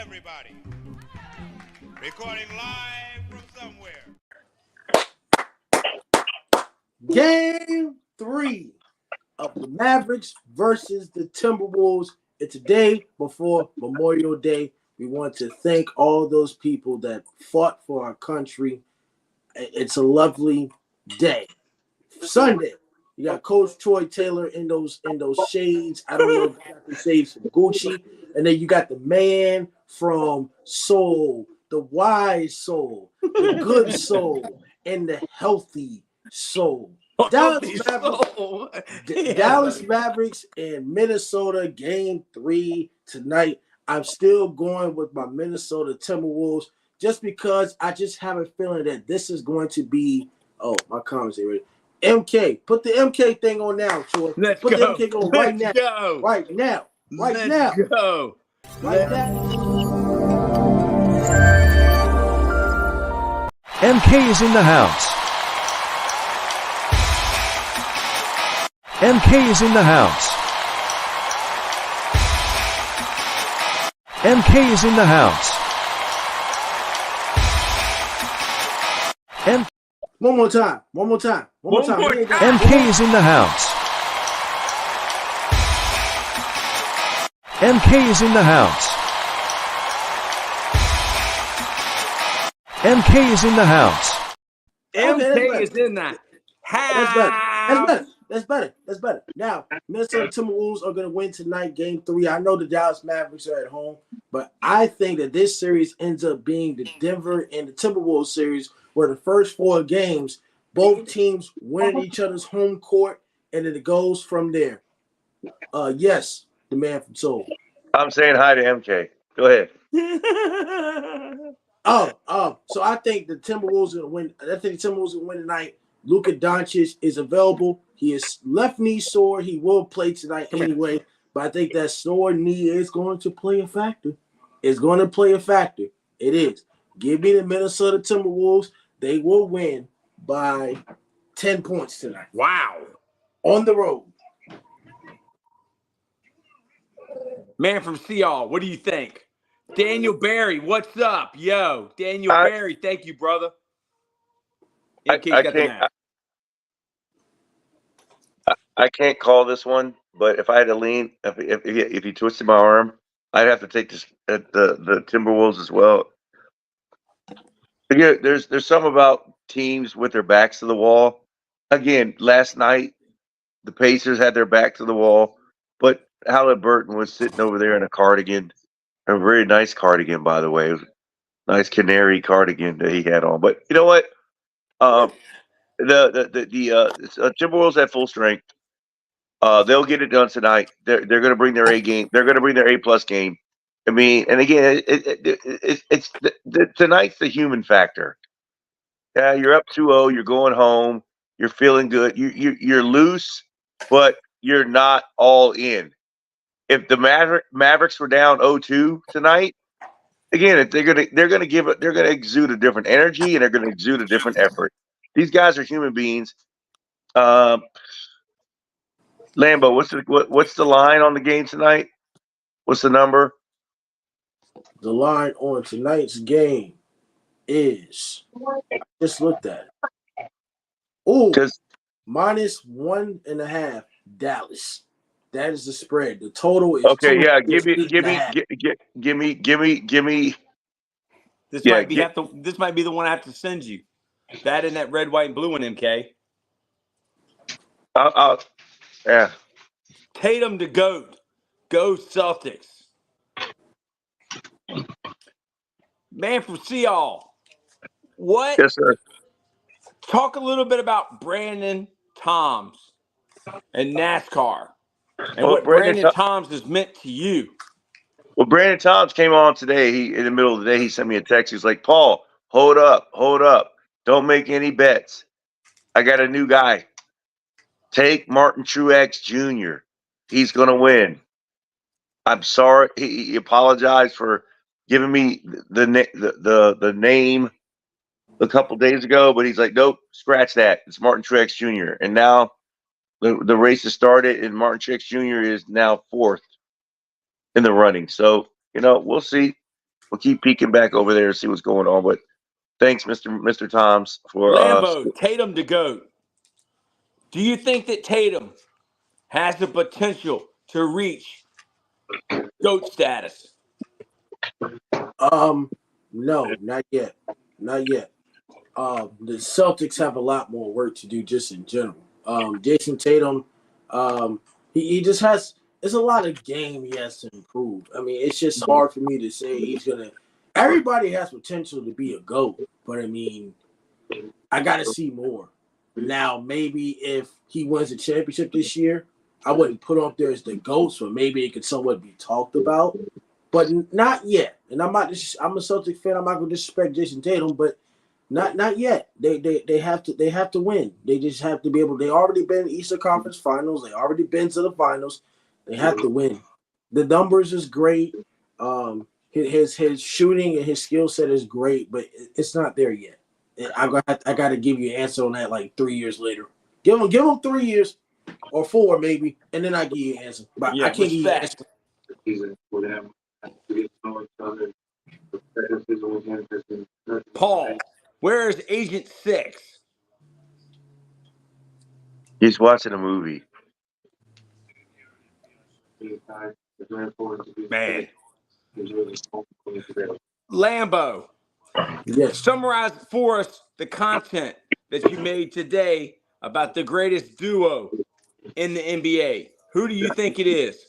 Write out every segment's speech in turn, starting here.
everybody. Recording live from somewhere. Game 3 of the Mavericks versus the Timberwolves. It's a day before Memorial Day. We want to thank all those people that fought for our country. It's a lovely day. Sunday, you got Coach Troy Taylor in those shades. I don't know if you got the shades from Gucci. And then you got the man from Soul, the wise soul, the good soul, and the healthy soul. Dallas Mavericks and Minnesota game 3 tonight. I'm still going with my Minnesota Timberwolves just because I just have a feeling that this is going to be my comments are ready. MK, put the MK thing on now, Troy. Let's put go. the MK on right now. Go. Right now. Right Let's now. Go. Right now. MK is in the house. MK is in the house. MK is in the house. One more time. MK is in the house. MK is in the house. MK is in the house. MK is in the house. That's better. Now, Minnesota Timberwolves are going to win tonight, game 3. I know the Dallas Mavericks are at home, but I think that this series ends up being the Denver and the Timberwolves series where the first 4 games, both teams win each other's home court, and then it goes from there. Yes, the man from Soul. I'm saying hi to MK. Go ahead. So I think the Timberwolves are going to win. I think the Timberwolves will win tonight. Luka Dončić is available. He is left knee sore. He will play tonight anyway, but I think that sore knee is going to play a factor. It's going to play a factor. It is. Give me the Minnesota Timberwolves. They will win by 10 points tonight. Wow. On the road. Man from Seattle, what do you think? Daniel Barry, what's up? Yo, Daniel Barry, thank you, brother. I can't call this one, but if I had to lean, if he twisted my arm, I'd have to take this at the Timberwolves as well. But yeah, there's some about teams with their backs to the wall. Again, last night the Pacers had their back to the wall, but Halliburton was sitting over there in a cardigan, a very nice cardigan, by the way. It was a nice canary cardigan that he had on. But you know what? The Timberwolves at full strength. They'll get it done tonight. They're going to bring their A game. They're going to bring their A+ game. I mean, and again, it's tonight's the human factor. Yeah, you're up 2-0. You're going home. You're feeling good. You're loose, but you're not all in. If the Mavericks were down 0-2 tonight, again, they're gonna exude a different energy and they're gonna exude a different effort. These guys are human beings. Lambo, what's the line on the game tonight? What's the number? The line on tonight's game is, just looked at it. -1.5 Dallas. That is the spread. The total is okay. Yeah, give me. This might be the one I have to send you. That and that red, white, and blue one, MK. Yeah. Tatum to GOAT. Go Celtics. Man from Seattle. What? Yes, sir. Talk a little bit about Brandon Toms and NASCAR and what Brandon Toms has meant to you. Well, Brandon Toms came on today. In the middle of the day, he sent me a text. He's like, Paul, hold up. Don't make any bets. I got a new guy. Take Martin Truex Jr. He's going to win. I'm sorry. He apologized for giving me the name a couple days ago, but he's like, nope, scratch that. It's Martin Truex Jr. And now the race has started, and Martin Truex Jr. is now 4th in the running. So, we'll see. We'll keep peeking back over there to see what's going on. But thanks, Mr. Toms, for Lambo, Tatum to GOAT. Do you think that Tatum has the potential to reach GOAT status? No, not yet. Not yet. The Celtics have a lot more work to do just in general. Jason Tatum, he just has. It's a lot of game he has to improve. I mean, it's just hard for me to say he's gonna. Everybody has potential to be a GOAT, but I mean, I got to see more. Now, maybe if he wins a championship this year, I wouldn't put him up there as the GOAT, so maybe it could somewhat be talked about, but not yet. And I'm a Celtic fan. I'm not gonna disrespect Jason Tatum, but not yet. They have to win. They just have to be able. They already been in Eastern Conference Finals. They already been to the finals. They have to win. The numbers is great. His shooting and his skill set is great, but it's not there yet. I got to give you an answer on that like 3 years later. Give him 3 years or 4 maybe, and then I give you an answer. But Yeah, I can't give you an answer. Paul, where is Agent 6? He's watching a movie. Man. Lambo, Yes. summarize for us the content that you made today about the greatest duo in the NBA. Who do you think it is?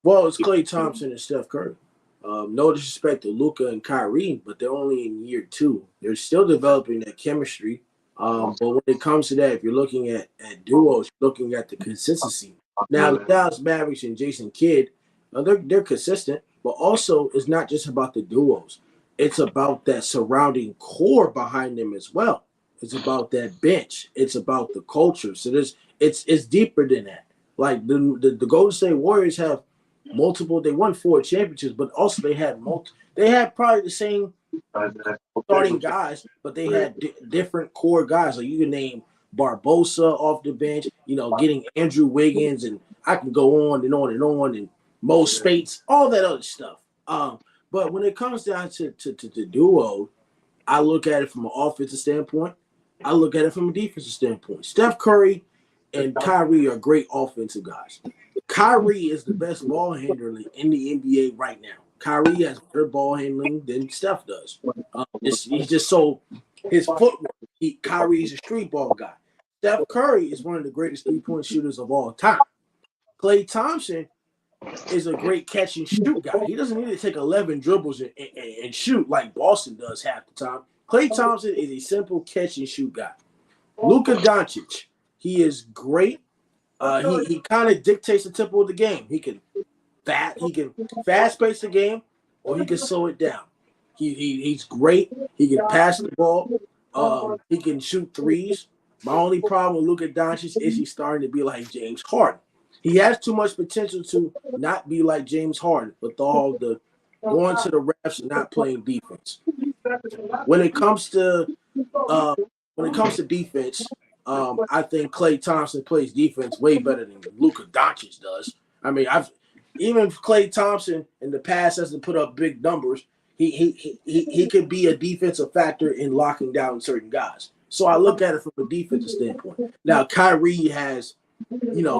Well, it's Klay Thompson and Steph Curry. No disrespect to Luka and Kyrie, but they're only in year 2. They're still developing that chemistry. But when it comes to that, if you're looking at duos, you're looking at the consistency. Now, the Dallas Mavericks and Jason Kidd, they're consistent, but also it's not just about the duos. It's about that surrounding core behind them as well. It's about that bench. It's about the culture. So it's deeper than that. Like the Golden State Warriors have multiple. They won 4 championships, but also they had probably the same starting guys, but they had different core guys. Like you can name Barbosa off the bench, getting Andrew Wiggins, and I can go on and on and on, and Mo Spates, all that other stuff. But when it comes down to the duo, I look at it from an offensive standpoint. I look at it from a defensive standpoint. Steph Curry and Kyrie are great offensive guys. Kyrie is the best ball handler in the NBA right now. Kyrie has better ball handling than Steph does. He's just so his footwork. Kyrie's a street ball guy. Steph Curry is one of the greatest 3-point shooters of all time. Klay Thompson is a great catch and shoot guy. He doesn't need to take 11 dribbles and shoot like Boston does half the time. Klay Thompson is a simple catch and shoot guy. Luka Dončić, he is great. He kind of dictates the tempo of the game. He can fast pace the game, or he can slow it down. He's great. He can pass the ball. He can shoot threes. My only problem with Luka Dončić is he's starting to be like James Harden. He has too much potential to not be like James Harden with all the going to the refs and not playing defense. When it comes to defense, I think Klay Thompson plays defense way better than Luka Dončić does. I mean, even if Klay Thompson in the past hasn't put up big numbers, he could be a defensive factor in locking down certain guys. So I look at it from a defensive standpoint. Now, Kyrie has,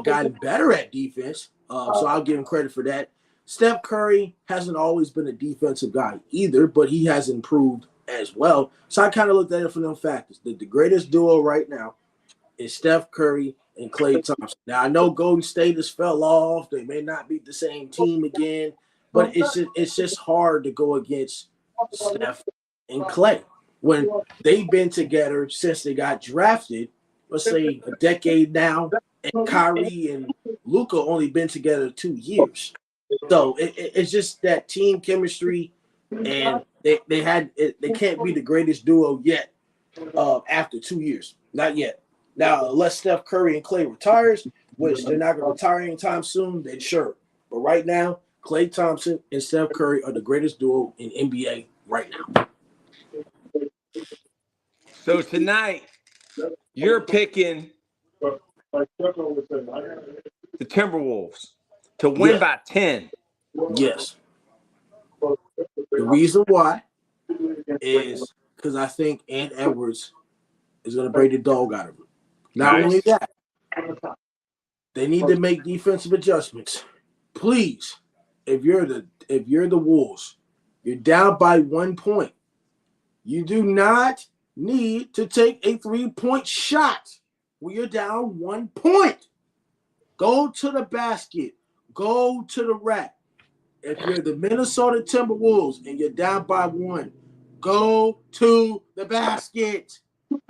gotten better at defense, so I'll give him credit for that. Steph Curry hasn't always been a defensive guy either, but he has improved as well. So I kind of looked at it from them factors. The greatest duo right now is Steph Curry and Klay Thompson. Now, I know Golden State has fell off. They may not be the same team again, but it's just hard to go against Steph and Klay when they've been together since they got drafted, let's say a decade now, and Kyrie and Luka only been together 2 years. So it's just that team chemistry, and they can't be the greatest duo yet after 2 years. Not yet. Now, unless Steph Curry and Klay retires, which they're not going to retire anytime soon, then sure. But right now, Klay Thompson and Steph Curry are the greatest duo in NBA right now. So tonight, you're picking the Timberwolves to win by 10. Yes. The reason why is because I think Ant Edwards is going to break the dog out of him. Not only that, they need to make defensive adjustments. Please, if you're the Wolves, you're down by 1 point. You do not need to take a 3-point shot when you're down 1 point. Go to the basket. Go to the rack. If you're the Minnesota Timberwolves and you're down by 1, go to the basket.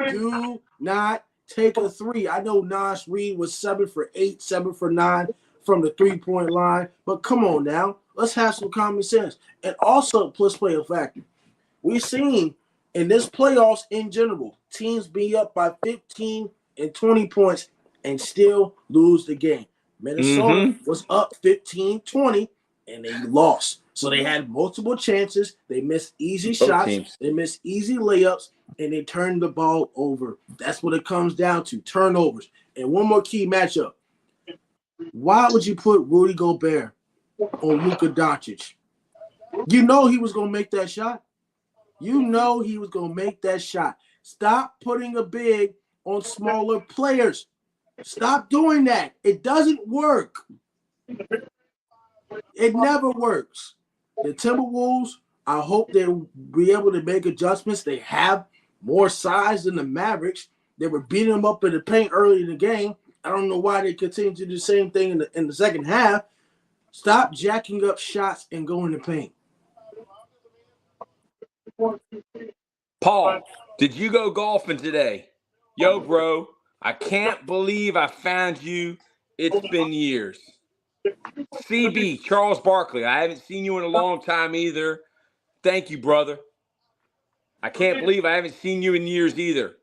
Do not take a 3. I know Nas Reed was 7 for 8, 7 for 9 from the 3-point line, but come on now. Let's have some common sense. And also, plus player factor. We've seen in this playoffs in general, teams be up by 15 and 20 points and still lose the game. Minnesota was up 15-20 and they lost. So they had multiple chances. They missed easy shots. They missed easy layups, and they turned the ball over. That's what it comes down to, turnovers. And one more key matchup. Why would you put Rudy Gobert on Luka Dončić? You know he was going to make that shot. You know he was going to make that shot. Stop putting a big on smaller players. Stop doing that. It doesn't work. It never works. The Timberwolves, I hope they'll be able to make adjustments. They have more size than the Mavericks. They were beating them up in the paint early in the game. I don't know why they continue to do the same thing in the second half. Stop jacking up shots and go in the paint. Paul, did you go golfing today? Yo, bro, I can't believe I found you. It's been years. CB, Charles Barkley, I haven't seen you in a long time either. Thank you, brother. I can't believe I haven't seen you in years either.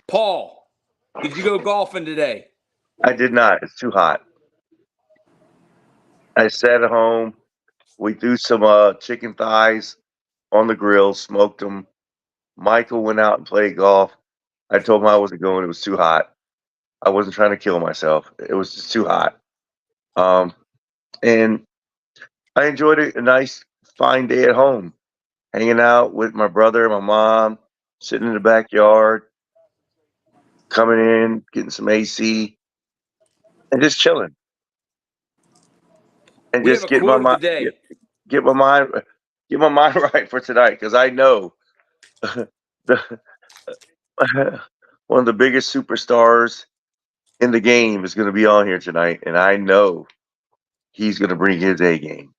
Paul, did you go golfing today? I did not. It's too hot. I sat at home. We threw some chicken thighs on the grill, smoked them. Michael went out and played golf. I told him I wasn't going. It was too hot. I wasn't trying to kill myself. It was just too hot. And I enjoyed a nice, fine day at home, hanging out with my brother, my mom, sitting in the backyard, coming in, getting some AC, and just chilling. And We just have a quote of the day. Get my mind right for tonight, because I know one of the biggest superstars in the game is going to be on here tonight, and I know he's going to bring his A game.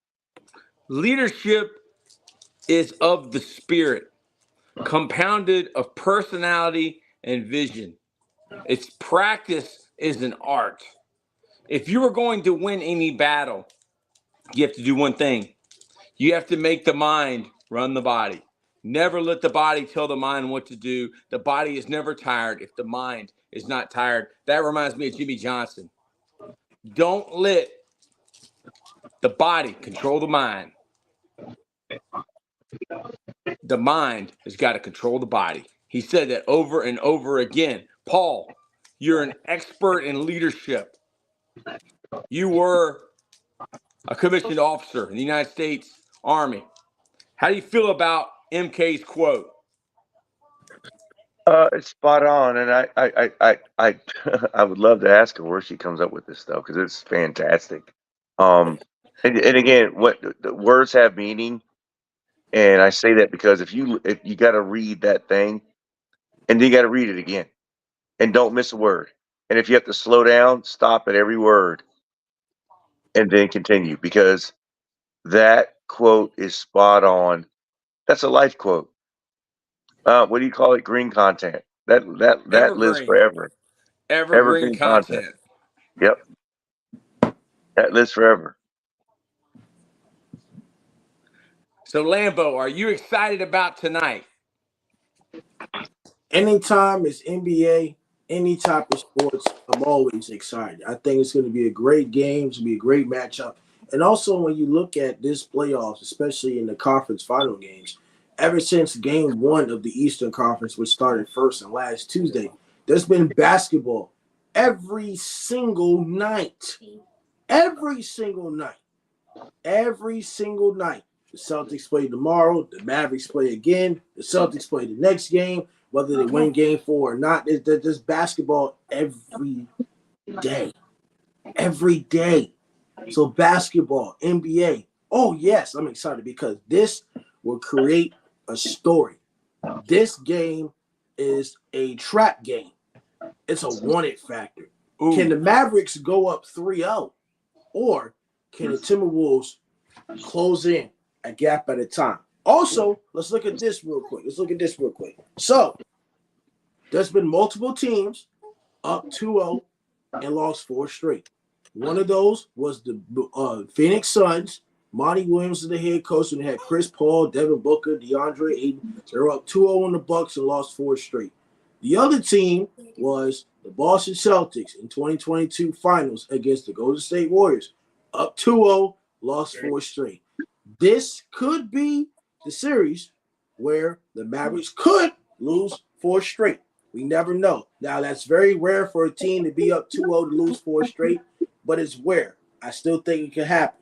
Leadership is of the spirit, compounded of personality and vision. Its practice is an art. If you are going to win any battle, you have to do one thing. You have to make the mind run the body. Never let the body tell the mind what to do. The body is never tired if the mind is not tired. That reminds me of Jimmy Johnson. Don't let the body control the mind. The mind has got to control the body. He said that over and over again. Paul, you're an expert in leadership. You were a commissioned officer in the United States Army. How do you feel about MK's quote? It's spot on, and I would love to ask her where she comes up with this stuff, because it's fantastic. And again, what the words have meaning, and I say that because if you got to read that thing, and then you got to read it again, and don't miss a word. And if you have to slow down, stop at every word, and then continue, because that quote is spot on. That's a life quote. What do you call it? Green content. That lives forever. Evergreen content. Yep. That lives forever. So, Lambo, are you excited about tonight? Anytime it's NBA, any type of sports, I'm always excited. I think it's going to be a great game. It's going to be a great matchup. And also, when you look at this playoffs, especially in the conference final games, ever since game 1 of the Eastern Conference, which started first and last Tuesday, there's been basketball every single night. Every single night. Every single night. The Celtics play tomorrow. The Mavericks play again. The Celtics play the next game. Whether they win game 4 or not, there's basketball every day. Every day. So basketball, NBA. Oh, yes, I'm excited because this will create a story. This game is a trap game. It's a wanted factor. Ooh. Can the Mavericks go up 3-0? Or can the Timberwolves close in a gap at a time? Also, let's look at this real quick. So, there's been multiple teams up 2-0 and lost 4 straight. One of those was the Phoenix Suns. Monty Williams is the head coach, and they had Chris Paul, Devin Booker, DeAndre Ayton. They were up 2-0 on the Bucks and lost 4 straight. The other team was the Boston Celtics in 2022 finals against the Golden State Warriors. Up 2-0, lost 4 straight. This could be the series where the Mavericks could lose 4 straight. We never know. Now, that's very rare for a team to be up 2-0 to lose 4 straight, but it's rare. I still think it could happen.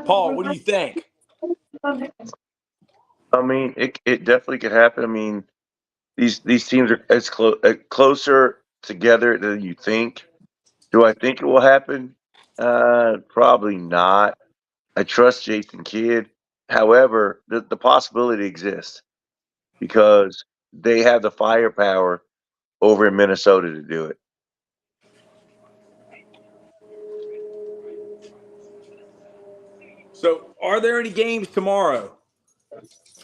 Paul, what do you think? I mean, it definitely could happen. I mean, these teams are as closer together than you think. Do I think it will happen? Probably not. I trust Jason Kidd. However, the possibility exists because they have the firepower over in Minnesota to do it. So, are there any games tomorrow?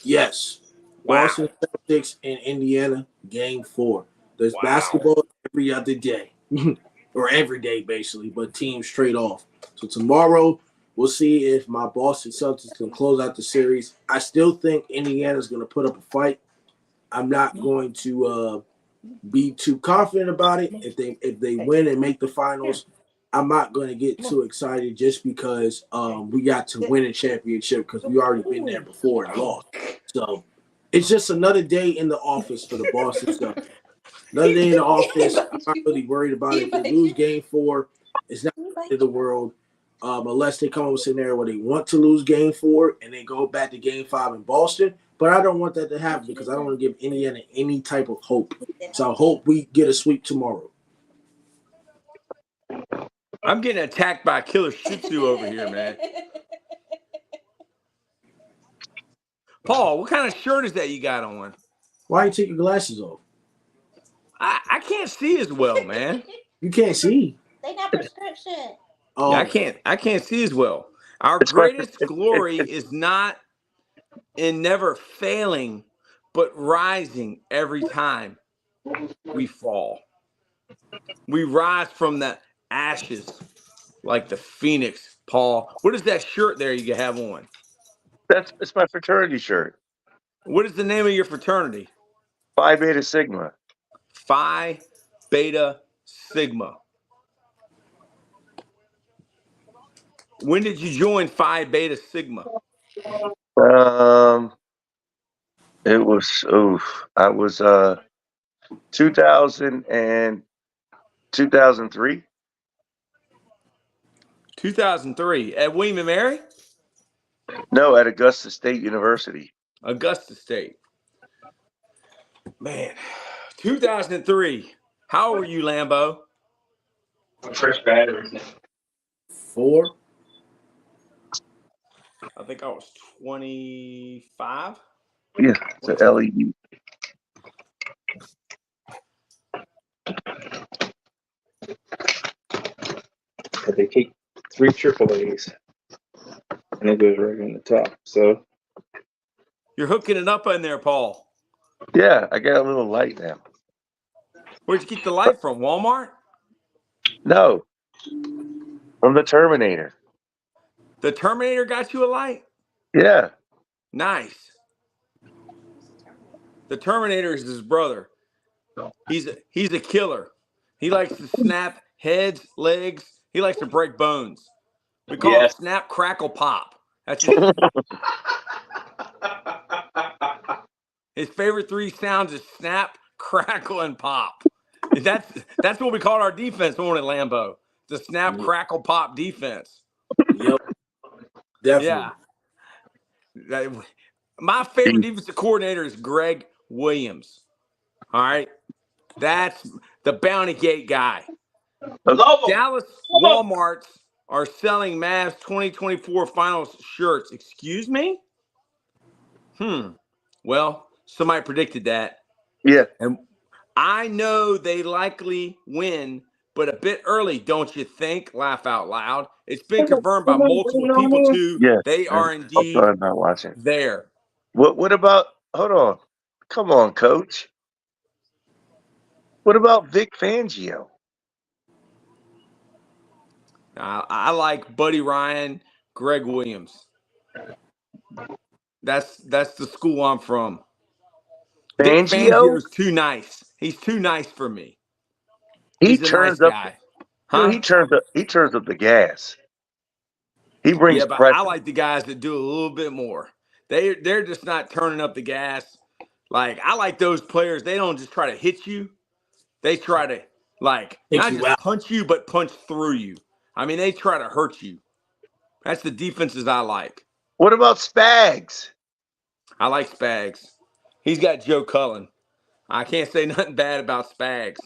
Yes. Wow. Boston Celtics in Indiana, game 4. There's basketball every other day. Or every day, basically, but teams trade off. So tomorrow, we'll see if my Boston Celtics can close out the series. I still think Indiana's going to put up a fight. I'm not going to be too confident about it. If they win and make the finals, I'm not going to get too excited just because we got to win a championship because we already been there before and lost. So it's just another day in the office for the Boston Celtics. Another day in the office. I'm not really worried about it. If they lose game 4, it's not the end of the world. Unless they come up with a scenario where they want to lose game 4 and they go back to game 5 in Boston. But I don't want that to happen because I don't want to give Indiana any type of hope. So I hope we get a sweep tomorrow. I'm getting attacked by a killer Shih Tzu over here, man. Paul, what kind of shirt is that you got on? Why you take your glasses off? I can't see as well, man. You can't see. They got prescription. Oh, yeah, I can't see as well. Our greatest glory is not in never failing, but rising every time we fall. We rise from the ashes like the phoenix, Paul. What is that shirt there you have on? It's my fraternity shirt. What is the name of your fraternity? Phi Beta Sigma. Phi Beta Sigma. When did you join Phi Beta Sigma? It was I was 2000 and 2003. 2003 at William and Mary? No, at Augusta State University. Augusta State. Man, 2003. How old were you, Lambo? First battery. 4. I think I was 25. Yeah, it's an LED. But they take 3 AAAs, and it goes right in the top. So you're hooking it up in there, Paul. Yeah, I got a little light now. Where'd you get the light from? Walmart? No, from the Terminator. The Terminator got you a light? Yeah. Nice. The Terminator is his brother. He's a killer. He likes to snap heads, legs. He likes to break bones. We call it snap, crackle, pop. That's his favorite 3 sounds is snap, crackle, and pop. That's what we call our defense on it, Lambo. the snap, crackle, pop defense. Yep. Definitely. Yeah. My favorite defensive coordinator is Greg Williams. All right. That's the Bounty Gate guy. Dallas Walmarts are selling Mavs 2024 finals shirts. Excuse me? Well, somebody predicted that. Yeah. And I know they likely win, but a bit early, don't you think? Laugh out loud. It's been confirmed by multiple people, too. Yeah. They are I'm indeed sorry, I'm not watching. there. What about, hold on. Come on, coach. What about Vic Fangio? I like Buddy Ryan, Greg Williams. That's the school I'm from. Vic Fangio? Fangio's too nice. He's too nice for me. He He's a nice turns up. guy. Dude, he turns up the gas. He brings Yeah, but pressure. I like the guys that do a little bit more. They're just not turning up the gas. Like, I like those players. They don't just try to hit you. They try to, like, not just punch you, but punch through you. I mean, they try to hurt you. That's the defenses I like. What about Spags? I like Spags. He's got Joe Cullen. I can't say nothing bad about Spags.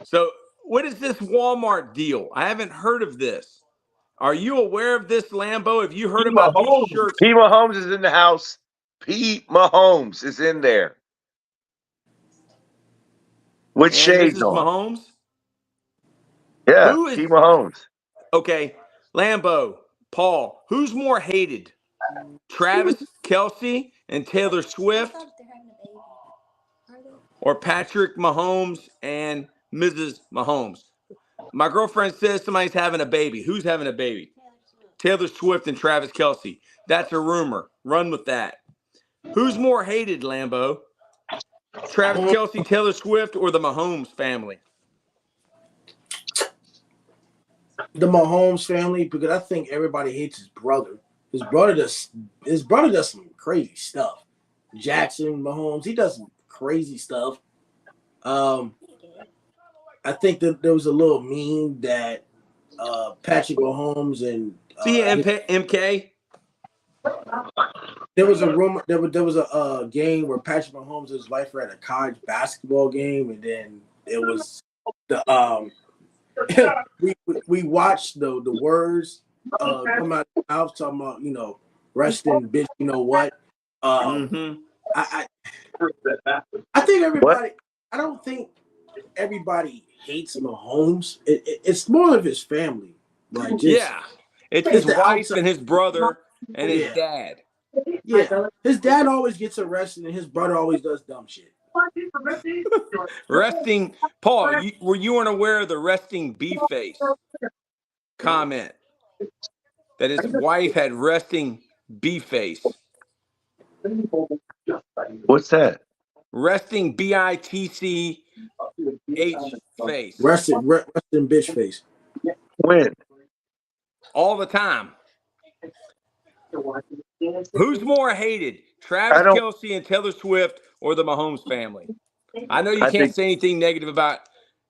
So, what is this Walmart deal? I haven't heard of this. Are you aware of this, Lambo? Have you heard about these shirts? Pete Mahomes is in the house. Pete Mahomes is in there. With shades Mrs. on. Mahomes? Yeah, Who is Pete Mahomes. okay? Lambo, Paul. Who's more hated, Travis Kelce and Taylor Swift, or Patrick Mahomes and Mrs. Mahomes? My girlfriend says somebody's having a baby. Who's having a baby? Taylor Swift and Travis Kelce. That's a rumor. Run with that. Who's more hated, Lambo? Travis Kelce, Taylor Swift, or the Mahomes family? The Mahomes family, because I think everybody hates his brother. His brother does some crazy stuff. Jackson Mahomes, he does some crazy stuff. I think that there was a little meme that Patrick Mahomes and MK. There was a rumor. There was a game where Patrick Mahomes and his wife were at a college basketball game, and then it was the we watched the words come out of the mouth talking about rest in bitch. You know what? I think everybody. What? I don't think everybody hates Mahomes. It's more of his family. Like it's his wife and his brother and his dad. Yeah, his dad always gets arrested, and his brother always does dumb shit. Resting, Paul. Were you unaware of the resting B face comment that his wife had resting B face? What's that? Resting BITCH face. Resting bitch face. When? All the time. Who's more hated, Travis Kelce and Taylor Swift, or the Mahomes family? I know you can't say anything negative about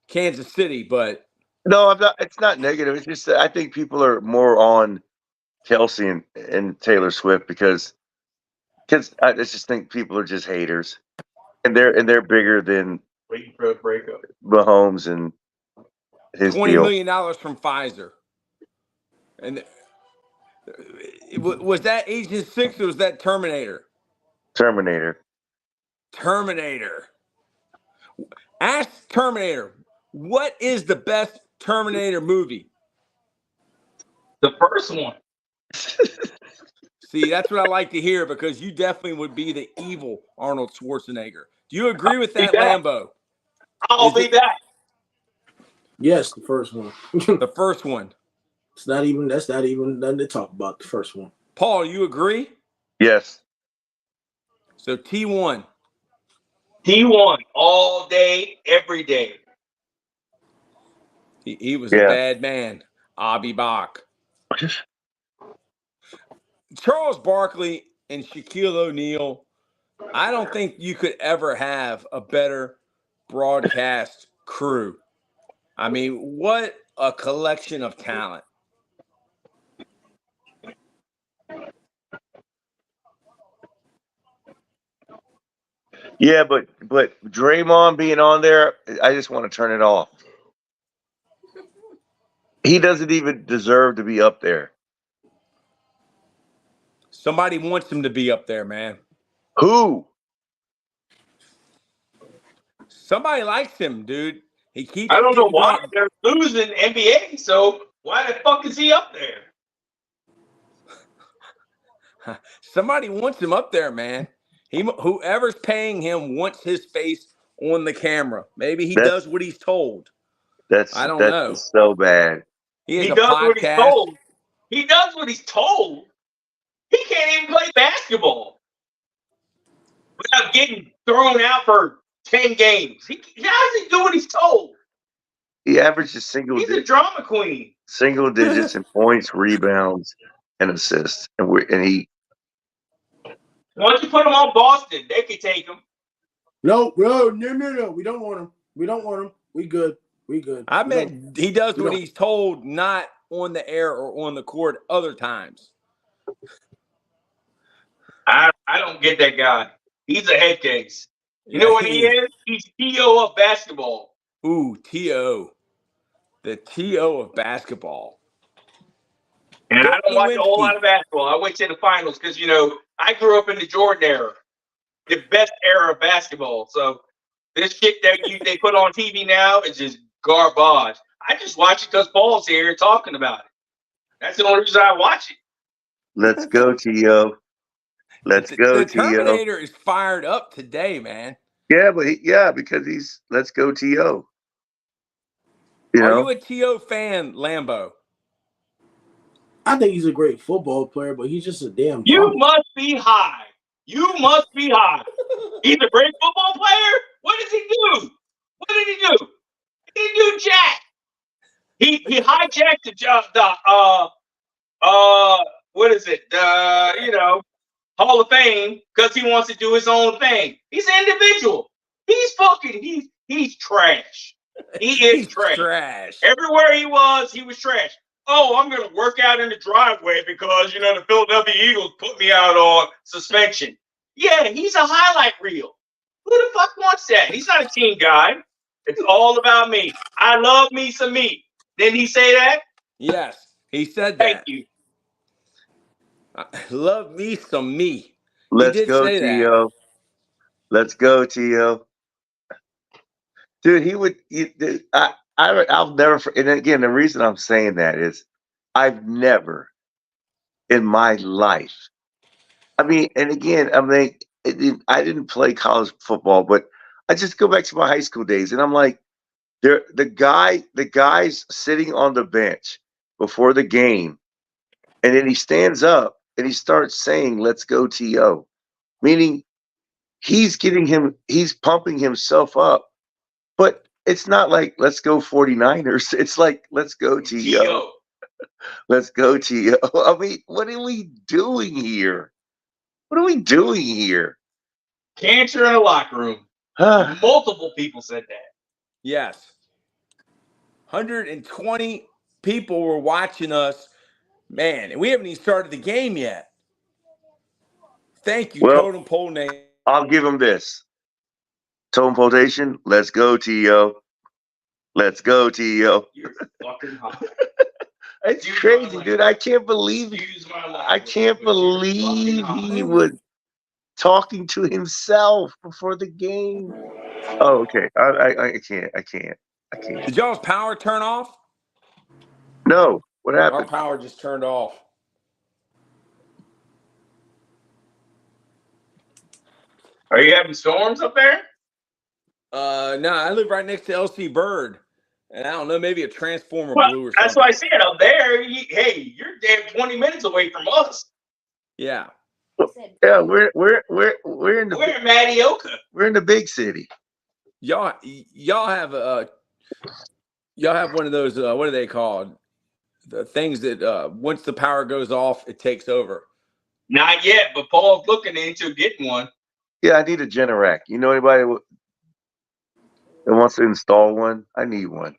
Kansas City, but no, I'm not. It's not negative. It's just that I think people are more on Kelce and Taylor Swift because I just think people are just haters, and they're bigger than waiting for a breakup. Mahomes and his $20 deal. million from Pfizer, and was that Agent 6 or was that Terminator? Terminator. Ask Terminator, what is the best Terminator movie? The first one. See, that's what I like to hear because you definitely would be the evil Arnold Schwarzenegger. Do you agree with that, Lambo? I'll be back. Yes, the first one. The first one. That's not even nothing to talk about. The first one. Paul, you agree? Yes. So T1. T1 all day, every day. He was a bad man. Abby Bach. Charles Barkley and Shaquille O'Neal. I don't think you could ever have a better broadcast crew. I mean, what a collection of talent. Yeah, but Draymond being on there, I just want to turn it off. He doesn't even deserve to be up there. Somebody wants him to be up there, man. Who? Somebody likes him, dude. He keeps. I don't know getting why brought- they're losing NBA. So why the fuck is he up there? Somebody wants him up there, man. Whoever's paying him wants his face on the camera. Maybe he does what he's told. I don't know. That's so bad. He has He a does what he's podcast. told. He does what he's told. He can't even play basketball without getting thrown out for 10 games. How does he do what he's told? He averages He's a drama queen. single digits in points, rebounds, and assists, and he. Once you put him on Boston, they can take him. No. We don't want him. We don't want him. We good. I meant he does what he's told, not on the air or on the court other times. I don't get that guy. He's a head case. You know what he is? He's T.O. of basketball. Ooh, T.O. The T.O. of basketball. And I don't watch a whole lot of basketball. I went to the finals because, I grew up in the Jordan era, the best era of basketball. So this shit that they put on TV now is just garbage. I just watch it because Paul's here talking about it. That's the only reason I watch it. Let's go, T.O. Let's go, The T.O. Terminator is fired up today, man. Yeah, because he's let's go, T.O. Are you a T.O. fan, Lambo? I think he's a great football player, but he's just a damn. You must be high. You must be high. He's a great football player. What does he do? What did he do? He didn't do jack. He hijacked what is it? Hall of Fame because he wants to do his own thing. He's an individual. He's trash. He is trash. Everywhere he was trash. Oh, I'm going to work out in the driveway because, the Philadelphia Eagles put me out on suspension. Yeah, he's a highlight reel. Who the fuck wants that? He's not a team guy. It's all about me. I love me some me. Didn't he say that? Yes, he said that. Thank you. Love me some me. Let's go, T.O. Let's go, T.O. Dude, I'll never. And again, the reason I'm saying that is, I've never, in my life. I didn't play college football, but I just go back to my high school days, and I'm like, the guy's sitting on the bench before the game, and then he stands up and he starts saying, "Let's go, T.O." Meaning, he's pumping himself up. But it's not like, let's go 49ers. It's like, let's go T.O. Let's go T.O. I mean, what are we doing here? Cancer in the locker room. Multiple people said that. Yes. 120 people were watching us. Man, and we haven't even started the game yet. Thank you, Totem Pole Name. I'll give him this. Totem Potation, let's go, T.O. Let's go, T.O. You're fucking hot. It's crazy, dude. I can't believe he was talking to himself before the game. Oh, okay. I can't. Did y'all's power turn off? No. What happened? Our power just turned off. Are you having storms up there? No, I live right next to LC Bird. And I don't know, maybe a transformer blew or something. That's why I said up there, you're damn 20 minutes away from us. Yeah. Yeah, we're in the Matioka. We're in the big city. Y'all have one of those what are they called? The things that once the power goes off, it takes over. Not yet, but Paul's looking into getting one. Yeah, I need a Generac. You know anybody that wants to install one? I need one.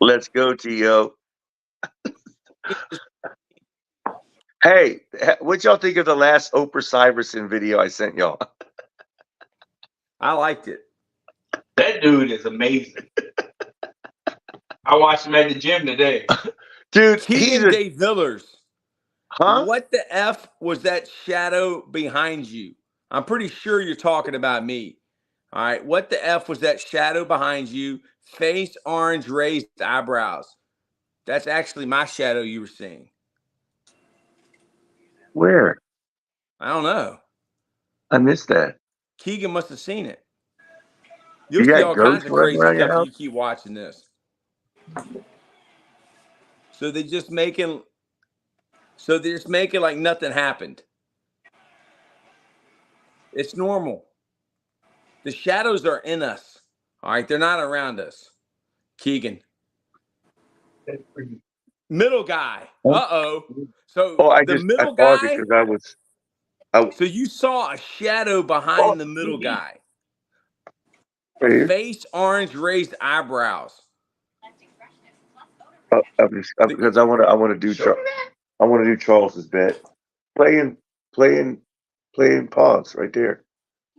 Let's go, T.O. Hey, what y'all think of the last Oprah Syverson video I sent y'all? I liked it. That dude is amazing. I watched him at the gym today. Dude, Keegan Day Villers. Huh? What the F was that shadow behind you? I'm pretty sure you're talking about me. All right. What the F was that shadow behind you? Face orange, raised eyebrows. That's actually my shadow you were seeing. Where? I don't know. I missed that. Keegan must have seen it. You'll You see got all kinds ghosts of running crazy around your stuff if house? you keep watching this. So they're just making like nothing happened. It's normal. The shadows are in us. All right, they're not around us. Keegan. Middle guy. Uh-oh. So I middle paused it guy. because So you saw a shadow behind the middle guy. right here. Face orange, raised eyebrows. Because I want to do Charles's bet. Playing pause right there.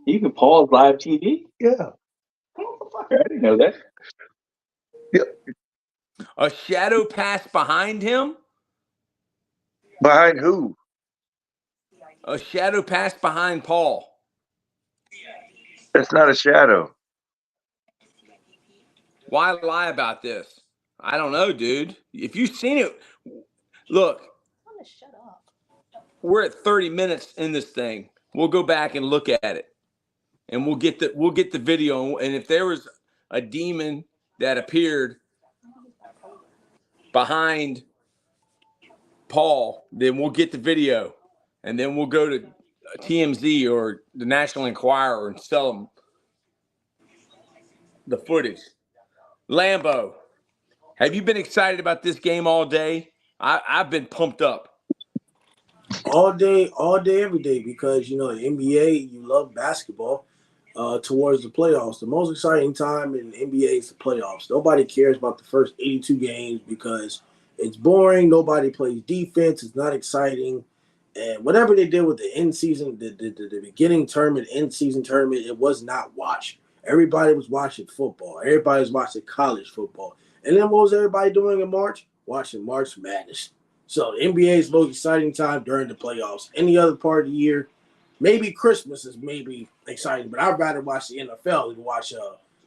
You can pause live TV? Yeah. I didn't know that. Yeah. A shadow passed behind him. Behind who? A shadow passed behind Paul. That's not a shadow. Why lie about this? I don't know, dude. If you've seen it, look. Shut up. We're at 30 minutes in this thing. We'll go back and look at it, and we'll get the video. And if there was a demon that appeared behind Paul, then we'll get the video, and then we'll go to TMZ or the National Enquirer and sell them the footage. Lambo, have you been excited about this game all day? I've been pumped up. All day, every day, because, you know, the NBA, you love basketball towards the playoffs. The most exciting time in the NBA is the playoffs. Nobody cares about the first 82 games because it's boring. Nobody plays defense. It's not exciting. And whatever they did with the end season, the beginning tournament, end season tournament, it was not watched. Everybody was watching football. Everybody was watching college football. And then what was everybody doing in March? Watching March Madness. So the NBA is the most exciting time during the playoffs. Any other part of the year, maybe Christmas is maybe exciting, but I'd rather watch the NFL than watch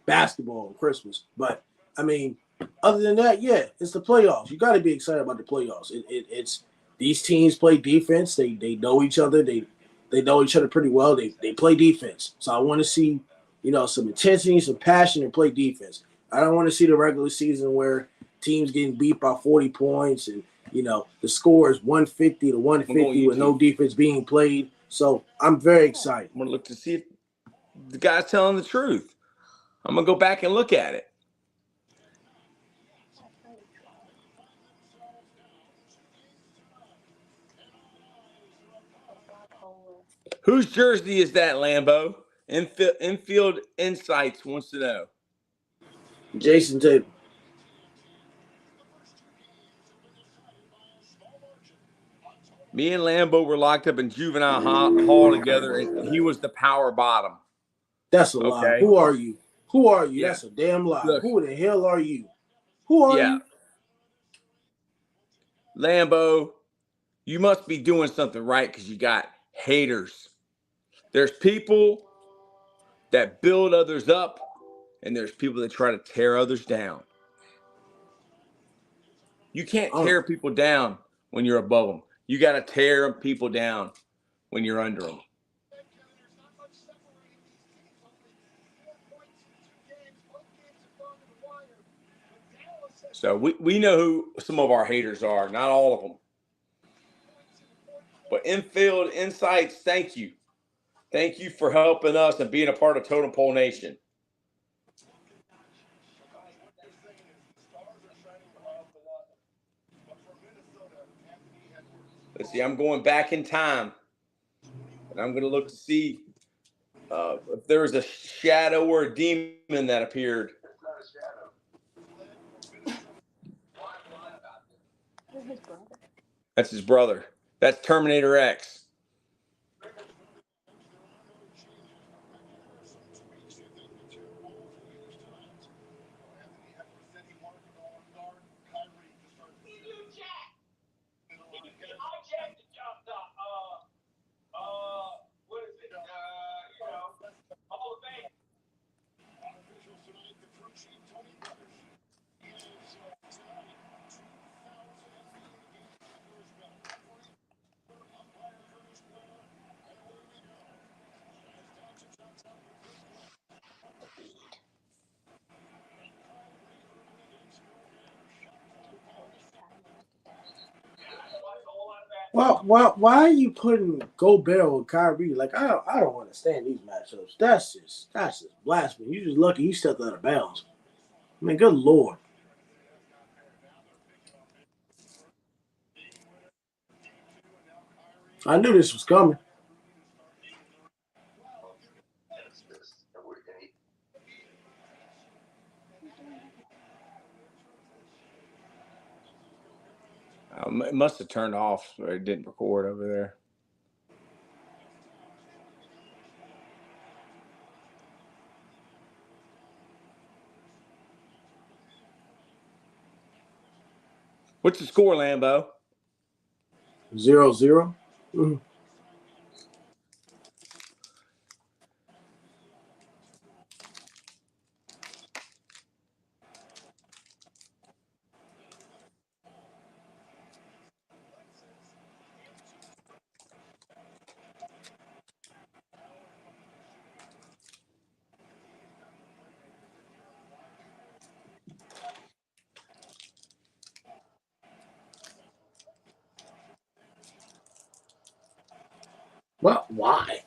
basketball on Christmas. But, I mean, other than that, yeah, it's the playoffs. You got to be excited about the playoffs. It's these teams play defense. They know each other. They know each other pretty well. They play defense. So I want to see, you know, some intensity, some passion, and play defense. I don't want to see the regular season where teams getting beat by 40 points and, you know, the score is 150 to 150 with no defense being played. So I'm very excited. I'm going to look to see if the guy's telling the truth. I'm going to go back and look at it. Whose jersey is that, Lambo? Infield Insights wants to know. Jason Tatum. Me and Lambo were locked up in juvenile hall together, and he was the power bottom. That's a lie. Who are you? Who are you? Yeah. That's a damn lie. Look, who the hell are you? Who are you? Lambo, you must be doing something right because you got haters. There's people that build others up, and there's people that try to tear others down. You can't tear people down when you're above them. You got to tear people down when you're under them. So we know who some of our haters are, not all of them. But Infield Insights, thank you. Thank you for helping us and being a part of Totem Pole Nation. Let's see, I'm going back in time. And I'm going to look to see if there was a shadow or a demon that appeared. That's his brother. That's Terminator X. Why are you putting Gobert with Kyrie? Like I don't understand these matchups. That's just blasphemy. You just lucky you stepped out of bounds. I mean, good lord. I knew this was coming. It must have turned off, or it didn't record over there. What's the score, Lambo? 0-0. Mm-hmm. Well, why?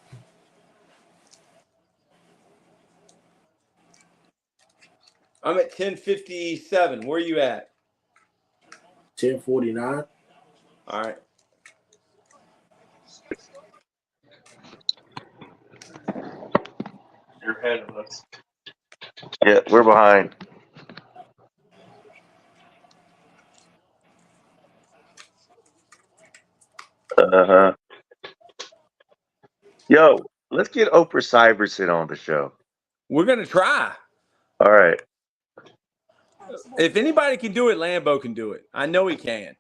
I'm at 10:57. Where are you at? 10:49. All right. You're ahead of us. Yeah, we're behind. Uh-huh. Yo, let's get Oprah Syverson on the show. We're going to try. All right. If anybody can do it, Lambo can do it. I know he can.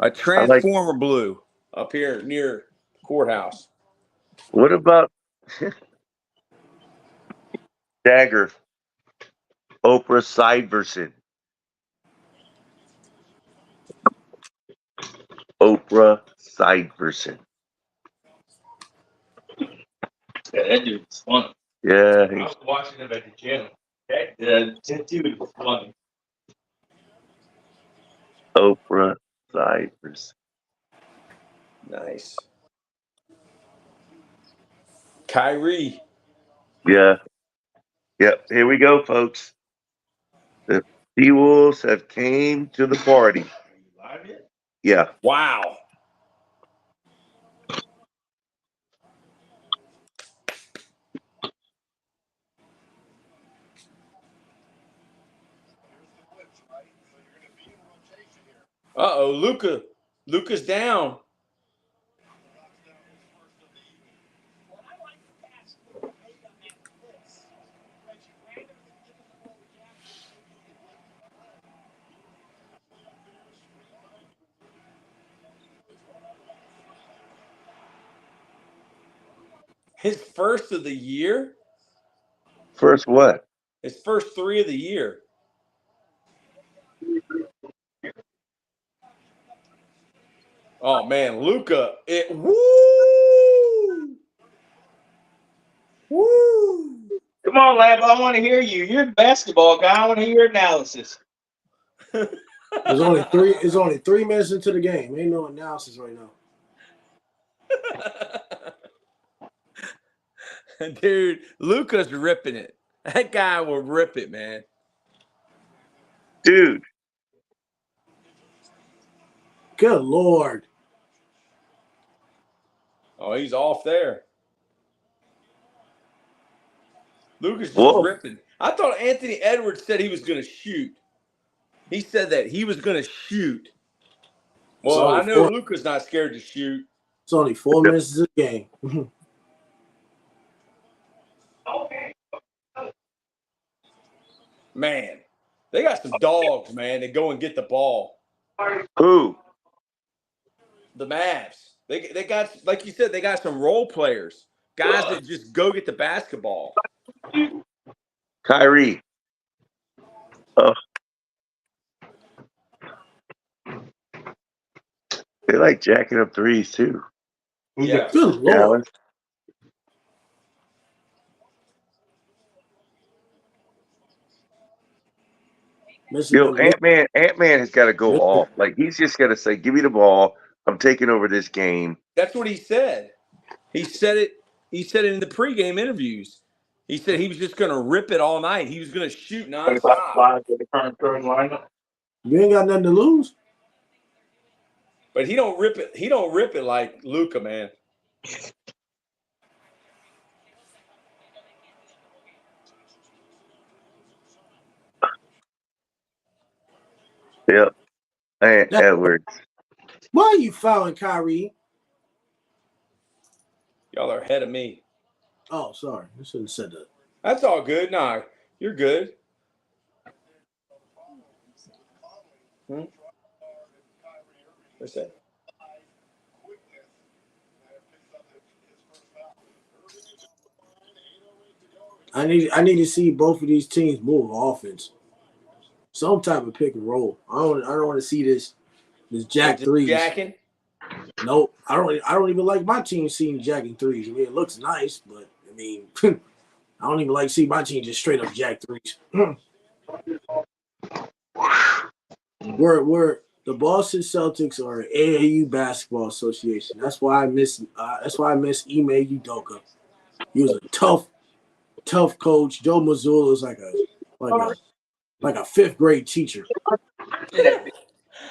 A transformer blue up here near the courthouse. What about Dagger? Oprah Syverson. Oprah Syverson. Yeah, that dude was funny. Yeah. I was watching him at the gym. That dude was funny. Oprah Syverson. Nice. Kyrie. Yeah. Yep. Here we go, folks. The T-Wolves have came to the party. Yeah. Wow. Uh-oh, Luka. Luka's down. His first of the year? First what? His first 3 of the year. Oh, man, Luka. Woo! Woo! Come on, Lab. I want to hear you. You're the basketball guy. I want to hear your analysis. It's only 3 minutes into the game. Ain't no analysis right now. Dude, Luka's ripping it. That guy will rip it, man. Dude. Good lord. Oh, he's off there. Luka's just Whoa. ripping. I thought Anthony Edwards said he was going to shoot. He said that he was going to shoot. Well, Sorry, I know Luka's not scared to shoot. It's only 4 minutes of the game. Man, they got some dogs, man. They go and get the ball. Who? The Mavs. They got, like you said, they got some role players. Guys that just go get the basketball. Kyrie. Oh. They like jacking up threes too. Yeah. Good Lord. Dallas. Yo, Ant-Man has got to go off. Like, he's just got to say, give me the ball. I'm taking over this game. That's what he said. He said it in the pregame interviews. He said he was just going to rip it all night. He was going to shoot nonstop. You ain't got nothing to lose. But he don't rip it. He don't rip it like Luka, man. Yep. And Edwards. Why are you fouling Kyrie? Y'all are ahead of me. Oh, sorry. I shouldn't have said that. That's all good. Nah, you're good. What's that? I need to see both of these teams move offense. Some type of pick and roll. I don't want to see this jack threes. Jacking? Nope. I don't even like my team seeing jacking threes. I mean, it looks nice, but I mean, I don't even like see my team just straight up jack threes. We're the Boston Celtics are an AAU basketball association. That's why I miss Ime Udoka. He was a tough coach. Joe Mazzulla is like a fifth grade teacher.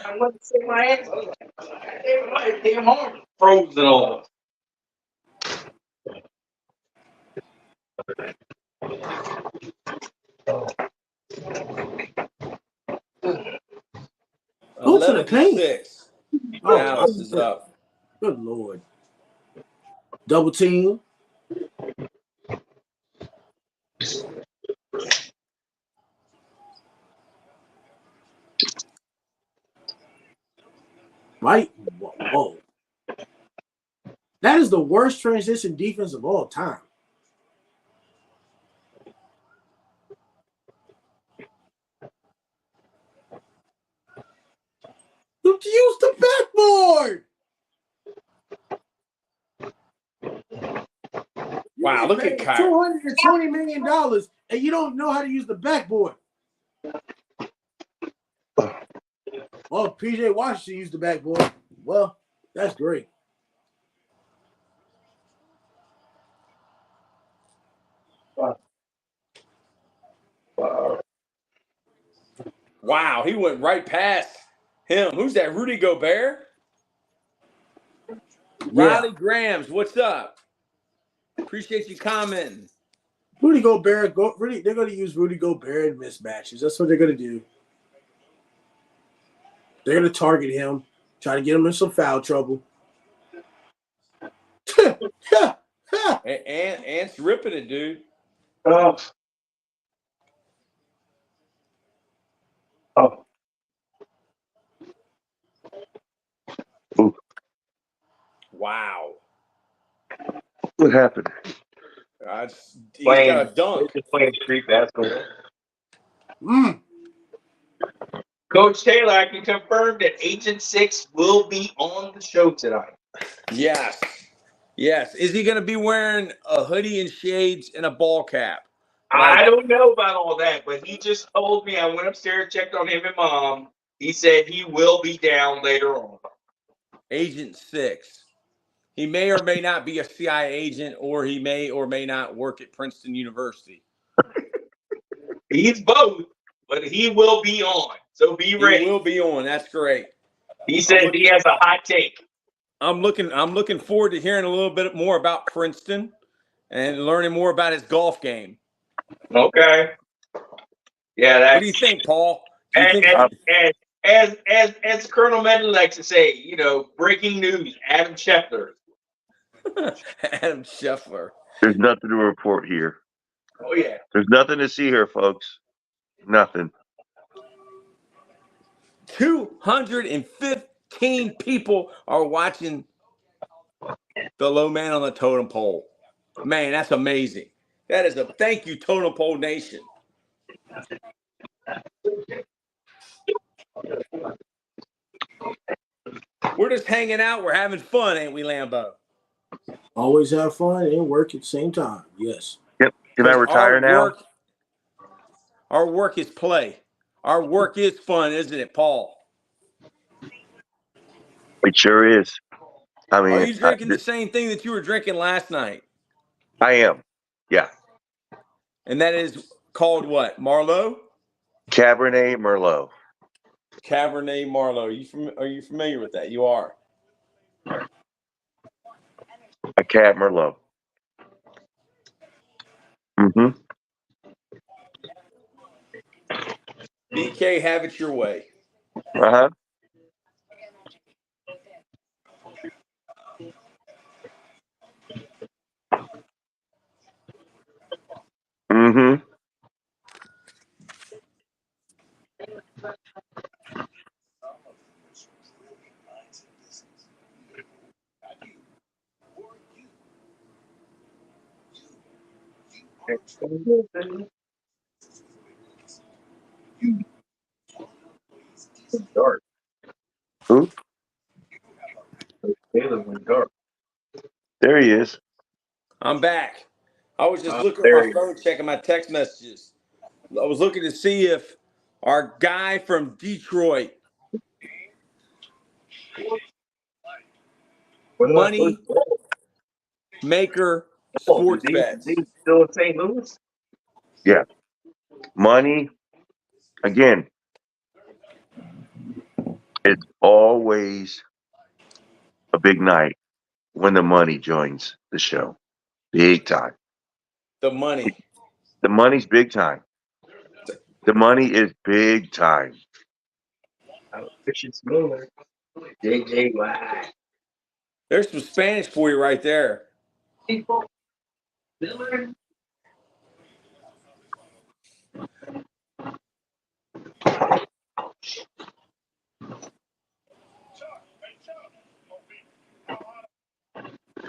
I want to say my answer. Damn hard. Frozen all. Go to the paint. Dallas is up. Good Lord. Double team. Right? Whoa. That is the worst transition defense of all time. Use the backboard. Wow, look at Kyrie. $220 million, and you don't know how to use the backboard. Well, P.J. Washington used the backboard. Well, that's great. Wow, he went right past him. Who's that? Rudy Gobert? Yeah. Riley Grams, what's up? Appreciate you commenting. Rudy Gobert, they're going to use Rudy Gobert in mismatches. That's what they're going to do. They're going to target him, try to get him in some foul trouble. Ant's ripping it, dude. Oh. Ooh. Wow. What happened? He's got a dunk. Just playing street basketball. Coach Taylor, I can confirm that Agent 6 will be on the show tonight. Yes. Is he going to be wearing a hoodie and shades and a ball cap? I don't know about all that, but he just told me. I went upstairs, checked on him and Mom. He said he will be down later on. Agent 6. He may or may not be a CIA agent, or he may or may not work at Princeton University. He's both, but he will be on. So be ready. He will be on. That's great. He said he has a hot take. I'm looking forward to hearing a little bit more about Princeton and learning more about his golf game. Okay. Yeah. What do you think, Paul? Do you think as Colonel Medley likes to say, you know, breaking news, Adam Scheffler. Adam Scheffler? There's nothing to report here. Oh yeah. There's nothing to see here, folks. Nothing. 215 people are watching the low man on the totem pole. Man, that's amazing. That is a thank you, Totem Pole Nation. We're just hanging out. We're having fun, ain't we, Lambo? Always have fun and work at the same time. Yes. Yep. Can I retire now? Our work is play. Our work is fun, isn't it, Paul? It sure is. I mean, are you drinking the same thing that you were drinking last night? I am. Yeah. And that is called what? Marlowe? Cabernet Merlot. Cabernet Marlowe. Are you familiar with that? You are. A Cab Merlot. Mm-hmm. BK, have it your way. Uh-huh. Mm-hmm. Dark. Who? Taylor went dark. There he is. I'm back. I was just looking there at my he phone, checking my text messages. I was looking to see if our guy from Detroit, money maker sports bets. He's still in St. Louis? Yeah. Money. Again, it's always a big night when the money joins the show. Big time. The money. The money's big time. The money is big time. Christian Miller. JJY. There's some Spanish for you right there.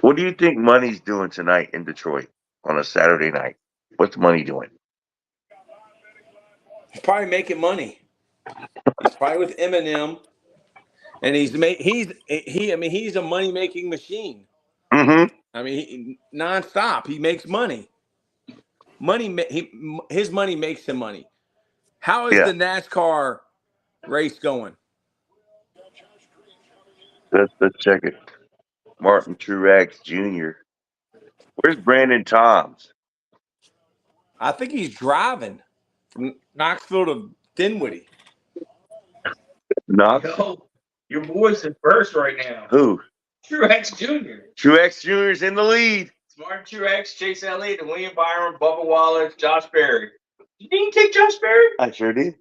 What do you think Money's doing tonight in Detroit on a Saturday night? What's Money doing? He's probably making money. He's probably with Eminem, and he's a money making machine. Mm-hmm. I mean, nonstop. He makes money. His money makes him money. How is the NASCAR race going? Let's check it. Martin Truex Jr. Where's Brandon Toms? I think he's driving from Knoxville to Dinwiddie. Knox? Yo, your boy's in first right now. Who? Truex Jr. Truex Jr.'s in the lead. It's Martin Truex, Chase Elliott, William Byron, Bubba Wallace, Josh Berry. You didn't take Josh Berry? I sure did.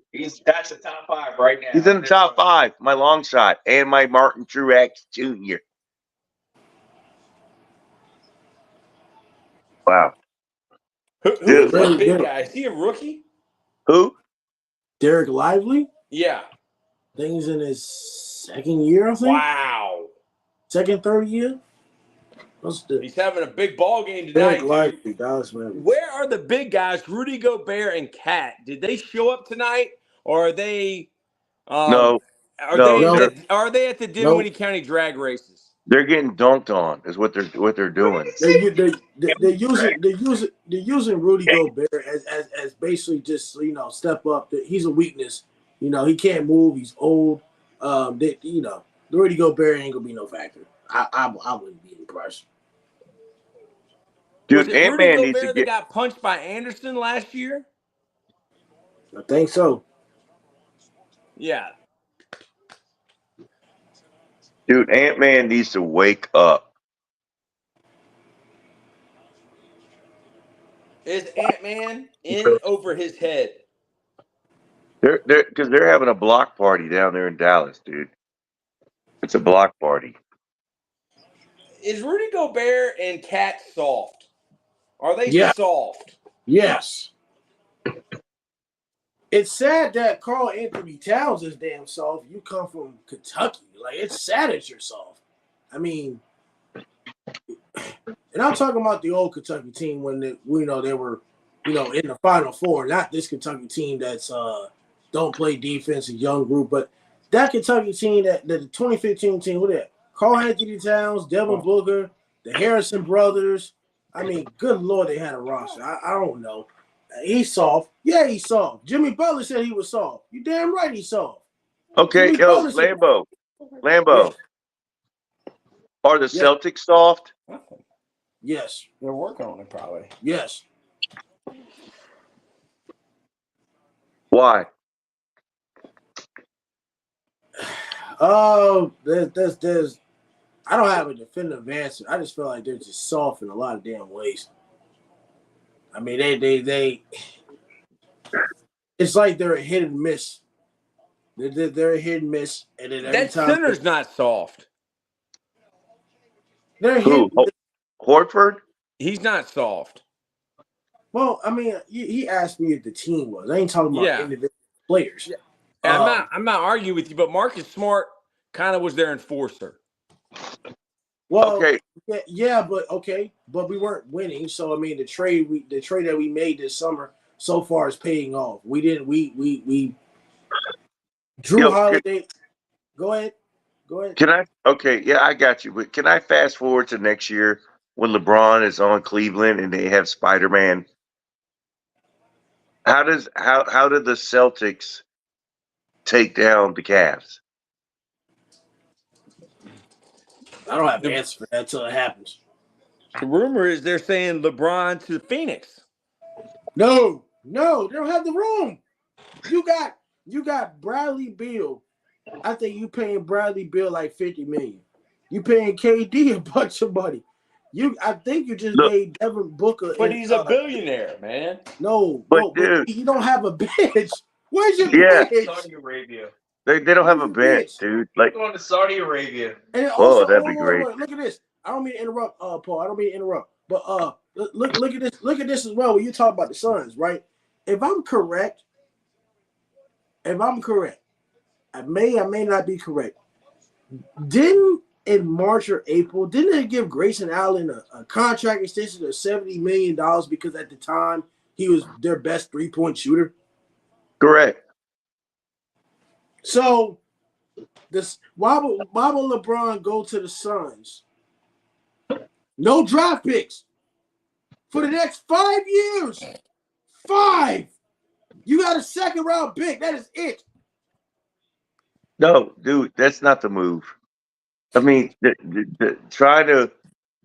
That's the top 5 right now. He's in the top 5. My long shot and my Martin Truex Jr. Wow. Who's the big guy? Is he a rookie? Who? Derek Lively? Yeah. I think he's in his second year, I think. Wow. Second, third year? He's having a big ball game tonight. Derek Lively, Dallas Mavericks. Where are the big guys, Rudy Gobert and Cat? Did they show up tonight, or are they? No. Are they at the Dinwiddie County drag races? They're getting dunked on. Is what they're doing. They're using Rudy Gobert as basically just step up. He's a weakness. He can't move. He's old. Rudy Gobert ain't gonna be no factor. I wouldn't be impressed. Dude, was it Rudy Gobert that got punched by Anderson last year? I think so. Yeah. Dude, Ant-Man needs to wake up. Is Ant-Man in over his head? They're having a block party down there in Dallas, dude. It's a block party. Is Rudy Gobert and Cat soft? Are they Yeah. soft? Yes. It's sad that Karl Anthony Towns is damn soft. You come from Kentucky. Like, it's sad that you're soft. I mean, and I'm talking about the old Kentucky team when they were, in the Final Four. Not this Kentucky team that's don't play defense, a young group, but that Kentucky team, that the 2015 team, who that? Karl Anthony Towns, Devin Booker, the Harrison brothers. I mean, good Lord, they had a roster. I don't know. He's soft. Yeah, he's soft. Jimmy Butler said he was soft. You damn right he's soft. Okay, Jimmy yo, Butler said- Lambo. Are the Celtics soft? Yes. They're working on it, probably. Yes. Why? There's I don't have a definitive answer. I just feel like they're just soft in a lot of damn ways. I mean, they it's like they're a hit and miss. They're a hit and miss, and then every That time center's not soft. they're Who? hit. Horford? He's not soft. Well, I mean, he asked me if the team was. I ain't talking about individual players. Yeah. I'm not arguing with you, but Marcus Smart kind of was their enforcer. Well, okay. but we weren't winning. So I mean, the trade that we made this summer so far is paying off. We Drew Holiday. Go ahead. Can I? Okay, yeah, I got you. But can I fast forward to next year when LeBron is on Cleveland and they have Spider-Man? How did the Celtics take down the Cavs? I don't have an answer for that until it happens. The rumor is they're saying LeBron to Phoenix. No, they don't have the room. You got Bradley Beal. I think you paying Bradley Beal like $50 million. You paying KD a bunch of money. I think you just gave Devin Booker. But he's a billionaire, man. No, but dude, you don't have a bench. Where's your bench? Saudi Arabia. They don't have a bench, dude. Like Going to Saudi Arabia. And also, that'd be great. Look at this. I don't mean to interrupt, Paul. I don't mean to interrupt. But look at this. Look at this as well. When you talk about the Suns, right? If I'm correct, I may not be correct. Didn't in March or April, didn't they give Grayson Allen a contract extension of $70 million because at the time he was their best 3-point shooter? Correct. So why would LeBron go to the Suns? No draft picks for the next 5 years. 5. You got a second round pick. That is it. No, dude, that's not the move. I mean, try to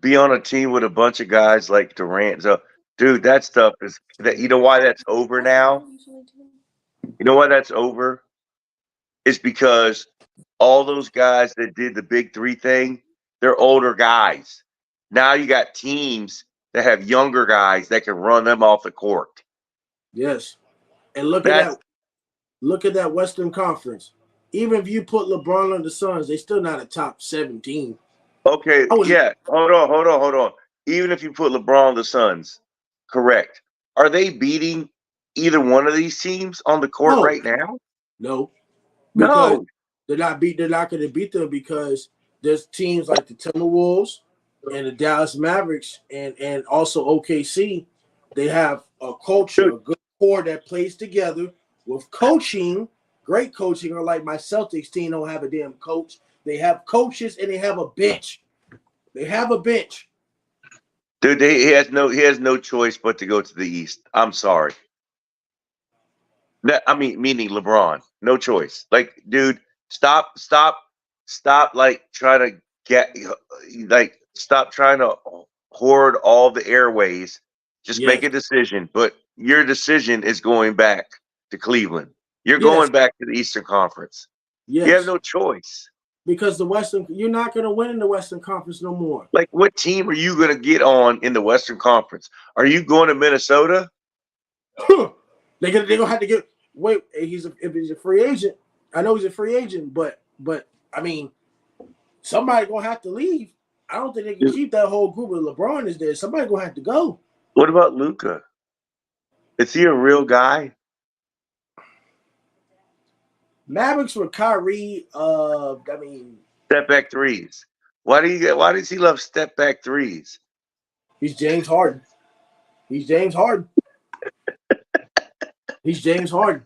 be on a team with a bunch of guys like Durant. So, dude, that stuff is that. You know why that's over now? You know why that's over? It's because all those guys that did the big three thing, they're older guys. Now you got teams that have younger guys that can run them off the court. Yes. And look at that Western Conference. Even if you put LeBron on the Suns, they're still not a top 17. Okay, yeah. Hold on. Even if you put LeBron on the Suns, correct. Are they beating either one of these teams on the court right now? No. No. They're not going to beat them because there's teams like the Timberwolves and the Dallas Mavericks and also OKC. They have a culture, a good core that plays together with coaching. Great coaching, or like my Celtics team don't have a damn coach. They have coaches and they have a bench. Dude, he has no choice but to go to the East. I'm sorry. Meaning LeBron. No choice. Like, dude, stop like trying to stop trying to hoard all the airways. Just make a decision. But your decision is going back to Cleveland. You're going back to the Eastern Conference. Yes. You have no choice. Because you're not going to win in the Western Conference no more. Like, what team are you going to get on in the Western Conference? Are you going to Minnesota? They're going to have to get. wait, if he's a free agent, I know he's a free agent, but I mean, somebody gonna have to leave. I don't think they can keep that whole group. Of LeBron is there. Somebody gonna have to go. What about Luka? Is he a real guy? Mavericks with Kyrie. I mean, Step back threes. Why does he love step back threes? he's James Harden. He's James Harden. He's James Harden.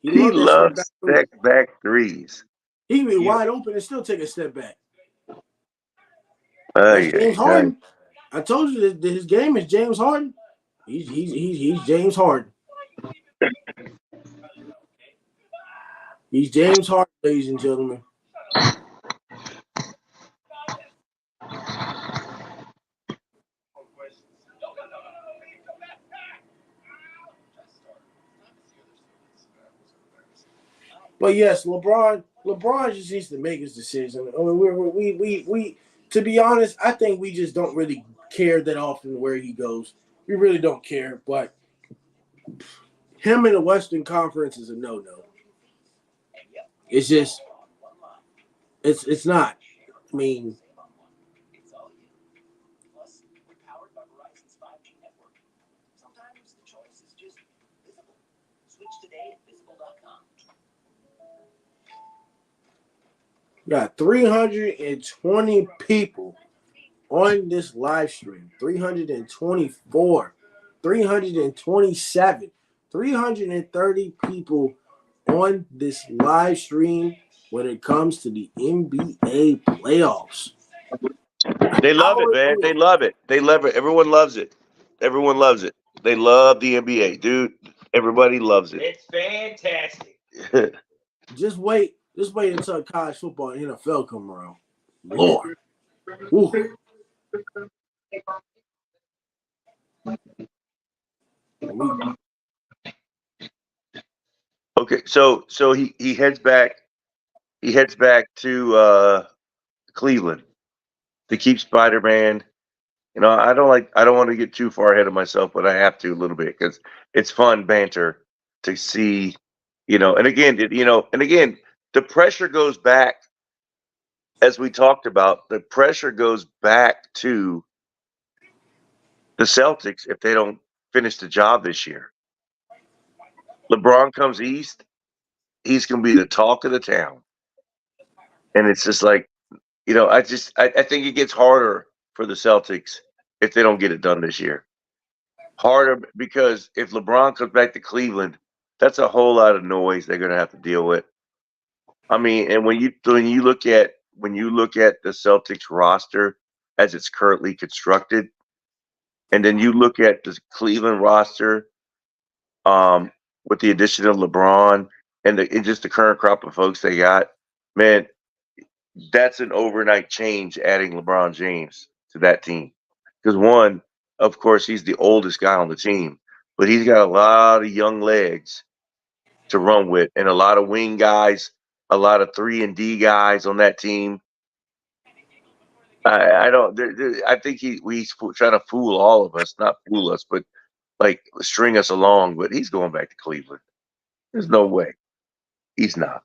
He loves step back threes. He can be wide open and still take a step back. That's James Harden. I told you that his game is James Harden. He's James Harden. He's James Harden, ladies and gentlemen. But yes, LeBron just needs to make his decision. I mean, we to be honest, I think we just don't really care that often where he goes. We really don't care. But him in the Western Conference is a no-no. It's just, it's not. I mean, got 320 people on this live stream. 324, 327, 330 people on this live stream when it comes to the NBA playoffs. They love it, man. They love it. They love it. Everyone loves it. Everyone loves it. They love the NBA, dude. Everybody loves it. It's fantastic. Just wait until college football and NFL come around. Lord. Ooh. Okay, so he heads back. He heads back to Cleveland to keep Spider-Man. You know, I don't want to get too far ahead of myself, but I have to a little bit because it's fun banter to see, and again, the pressure goes back, as we talked about, the pressure goes back to the Celtics if they don't finish the job this year. LeBron comes east, he's going to be the talk of the town. And it's just like, I think it gets harder for the Celtics if they don't get it done this year. Harder because if LeBron comes back to Cleveland, that's a whole lot of noise they're going to have to deal with. I mean, and when you look at the Celtics roster as it's currently constructed, and then you look at the Cleveland roster with the addition of LeBron and just the current crop of folks they got, man, that's an overnight change adding LeBron James to that team. Because one, of course, he's the oldest guy on the team, but he's got a lot of young legs to run with and a lot of wing guys, a lot of 3-and-D guys on that team. I think he's trying to fool all of us, not fool us, but like string us along. But he's going back to Cleveland. There's no way. He's not.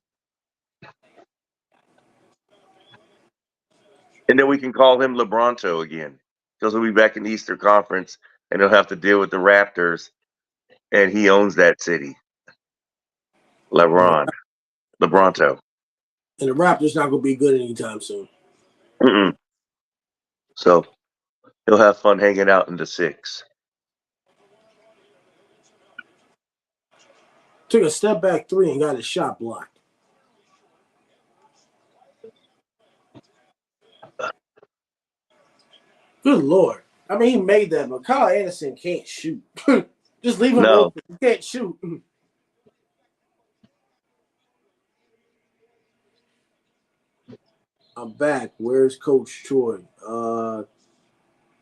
And then we can call him LeBronto again because he'll be back in the Eastern Conference and he'll have to deal with the Raptors, and he owns that city. Lebronto. And the Raptors not going to be good anytime soon. Mm-mm. So he'll have fun hanging out in the 6. Took a step back 3 and got his shot blocked. Good Lord. I mean, he made that, but Kyle Anderson can't shoot. Just leave him open. He can't shoot. I'm back. Where's Coach Troy?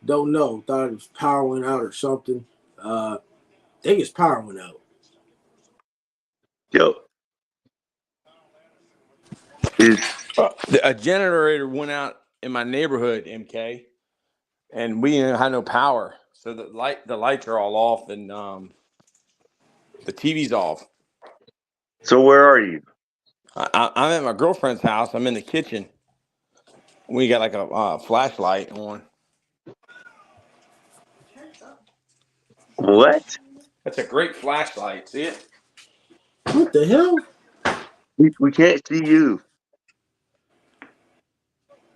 Don't know. Thought his power went out or something. I think his power went out. Yo. A generator went out in my neighborhood, MK, and we didn't have no power. So the lights are all off and the TV's off. So where are you? I'm at my girlfriend's house. I'm in the kitchen. We got like a flashlight on. What? That's a great flashlight. See it? What the hell? We can't see you.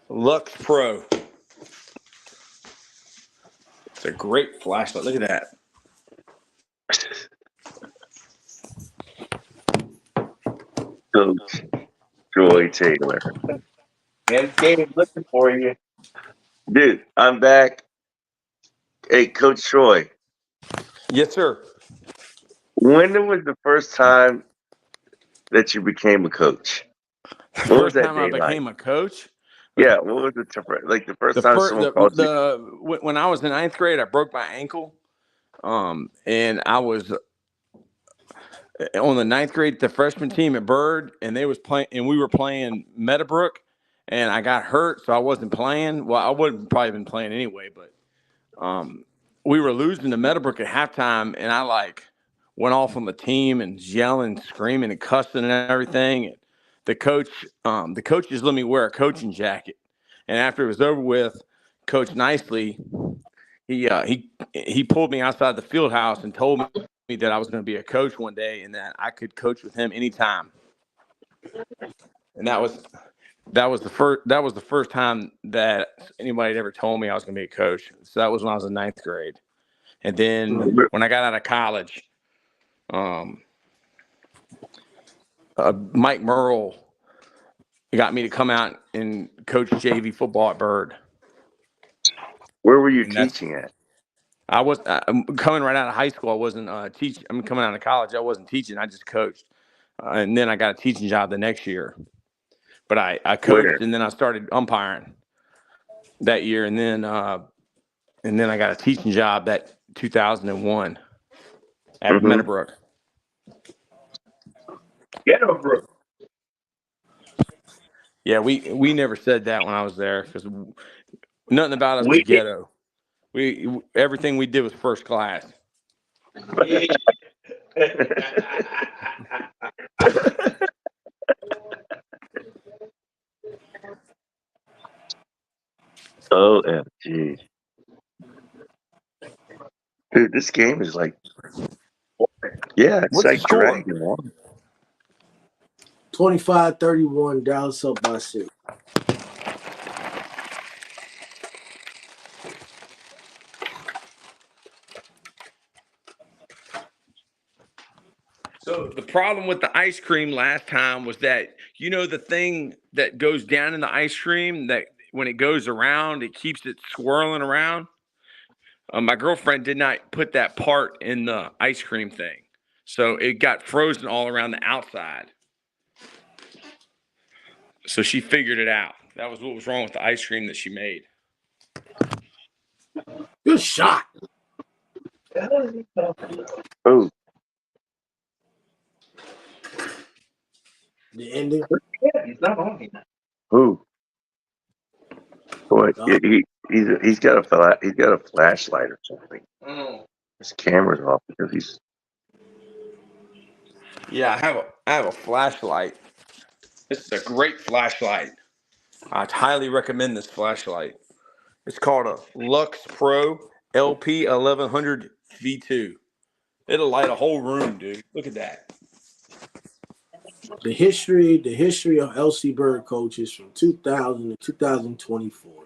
Lux Pro. It's a great flashlight. Look at that. Coach Troy Taylor. Man, Dave, looking for you. Dude, I'm back. Hey, Coach Troy. Yes, sir. When was the first time that you became a coach? What was First that time I day like? became a coach. Yeah, what was the like the first The time first someone called you? when I was in ninth grade, I broke my ankle. And I was on the ninth grade, the freshman team at Byrd, and they was playing, and we were playing Meadowbrook, and I got hurt, so I wasn't playing. Well, I wouldn't probably been playing anyway, but we were losing to Meadowbrook at halftime, and I like went off on the team and yelling, screaming, and cussing and everything. And the coaches let me wear a coaching jacket, and after it was over with, Coach Nicely, he pulled me outside the field house and told me that I was going to be a coach one day and that I could coach with him anytime. And that was the first time that anybody had ever told me I was going to be a coach. So that was when I was in ninth grade. And then when I got out of college, Mike Merle got me to come out and coach JV football at Byrd. Where were you And teaching at? I'm coming right out of high school. I wasn't teaching. I'm coming out of college. I wasn't teaching. I just coached. And then I got a teaching job the next year. But I coached Where? and then I started umpiring that year. And then I got a teaching job that 2001 at Meadowbrook. Ghetto bro. Yeah, we never said that when I was there because nothing about us was We did. ghetto. Everything we did was first class. OMG. Dude, this game is like, yeah, it's What's the like score? dragging on. 25-31, Dallas up by 6. So the problem with the ice cream last time was that, the thing that goes down in the ice cream that when it goes around, it keeps it swirling around. My girlfriend did not put that part in the ice cream thing. So it got frozen all around the outside. So she figured it out. That was what was wrong with the ice cream that she made. Good shot. Oh, The ending. Yeah, he's not on me. who? Boy, Oh. he's got a flashlight or something. His camera's off because he's. Yeah, I have a flashlight. This is a great flashlight. I'd highly recommend this flashlight. It's called a Lux Pro LP 1100 V2. It'll light a whole room, dude. Look at that. The history of LC Bird coaches from 2000 to 2024.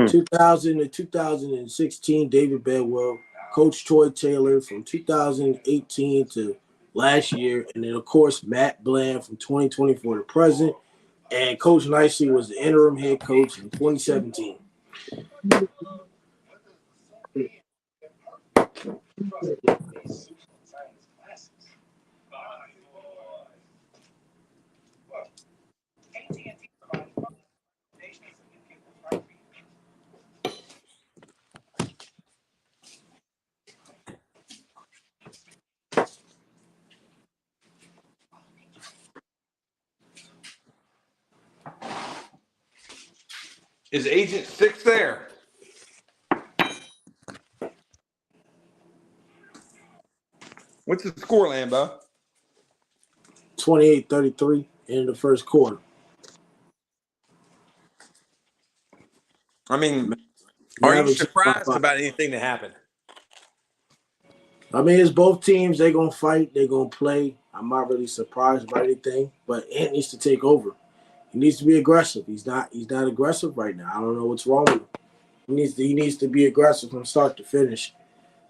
2000 to 2016, David Bedwell. Coach Troy Taylor from 2018 to last year. And then, of course, Matt Bland from 2024 to present. And Coach Nicely was the interim head coach in 2017. Is Agent 6 there? What's the score, Lambo? 28-33 in the first quarter. I mean, are you Mavericks surprised about anything that happened? I mean, it's both teams. They're going to fight. They're going to play. I'm not really surprised by anything, but Ant needs to take over. He needs to be aggressive. He's not aggressive right now. I don't know what's wrong with him. He needs to be aggressive from start to finish.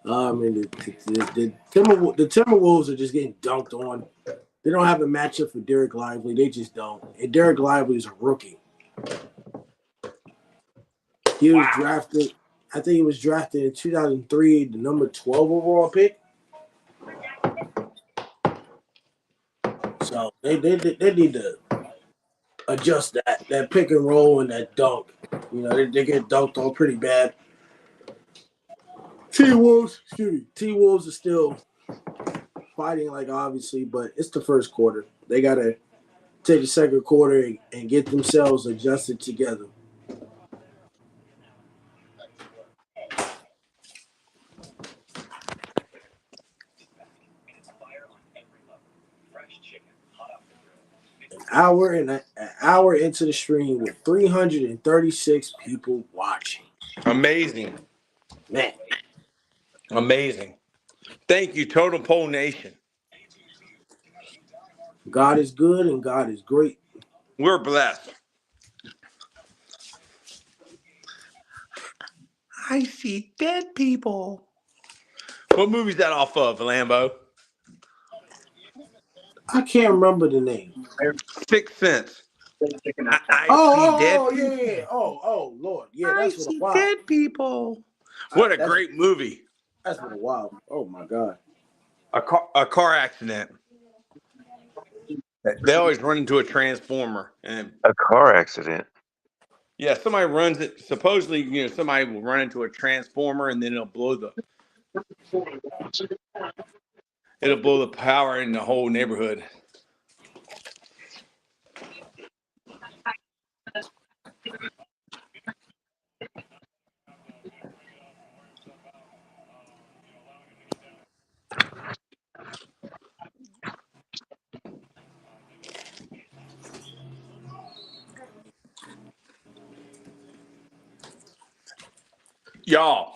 And the Timberwolves are just getting dunked on. They don't have a matchup for Derek Lively. They just don't. And Derek Lively is a rookie. He was drafted. I think he was drafted in 2003, the number 12 overall pick. So they need to adjust that pick and roll and that dunk. You know, they get dunked on pretty bad. T-Wolves are still fighting, like, obviously, but it's the first quarter. They got to take the second quarter and get themselves adjusted together. An hour into the stream with 336 people watching. Amazing. Man. Amazing. Thank you, Totem Pole Nation. God is good and God is great. We're blessed. I see dead people. What movie's that off of, Lambo? I can't remember the name. Sixth Sense. I Oh, see dead yeah. people. Oh, Lord. Yeah, I that's been a see while. dead people. What a great movie. That's been a while. Oh, my God. A car accident. They always run into a transformer. And A car accident. yeah, somebody runs it. Supposedly, somebody will run into a transformer and then it'll blow the power in the whole neighborhood. Y'all,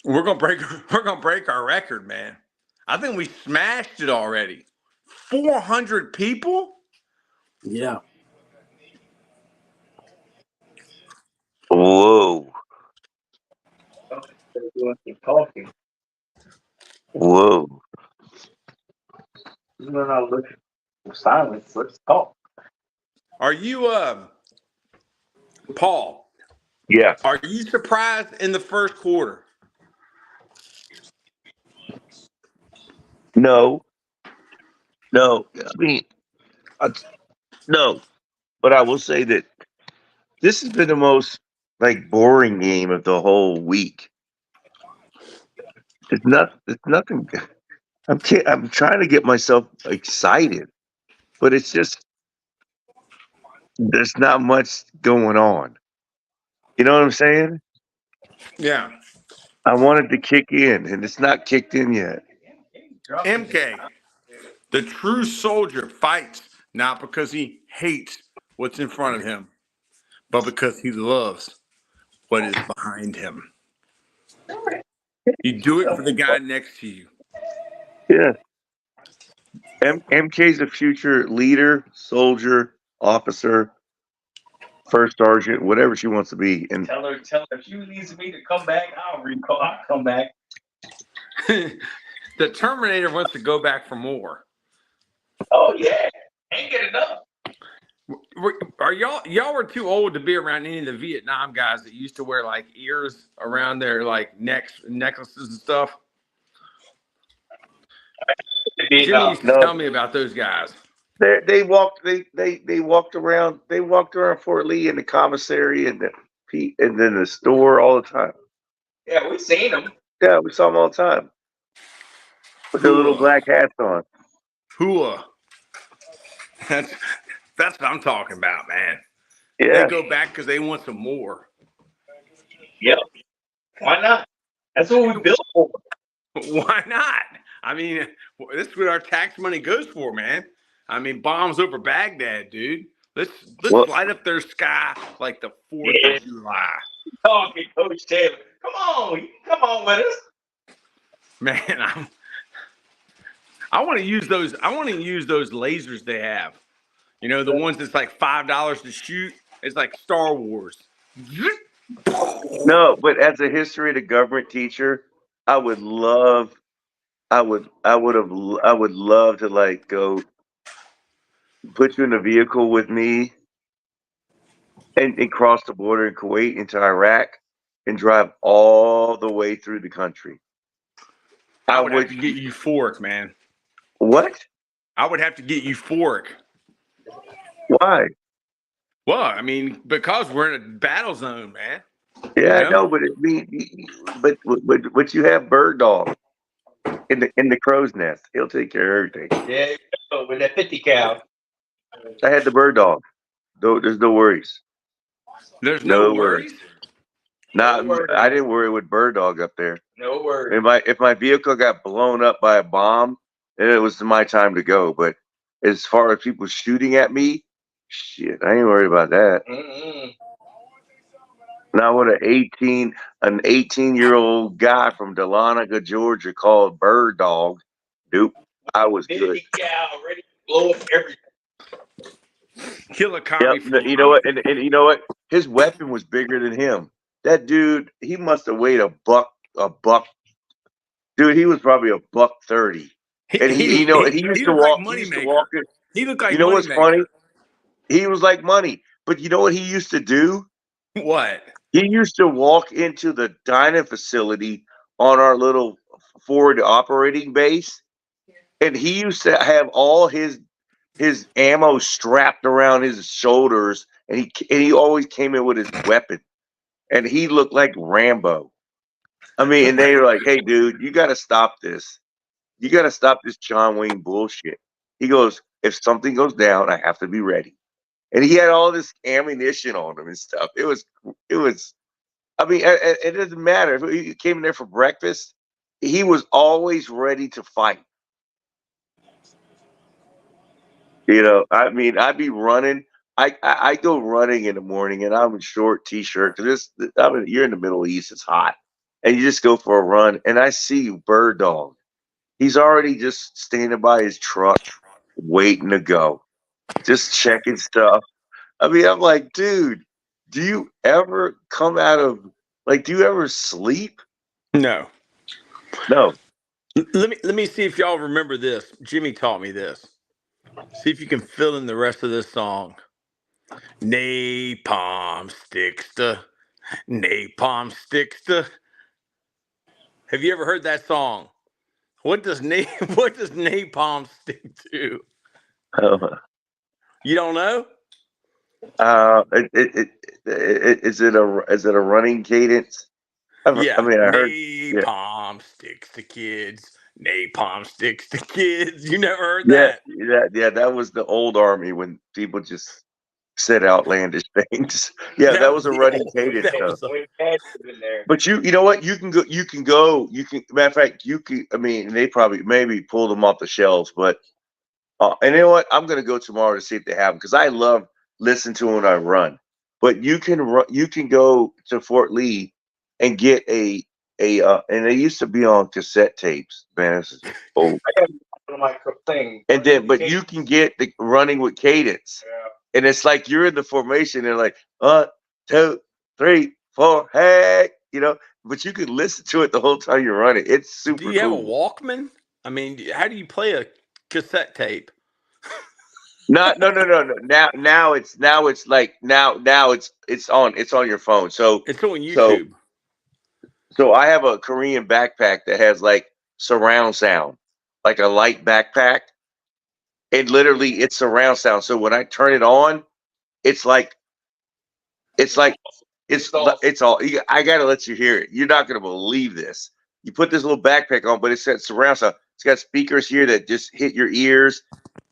we're gonna break our record, man. I think we smashed it already. 400 people? Yeah. Whoa. Whoa. We're not looking for silence. Let's talk. Are you Paul? Yeah. Are you surprised in the first quarter? No. I mean, no. But I will say that this has been the most boring game of the whole week. It's nothing. I'm trying to get myself excited, but it's just there's not much going on. You know what I'm saying? Yeah. I wanted to kick in, and it's not kicked in yet. MK, the true soldier, fights not because he hates what's in front of him, but because he loves what is behind him. You do it for the guy next to you. Yeah. MK's a future leader, soldier, officer, first sergeant, whatever she wants to be. And Tell her if she needs me to come back, I'll come back. The Terminator wants to go back for more. Oh yeah, ain't get enough. Are y'all were too old to be around any of the Vietnam guys that used to wear ears around their necklaces and stuff? Jimmy used to tell me about those guys. They walked around Fort Lee in the commissary and then the store all the time. Yeah, we seen them. Yeah, we saw them all the time with their little black hats on. Hua. That's what I'm talking about, man. Yeah. They go back because they want some more. Yep. Why not? That's what we built for. Why not? I mean, this is what our tax money goes for, man. I mean, bombs over Baghdad, dude. Let's Well- light up their sky like the 4th Yeah. of July. Talking, Coach Taylor. Come on, you can come on with us. Man, I want to use those. I want to use those lasers they have. You know, the ones that's like $5 to shoot. It's like Star Wars. No, but as a history of the government teacher, I would love to like go put you in a vehicle with me and cross the border in Kuwait into Iraq and drive all the way through the country. I would have to get euphoric, man. What? I would have to get euphoric. Why? Well, I mean, because we're in a battle zone, man. Yeah, You I know? know, but you have Bird Dog in the crow's nest. He'll take care of everything. Yeah, with that 50 cal. I had the Bird Dog. There's no worries. There's no No worries. Not, worries. I didn't worry with Bird Dog up there. No worries. If my vehicle got blown up by a bomb, then it was my time to go. But as far as people shooting at me, shit, I ain't worried about that. Mm-mm. Now what an 18-year-old guy from Dahlonega, Georgia called Bird Dog. Dude, I was good. 50 cal, ready to blow up everything. Kill a commie. Yep. You know what? And you know what? His weapon was bigger than him. That dude, he must have weighed a buck. Dude, he was probably a $130. And he used to walk. Like he used to walk. He looked like You know what's Moneymaker. funny? He was like money. But you know what he used to do? What? He used to walk into the dining facility on our little forward operating base, and he used to have all his ammo strapped around his shoulders, and he always came in with his weapon, and he looked like Rambo. I mean, and they were like, "Hey, dude, you got to stop this. You got to stop this John Wayne bullshit." He goes, "If something goes down, I have to be ready." And he had all this ammunition on him and stuff. It was. I mean, it doesn't matter if he came in there for breakfast. He was always ready to fight. You know, I mean, I'd be running. I go running in the morning, and I'm in short t-shirt because you're in the Middle East. It's hot, and you just go for a run, and I see Bird Dog. He's already just standing by his truck, waiting to go, just checking stuff. I mean, I'm like, dude, do you ever come out of do you ever sleep? No. No. Let me see if y'all remember this. Jimmy taught me this. See if you can fill in the rest of this song. Napalm sticks to. Have you ever heard that song? What does napalm stick to? You don't know? Is it a running cadence? Yeah. I mean, I heard napalm sticks to kids. Napalm sticks to kids. You never heard that? Yeah. That was the old army when people just said outlandish things. Yeah, that was a running cadence. But you know what? You can go. Matter of fact, you can. I mean, they probably maybe pulled them off the shelves, but and you know what? I'm gonna go tomorrow to see if they have them because I love listening to them when I run. But you can go to Fort Lee and get and they used to be on cassette tapes. Man, this is old. My thing. And then, but you can get the running with cadence, and it's like you're in the formation. And like 1, 2, 3, 4, hey, you know. But you can listen to it the whole time you're running. It's super cool. Do you have a Walkman? I mean, how do you play a cassette tape? No. Now it's on your phone. So it's on YouTube. So I have a Korean backpack that has like surround sound, like a light backpack. And literally it's surround sound. So when I turn it on, it's all. I gotta let you hear it. You're not gonna believe this. You put this little backpack on, but it says surround sound. It's got speakers here that just hit your ears,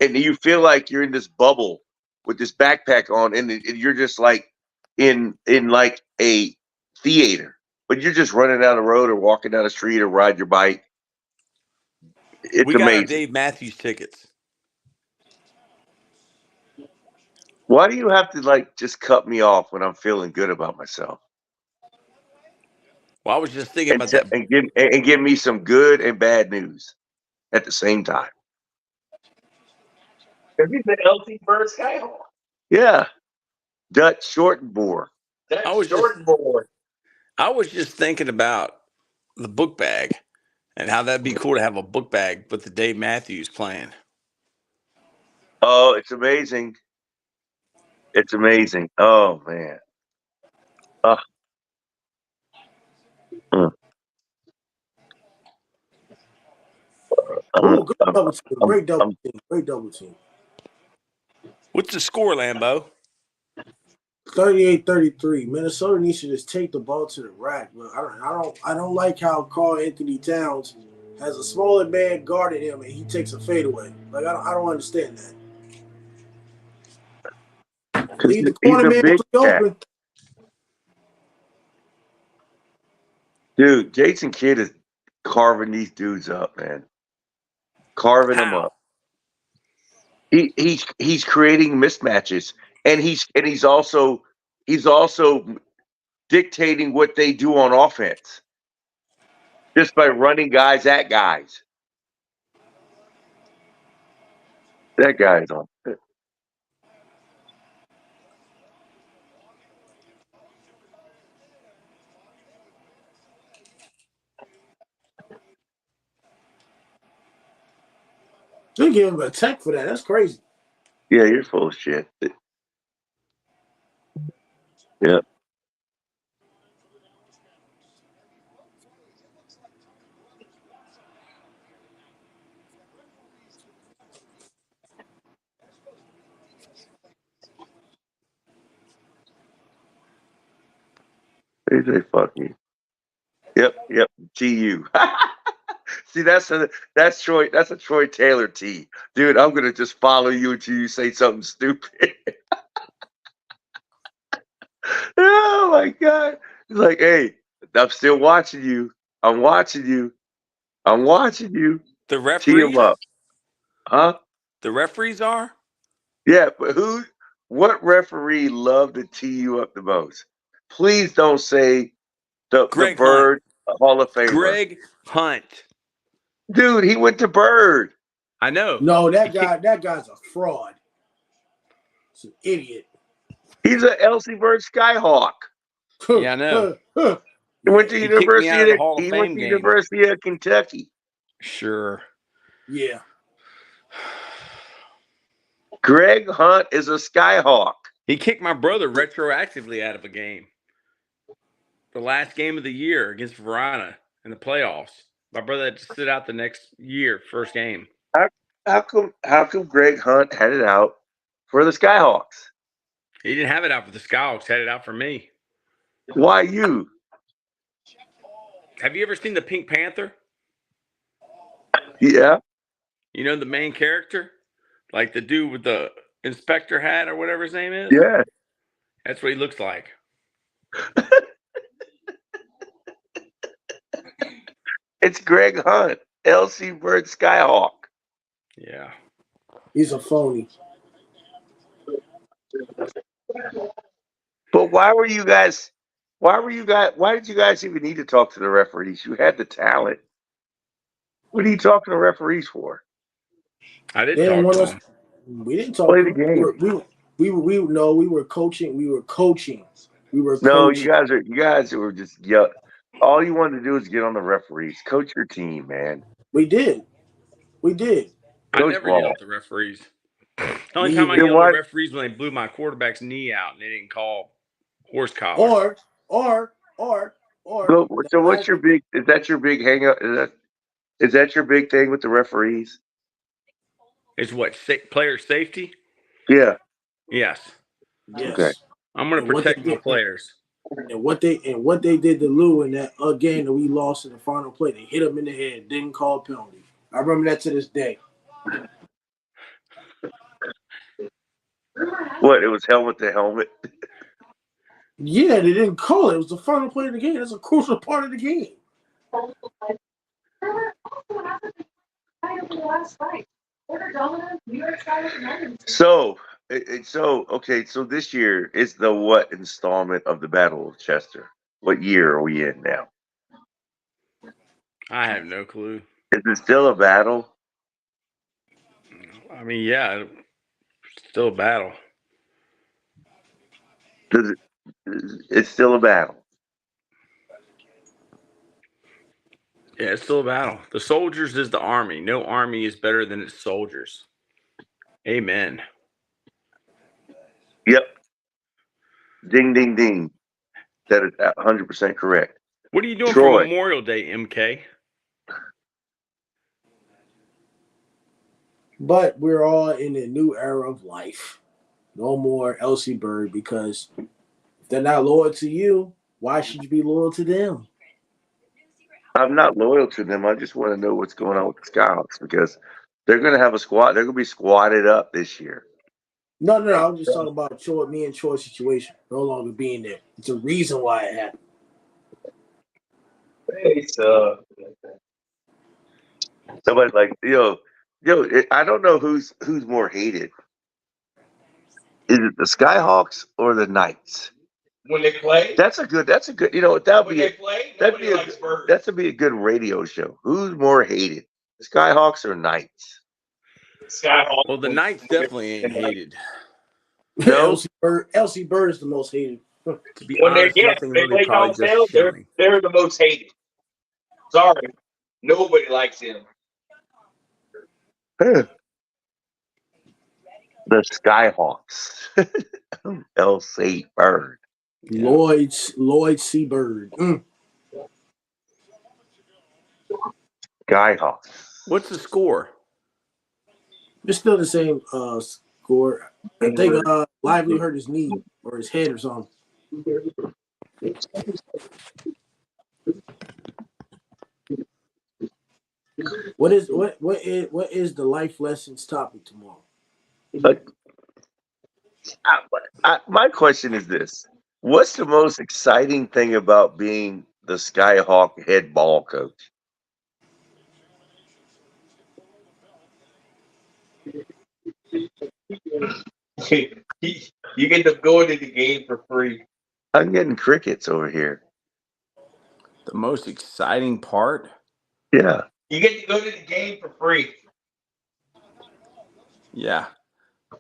and you feel like you're in this bubble with this backpack on, and you're just like in like a theater, but you're just running down the road or walking down the street or ride your bike. It's we got amazing. our Dave Matthews tickets. Why do you have to like just cut me off when I'm feeling good about myself? Well, I was just thinking about that. And give me some good and bad news at the same time. He's the LT Bird Skyhawk. Yeah, Dutch short board. That's I was short board. I was just thinking about the book bag and how that'd be cool to have a book bag with the Dave Matthews playing. Oh, it's amazing. It's amazing. Oh man. Oh, good double team. Great double team. Great double team. What's the score, Lambo? 38-33. Minnesota needs to just take the ball to the rack. But I don't like how Karl Anthony Towns has a smaller man guarding him and he takes a fadeaway. Like I don't understand that. Leave the corner man open. Dude, Jason Kidd is carving these dudes up, man. Carving them up. He's creating mismatches, and he's also dictating what they do on offense just by running guys at guys. That guy's on. They give him a tech for that. That's crazy. Yeah, you're full of shit. Yeah. They say fuck you. Yep. TU. See, that's a Troy Taylor T. Dude, I'm gonna just follow you until you say something stupid. Oh my god. He's like, hey, I'm still watching you. I'm watching you. The Tee referees? him up. Huh? The referees are? Yeah, but what referee loved to tee you up the most? Please don't say the Bird Hall of Famer. Greg Hunt. Dude, he went to Bird. I know. No, that guy's a fraud. He's an idiot. He's a Elsie Bird Skyhawk. Yeah, I know. He went to University of Kentucky. Sure. Yeah. Greg Hunt is a Skyhawk. He kicked my brother retroactively out of a game. The last game of the year against Verona in the playoffs. My brother had to sit out the next year, first game. How come Greg Hunt had it out for the Skyhawks? He didn't have it out for the Skyhawks, had it out for me. Why you? Have you ever seen the Pink Panther? Yeah. You know the main character? Like the dude with the inspector hat or whatever his name is? Yeah. That's what he looks like. It's Greg Hunt, LC Bird Skyhawk. Yeah. He's a phony. But why did you guys even need to talk to the referees? You had the talent. What are you talking to referees for? I didn't talk to them. We didn't talk. Play the game. We were coaching. We were coaching. No, you guys were just all you wanted to do is get on the referees. Coach your team, man. We did. I never yelled at the referees. The only time I yelled at the referees when they blew my quarterback's knee out and they didn't call horse collar. Or. So what's your big? Is that your big hang up? Is that your big thing with the referees? It's what, player safety? Yeah. Yes. Okay. I'm going to protect my players. And what they did to Lou in that game that we lost in the final play, they hit him in the head, didn't call a penalty. I remember that to this day. What? It was helmet to helmet. Yeah, they didn't call it. It was the final play of the game. That's a crucial part of the game. So So this year is the what installment of the Battle of Chester? What year are we in now? I have no clue. Is it still a battle? I mean, yeah, still a battle. It's still a battle. Yeah, it's still a battle. The soldiers is the army. No army is better than its soldiers. Amen. Yep. Ding, ding, ding. That is 100% correct. What are you doing Troy. for Memorial Day, MK? But we're all in a new era of life. No more Elsie Bird, because if they're not loyal to you, why should you be loyal to them? I'm not loyal to them. I just want to know what's going on with the Skyhawks because they're going to have a squad. They're going to be squatted up this year. No. I'm just talking about me and Troy's situation no longer being there. It's a reason why it happened. Somebody's like, yo, I don't know who's more hated. Is it the Skyhawks or the Knights? When they play, That's a good. That'd be a good radio show. Who's more hated, Skyhawks or Knights? Skyhawks. Well, the Knights definitely ain't hated. No, Elsie Bird is the most hated. To be When honest, they nothing really play probably downtown, just showing. they're the most hated. Sorry, nobody likes him. the Skyhawks. L.C. Bird. Yeah. Lloyd Seabird. Skyhawks. What's the score? It's still the same score. I think Lively hurt his knee or his head or something. What is the life lessons topic tomorrow? My question is this: what's the most exciting thing about being the Skyhawk head ball coach? You get to go into the game for free. I'm getting crickets over here. The most exciting part? Yeah. You get to go to the game for free. Yeah.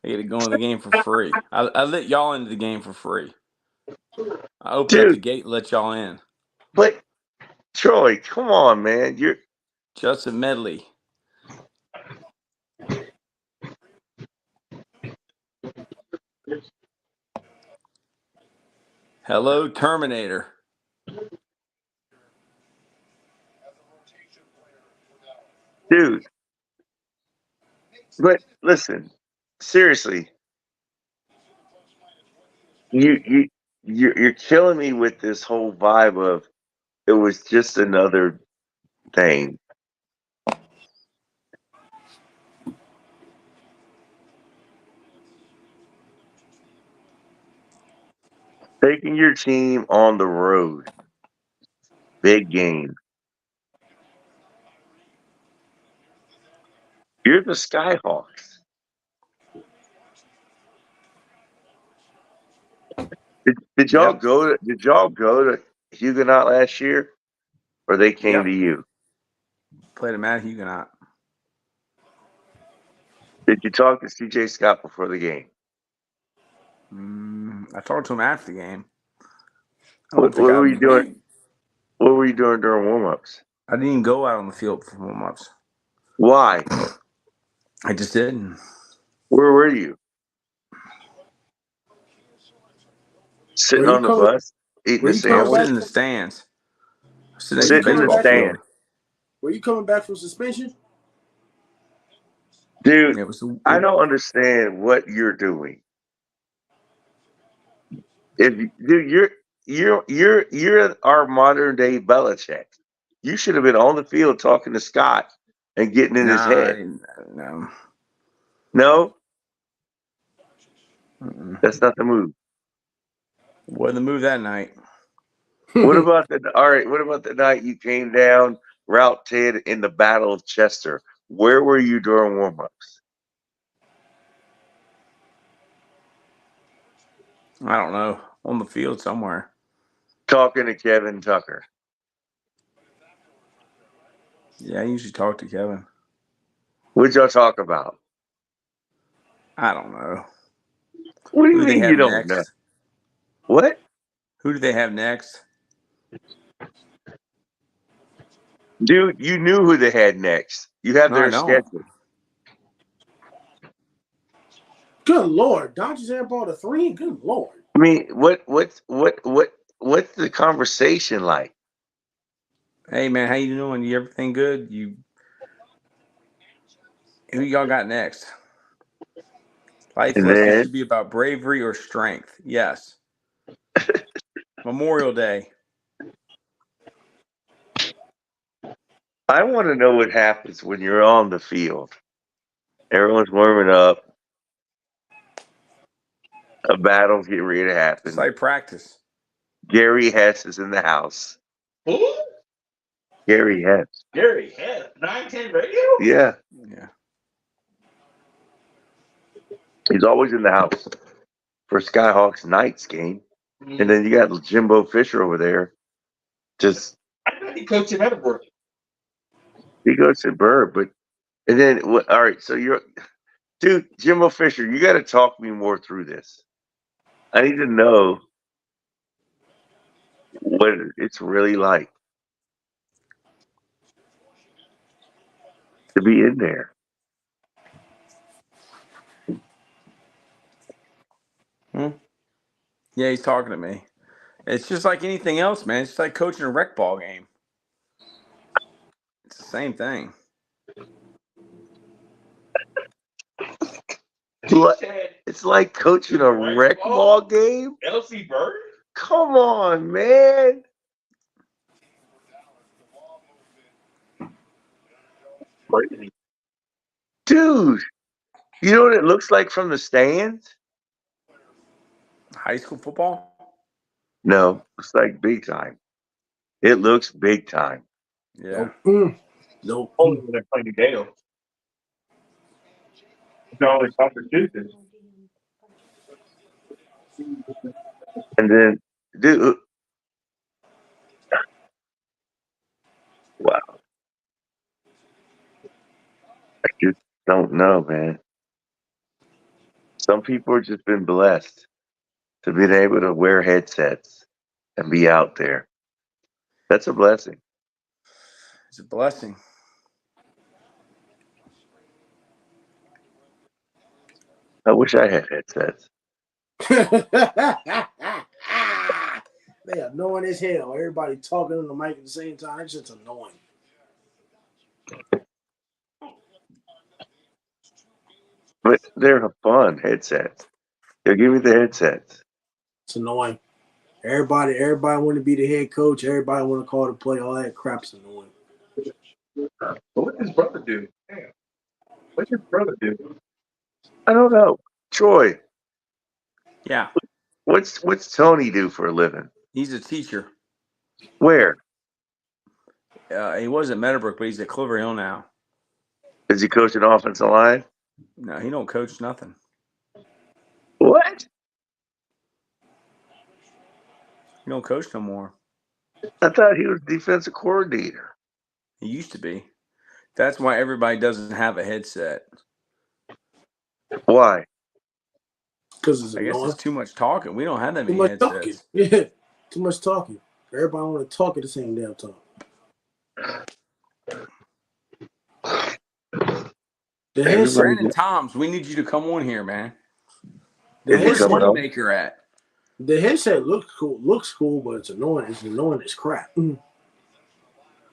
I get to go in the game for free. I let y'all into the game for free. I opened up the gate and let y'all in. But Troy, come on, man. You're Justin Medley. Hello, Terminator. Dude. But listen, seriously. You're killing me with this whole vibe of it was just another thing. Taking your team on the road. Big game. You're the Skyhawks. Did y'all go to Huguenot last year? Or they came to you? Played him at Huguenot. Did you talk to CJ Scott before the game? I talked to him after the game. What were you doing? What were you doing during warm-ups? I didn't even go out on the field for warm-ups. Why? I just didn't. Where were you? Sitting on the bus, eating a sandwich. I was in the stands. Sitting in the stand. Were you coming back from suspension? Dude, I don't understand what you're doing. You're our modern day Belichick. You should have been on the field talking to Scott and getting in his head. No? That's not the move. Wasn't the move that night. What about the night you came down Route 10 in the Battle of Chester? Where were you during warm-ups? I don't know. On the field somewhere. Talking to Kevin Tucker. Yeah, I usually talk to Kevin. What'd y'all talk about? I don't know. What do Who you do they mean have you don't next? know? What? Who do they have next? Dude, you knew who they had next. You have No, I their don't. schedule. Good Lord. Dončić airballed a 3? Good Lord. I mean, what's the conversation like? Hey man, how you doing? You everything good? Who y'all got next? Life And lessons then should be about bravery or strength. Yes. Memorial Day. I want to know what happens when you're on the field. Everyone's warming up. A battle's getting ready to It's happen. like practice. Gary Hess is in the house. Who? Gary Hess. Gary Hess, 910 Radio? Yeah. Yeah. He's always in the house for Skyhawks Knights game. And then you got Jimbo Fisher over there. Just I thought he coached him at work. he goes to Bird, but and then all right, so dude, Jimbo Fisher, you gotta talk me more through this. I need to know what it's really like to be in there. Yeah, he's talking to me. It's just like anything else, man. It's just like coaching a rec ball game. It's the same thing. It's like coaching a rec ball game. LC Bird? Come on, man. Dude, you know what it looks like from the stands? High school football? No, it's like big time. It looks big time. Yeah. Nope. Only when they're playing Gale. It's always tougher Tuesdays. And then, dude, wow. I just don't know, man. Some people have just been blessed to be able to wear headsets and be out there. That's a blessing. It's a blessing. I wish I had headsets. They are annoying as hell. Everybody talking on the mic at the same time. It's just annoying. But they're fun headsets. They'll give me the headsets. It's annoying. Everybody want to be the head coach. Everybody want to call the play. All that crap's annoying. But what does his brother do? Damn. What's your brother do? I don't know. Troy, Yeah. what's Tony do for a living? He's a teacher. Where? He was at Meadowbrook, but he's at Clover Hill now. Is he coaching offensive line? No, he don't coach nothing. What? He don't coach no more. I thought he was defensive coordinator. He used to be. That's why everybody doesn't have a headset. Why? Because it's I guess annoying. it's too much talking. We don't have that Too many much headsets. talking. Yeah, too much talking. Everybody want to talk at the same damn time. Brandon Toms, we need you to come on here, man. Is he coming on? Maker at? The headset looks cool, but it's annoying. It's annoying as crap.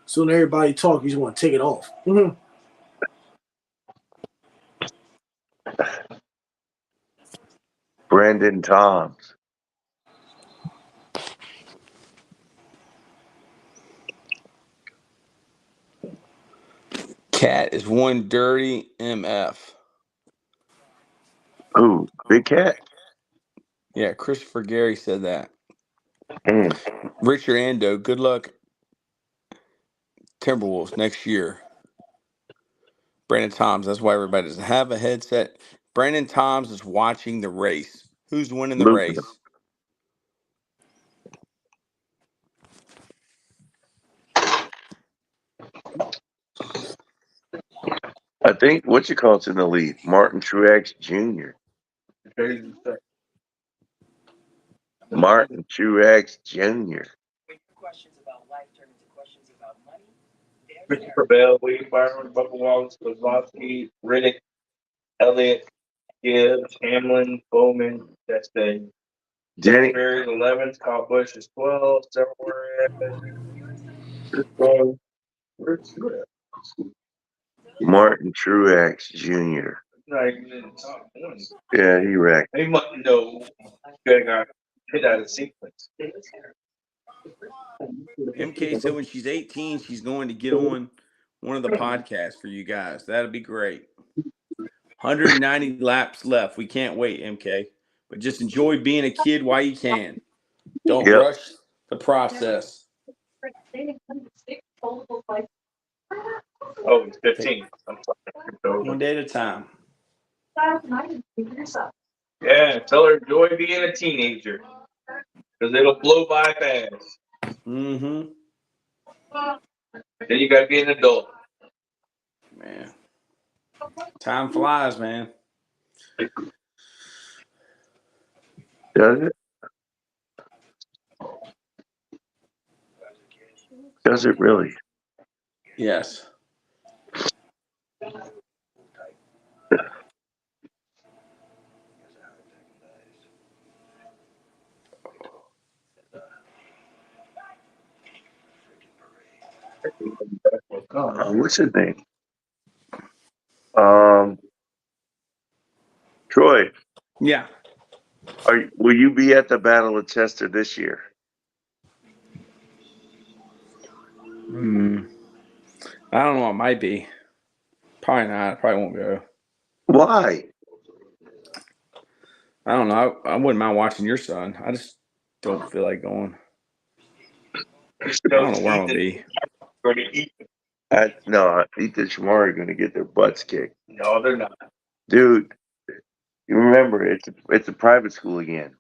Soon everybody talk, you just want to take it off. Brandon Toms. Cat is one dirty MF. Ooh, Big Cat. Yeah, Christopher Gary said that. Mm. Richard Ando, good luck, Timberwolves next year. Brandon Toms, that's why everybody doesn't have a headset. Brandon Toms is watching the race. Who's winning the Luka. race? I think what you call it's in the lead. Martin Truex Jr. Martin Truex Jr. Christopher Bell, Wade Byron, Bubba Wallace, Kozlowski, Riddick, Elliott, Gibbs, Hamlin, Bowman. That's the Denny. Berry's 11th. Kyle Busch is 12. Where's Truex? Martin Truex Jr. Not even in the top 20. Yeah, he wrecked. He must know. Good guy. Hit out of sequence. MK said when she's 18, she's going to get on one of the podcasts for you guys. That'd be great. 190 laps left. We can't wait, MK. But just enjoy being a kid while you can. Don't rush the process. Oh, it's 15. One day at a time. Yeah, tell her enjoy being a teenager. Because it'll blow by fast. Mm-hmm. Then you got to be an adult. Man. Time flies, man. Does it? Does it really? Yes. What's his name? Troy. Yeah. Will you be at the Battle of Chester this year? I don't know. It might be. Probably not. I probably won't go. Why? I don't know. I wouldn't mind watching your son. I just don't feel like going. I don't know where I'm going to be. No, Ethan and Shamari are going to get their butts kicked. No, they're not. Dude, you remember, it's a private school again.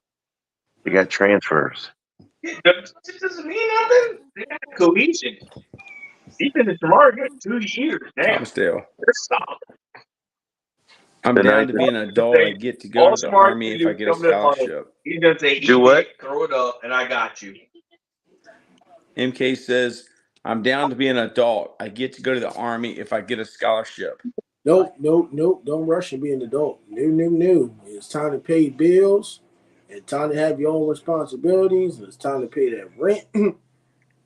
They got transfers. It doesn't mean nothing. They got cohesion. Ethan and Shamar got 2 years. Damn. I'm still. They're solid. I'm down to be an adult. I get to go to the Army if I get a scholarship. He's going to say, do what? Throw it up, and I got you. MK says, I'm down to be an adult. I get to go to the Army if I get a scholarship. Nope. Don't rush and be an adult. No. It's time to pay bills. It's time to have your own responsibilities. And it's time to pay that rent. You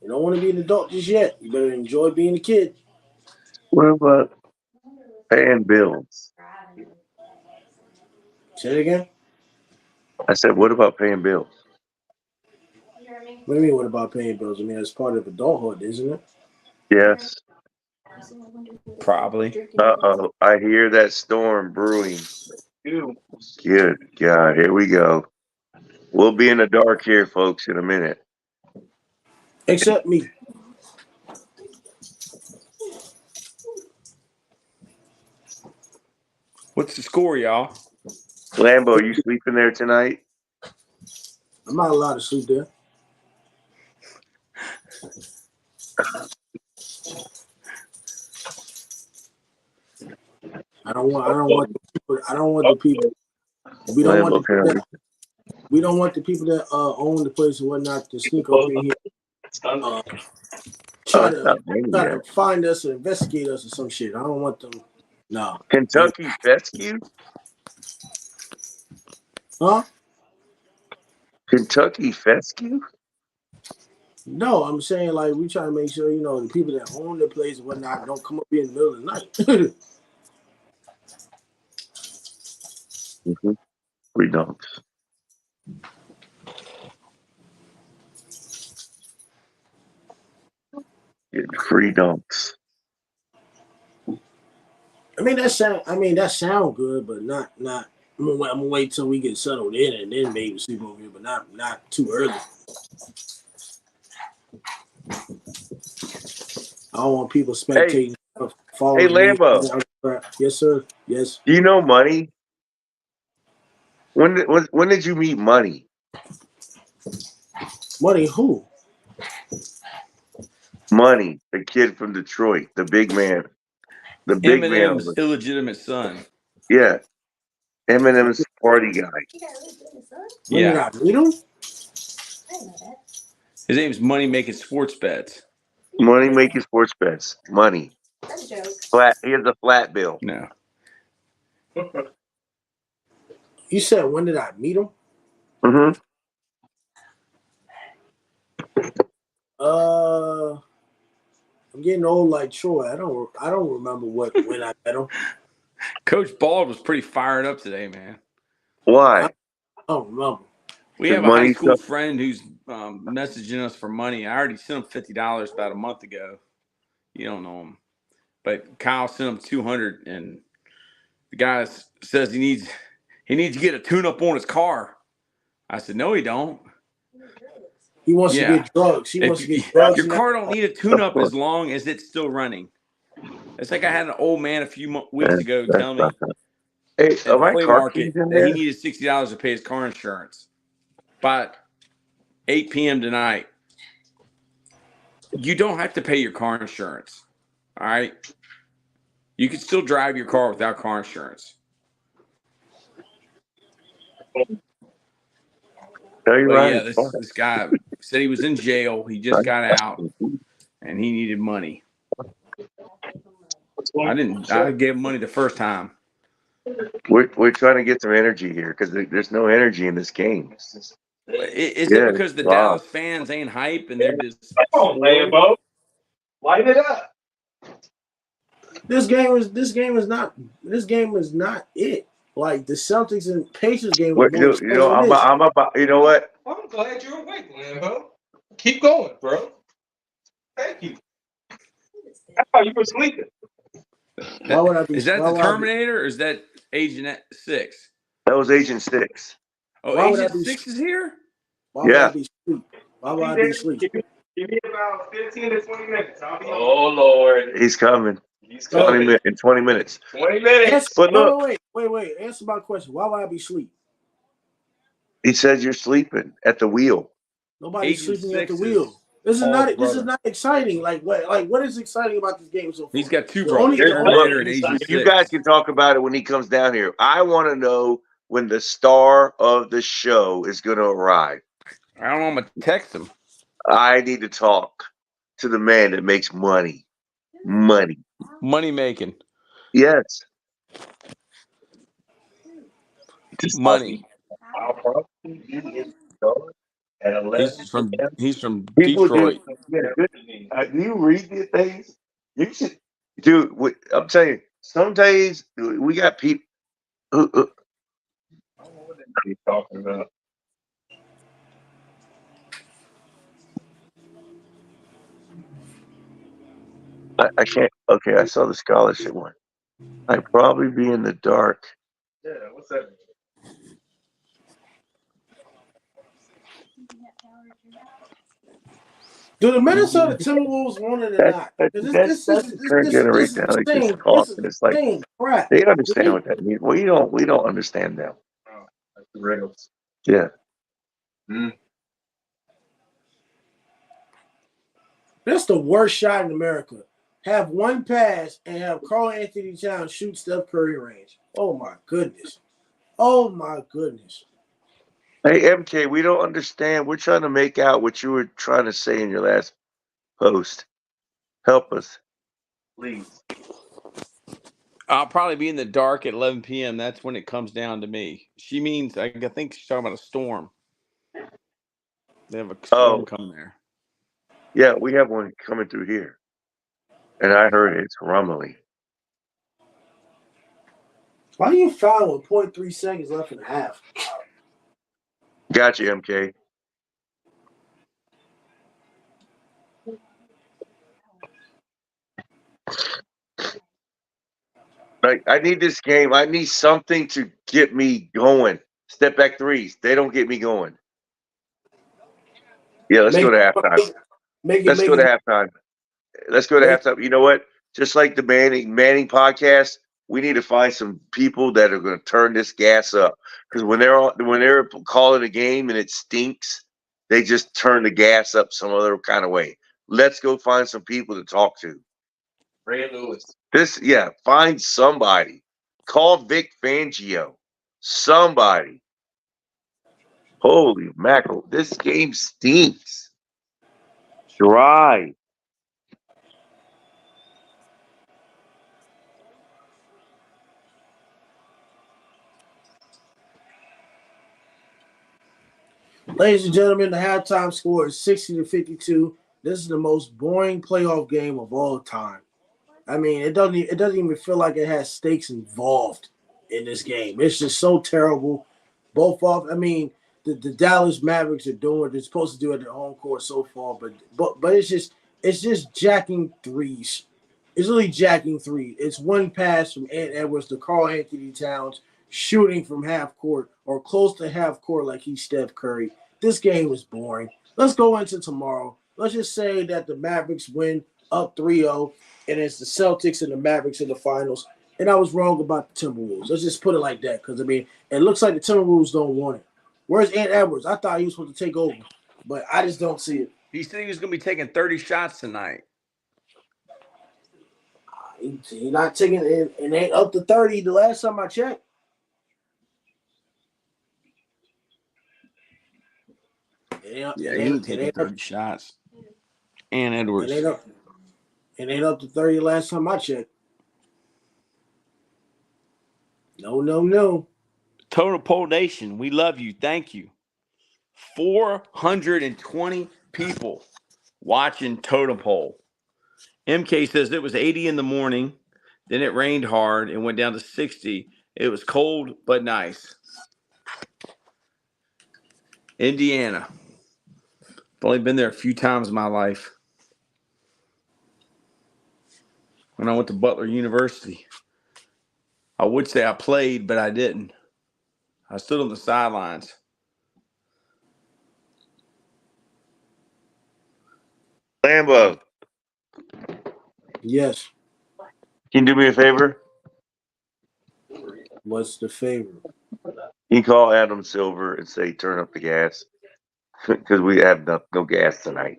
don't want to be an adult just yet. You better enjoy being a kid. What about paying bills? Say it again. I said, what about paying bills? What do you mean, what about paying bills? I mean, that's part of adulthood, isn't it? Yes. Probably. Uh-oh. I hear that storm brewing. Ew. Good God. Here we go. We'll be in the dark here, folks, in a minute. Except me. What's the score, y'all? Lambo, you sleeping there tonight? I'm not allowed to sleep there. I don't want the people. We don't want the people that own the place and whatnot to sneak up in here. Try to find us or investigate us or some shit. I don't want them. No. Kentucky Fescue? Huh? Kentucky Fescue? No, I'm saying like we try to make sure, the people that own the place and whatnot don't come up here in the middle of the night. Mm-hmm. We don't. Getting free dunks. that sound good, but not. I'm gonna wait till we get settled in and then maybe sleep over here, but not too early. I don't want people spectating. Hey, Lambo. Yes, sir. Yes. Do you know Money? When did you meet Money? Money who? Money, the kid from Detroit, the big man. The big man. Eminem's illegitimate son. Yeah. Eminem's party guy. When did I meet him? His name's Money Making Sports Bets. Money making sports bets. Money. That's a joke. Flat. He has a flat bill. No. You said when did I meet him? Mm-hmm. I'm getting old like Troy. I don't remember when I met him. Coach Bald was pretty fired up today, man. Why? I don't remember. We have a high school friend who's messaging us for money. I already sent him $50 about a month ago. You don't know him, but Kyle sent him $200, and the guy says he needs to get a tune-up on his car. I said, no, he don't. He wants to get drugs. He wants to get drugs. Your car don't need a tune-up as long as it's still running. It's like I had an old man a few weeks ago tell me hey, at the flea market that he needed $60 to pay his car insurance. But 8 p.m. tonight, you don't have to pay your car insurance. All right? You can still drive your car without car insurance. No, you're right. Yeah, this guy said he was in jail. He just got out, and he needed money. I gave him money the first time. We're trying to get some energy here because there's no energy in this game. Is it because the Dallas fans ain't hype and they're just come on, Lambo, light it up? This game is not it. Like the Celtics and Pacers game. I'm about. You know what? I'm glad you're awake, Lambo. Keep going, bro. Thank you. I thought you were sleeping. Why would I be? Is that the Terminator or is that Agent 6? That was Agent 6. Oh, Agent 6 is here? Why would I be asleep? Why would I be asleep? Give me about 15 to 20 minutes. Oh, Lord. He's coming. He's coming. In 20 minutes. 20 minutes. But look. Wait. Answer my question. Why would I be asleep? He says you're sleeping at the wheel. Nobody's sleeping at the wheel. This is not exciting. Like what is exciting about this game so far? He's got two brothers. Terminator and Agent 6. You guys can talk about it when he comes down here. I want to know when the star of the show is going to arrive. I don't know. I'm going to text him. I need to talk to the man that makes money. Money making. Yes. Money. He's from Detroit. Do you read the things? You should, dude. I'm telling you, some days we got people. I don't know what he's talking about. I can't. Okay, I saw the scholarship one. I'd probably be in the dark. Yeah, what's that? Do the Minnesota Timberwolves want it or not? This It's like crap. They understand what that means. We don't understand them. Oh, that's the riddles. Yeah. That's the worst shot in America. Have one pass and have Karl Anthony Towns shoot Steph Curry range. Oh my goodness. Hey, MK, we don't understand. We're trying to make out what you were trying to say in your last post. Help us, please. I'll probably be in the dark at 11 p.m. That's when it comes down to me. She means, I think she's talking about a storm. They have a storm coming there. Yeah, we have one coming through here. And I heard it's rumbling. Why are you fouling with 0.3 seconds left in the half? Gotcha, MK. I need this game. I need something to get me going. Step back threes. They don't get me going. Yeah, let's go to halftime. Let's go to halftime. You know what? Just like the Manning podcast, we need to find some people that are going to turn this gas up. Because when they're calling a game and it stinks, they just turn the gas up some other kind of way. Let's go find some people to talk to. Ray Lewis. Find somebody. Call Vic Fangio. Somebody. Holy mackerel. This game stinks. Dry. Ladies and gentlemen, the halftime score is 60-52. This is the most boring playoff game of all time. I mean, it doesn't even feel like it has stakes involved in this game. It's just so terrible. The Dallas Mavericks are doing what they're supposed to do at their home court so far, but it's just jacking threes. It's really jacking three. It's one pass from Ant Edwards to Karl Anthony Towns shooting from half court or close to half court like he's Steph Curry. This game is boring. Let's go into tomorrow. Let's just say that the Mavericks win up 3-0, and it's the Celtics and the Mavericks in the finals. And I was wrong about the Timberwolves. Let's just put it like that because, it looks like the Timberwolves don't want it. Where's Ant Edwards? I thought he was supposed to take over, but I just don't see it. He said he was going to be taking 30 shots tonight. He's not taking it. It ain't up to 30 the last time I checked. He didn't take 30 shots. Ant Edwards. It ain't up to 30 the last time I checked. No. Total Pole Nation, we love you. Thank you. 420 people watching Totem Pole. MK says it was 80 in the morning. Then it rained hard and went down to 60. It was cold but nice. Indiana. I've only been there a few times in my life. When I went to Butler University. I would say I played, but I didn't. I stood on the sidelines. Lambo. Yes. Can you do me a favor? What's the favor? You call Adam Silver and say, turn up the gas. Because we have no gas tonight.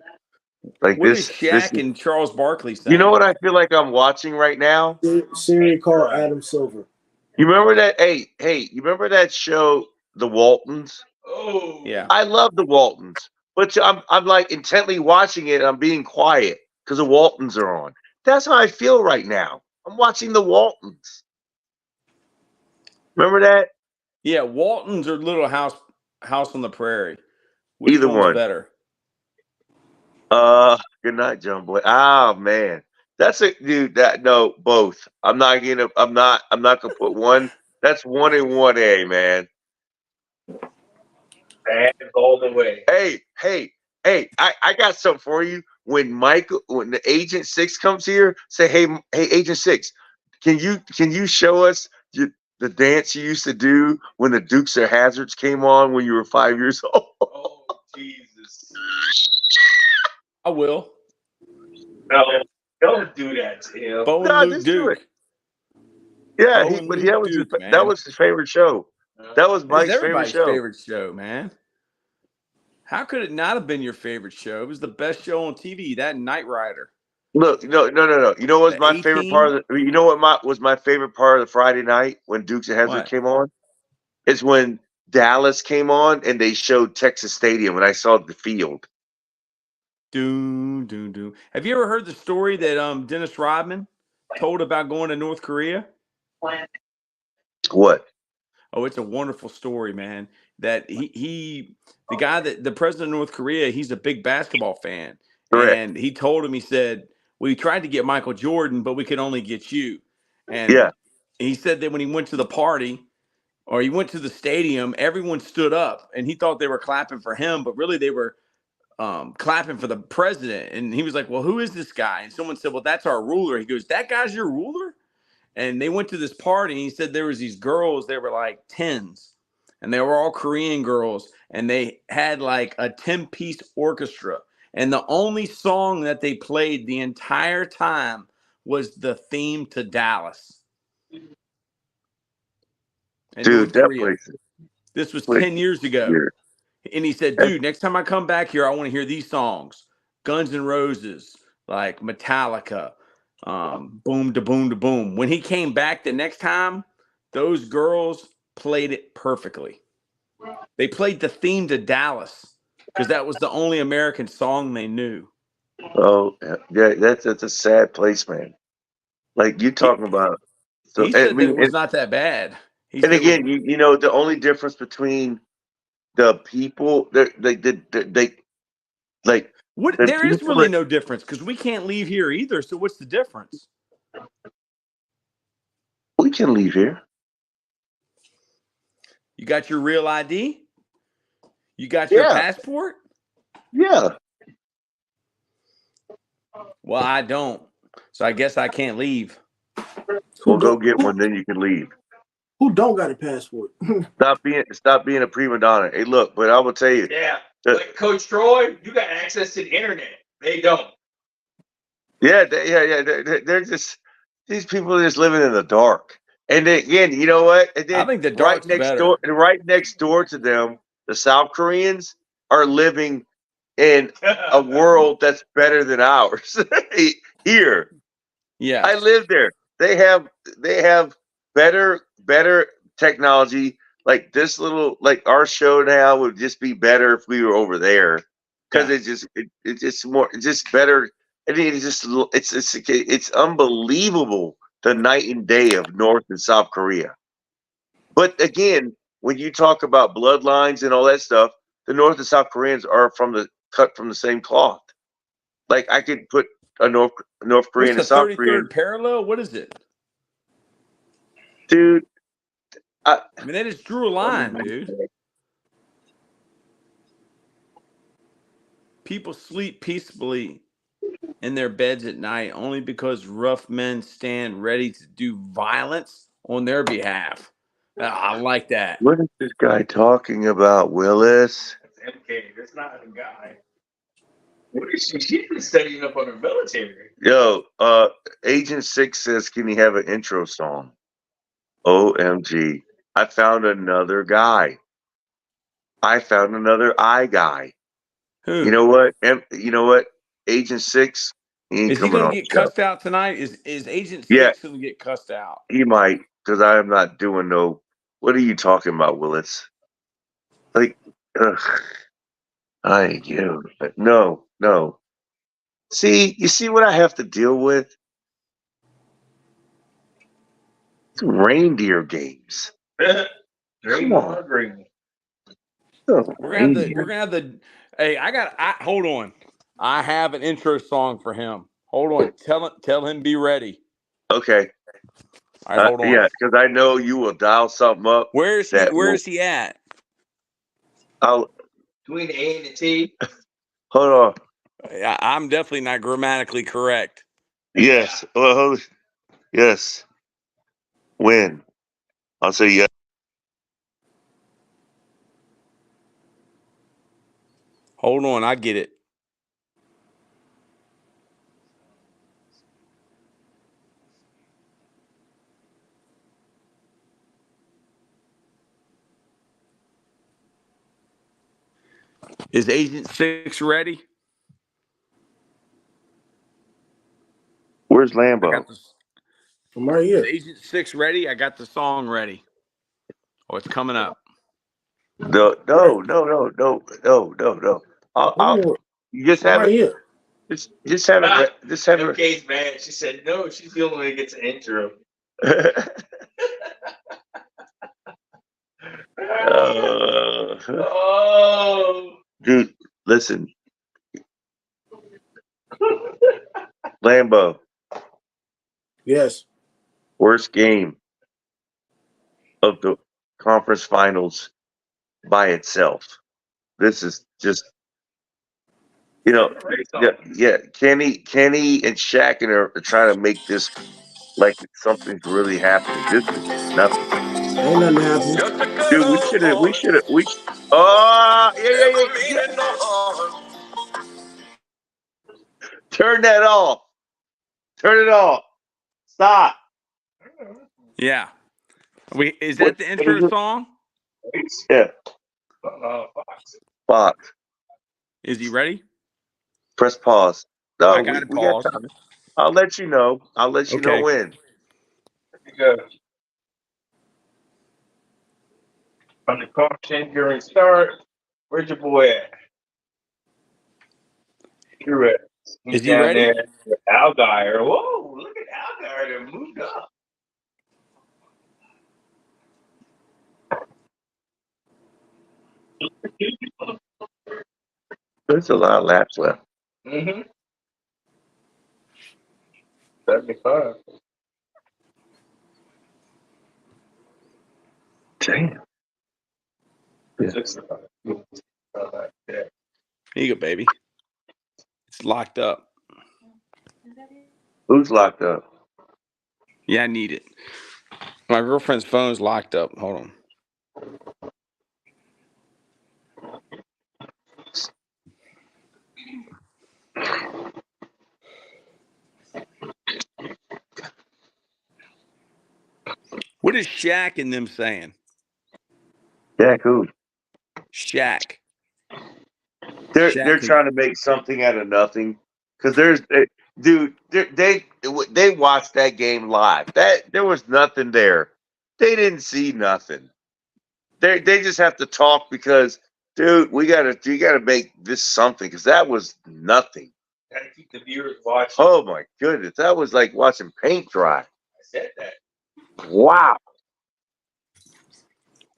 Like what this. Is Shaq and Charles Barkley saying? You know what I feel like I'm watching right now? Siri, call Adam Silver. You remember that? Hey, you remember that show, The Waltons? Oh, yeah. I love The Waltons, but I'm like intently watching it. And I'm being quiet because the Waltons are on. That's how I feel right now. I'm watching The Waltons. Remember that? Yeah, Waltons or Little House on the Prairie. Which Either one's one. better? Good night, John Boy. Oh man. That's it, dude. Both. I'm not gonna put one. That's 1 and 1A, man. Bad all the way. Hey, I got something for you. When the Agent 6 comes here, say, hey, Agent 6, can you show us the dance you used to do when the Dukes of Hazzards came on when you were 5 years old? oh, Jesus. I will. No, don't do that to him. Bo and No, Luke just do Duke. it. Yeah, Bo and Luke Duke, man. that was his favorite show. That was Mike's It's favorite everybody's show. favorite show, man. How could it not have been your favorite show? It was the best show on TV. That and Knight Rider. Look, no. You know what's The my favorite part of the? You know what was my favorite part of the Friday night when Dukes of Hazzard What? came on? It's when Dallas came on and they showed Texas Stadium and I saw the field. Doom. Have you ever heard the story that Dennis Rodman told about going to North Korea? What? Oh, it's a wonderful story, man. That the president of North Korea, he's a big basketball fan. Correct. And he told him, he said, we tried to get Michael Jordan, but we could only get you. And Yeah. he said that when he went to the party or he went to the stadium, everyone stood up and he thought they were clapping for him, but really they were clapping for the president. And he was like, well, who is this guy? And someone said, well, that's our ruler. He goes, that guy's your ruler? And they went to this party and he said there was these girls, they were like 10s and they were all Korean girls and they had like a 10-piece orchestra. And the only song that they played the entire time was the theme to Dallas. Dude, that place. This was 10 years ago. Weird. And he said, dude, next time I come back here, I want to hear these songs. Guns N' Roses, like Metallica, boom to boom to boom. When he came back the next time, those girls played it perfectly. They played the theme to Dallas because that was the only American song they knew. Oh, yeah, that's a sad place, man. Like you talking about. So He I said that it mean, was not that bad. He and said it was, again, you know, the only difference between the people, they like what? the There is people really that no difference because we can't leave here either. So what's the difference? we can leave here. You got your real ID? You got your Yeah, passport? yeah. Well, I don't. So I guess I can't leave. Well, go get one, then you can leave. Who don't got a passport? Stop being a prima donna. Hey, look, but I will tell you. Yeah. Like Coach Troy, you got access to the internet. They don't. Yeah, they're just these people are just living in the dark. And then, again, you know what? And I then think the dark's better. right next door to them, the South Koreans are living in a world that's better than ours. Here, Yeah. I live there. They have better technology. Like this little, like our show now would just be better if we were over there because it's just more, it's just better. I mean, it's unbelievable the night and day of North and South Korea. But again, when you talk about bloodlines and all that stuff, the North and South Koreans are cut from the same cloth. Like I could put a North What's Korean the and South 33rd Korean parallel? What is it? dude. I mean, they just drew a line, dude. People sleep peacefully in their beds at night only because rough men stand ready to do violence on their behalf. I like that. What is this guy talking about, Willis? That's MK. That's not a guy. What is she? She's been studying up on her military. Yo, Agent 6 says, can you have an intro song? OMG. I found another guy. I found another I guy. Who? You know what? You know what? Agent 6, he ain't Is he coming going on to the get show. cussed out tonight? Is Agent Yeah, 6 going to get cussed out? he might, because I am not doing no. What are you talking about, Willis? Like, ugh. No. See, you see what I have to deal with? It's reindeer games. Come on. We're gonna have the hey, hold on. I have an intro song for him. Hold on. Tell him be ready. Okay. All right, hold on. Yeah, because I know you will dial something up. Where is he at? Between the A and the T. Hold on. I'm definitely not grammatically correct. Yes. Well, yes. When? I'll say yes. Hold on, I get it. Is Agent 6 ready? Where's I Lambo? got this. I'm right Is here. Agent 6 ready? I got the song ready. Oh, it's coming up. No. You just I'm have right it. here. Just have it. Just have it. MK's mad. She said no. She's the only one that gets an intro. Oh, Dude, listen. Lambo, Yes. worst game of the conference finals by itself. This is just, yeah. Kenny and Shaq are trying to make this like something's really happening. This is nothing. Ain't nothing happening. Dude, oh, yeah. Turn that off. Turn it off. Stop. Yeah. Is What that the is intro it? song? Yeah. Fox. Is he ready? Press pause. No, I got it we got paused. time. I'll let you know. I'll let you know when. There you go. On the caution during start, where's your boy at? You're at. He's Is he down ready? there with Algier. Whoa, look at Algier that moved up. There's a lot of laps left. Mm-hmm. 75. Damn. Yeah. 65. Yeah. Here you go, baby. It's locked up. Who's locked up? Yeah, I need it. My girlfriend's phone's locked up. Hold on. What is Shaq and them saying? Jack, who? Shaq. They're Shaq trying to make something out of nothing. Because they watched that game live. There was nothing there. They didn't see nothing. They just have to talk because, dude, you gotta make this something because that was nothing. Gotta keep the viewers watching. Oh my goodness, that was like watching paint dry. I said that. Wow.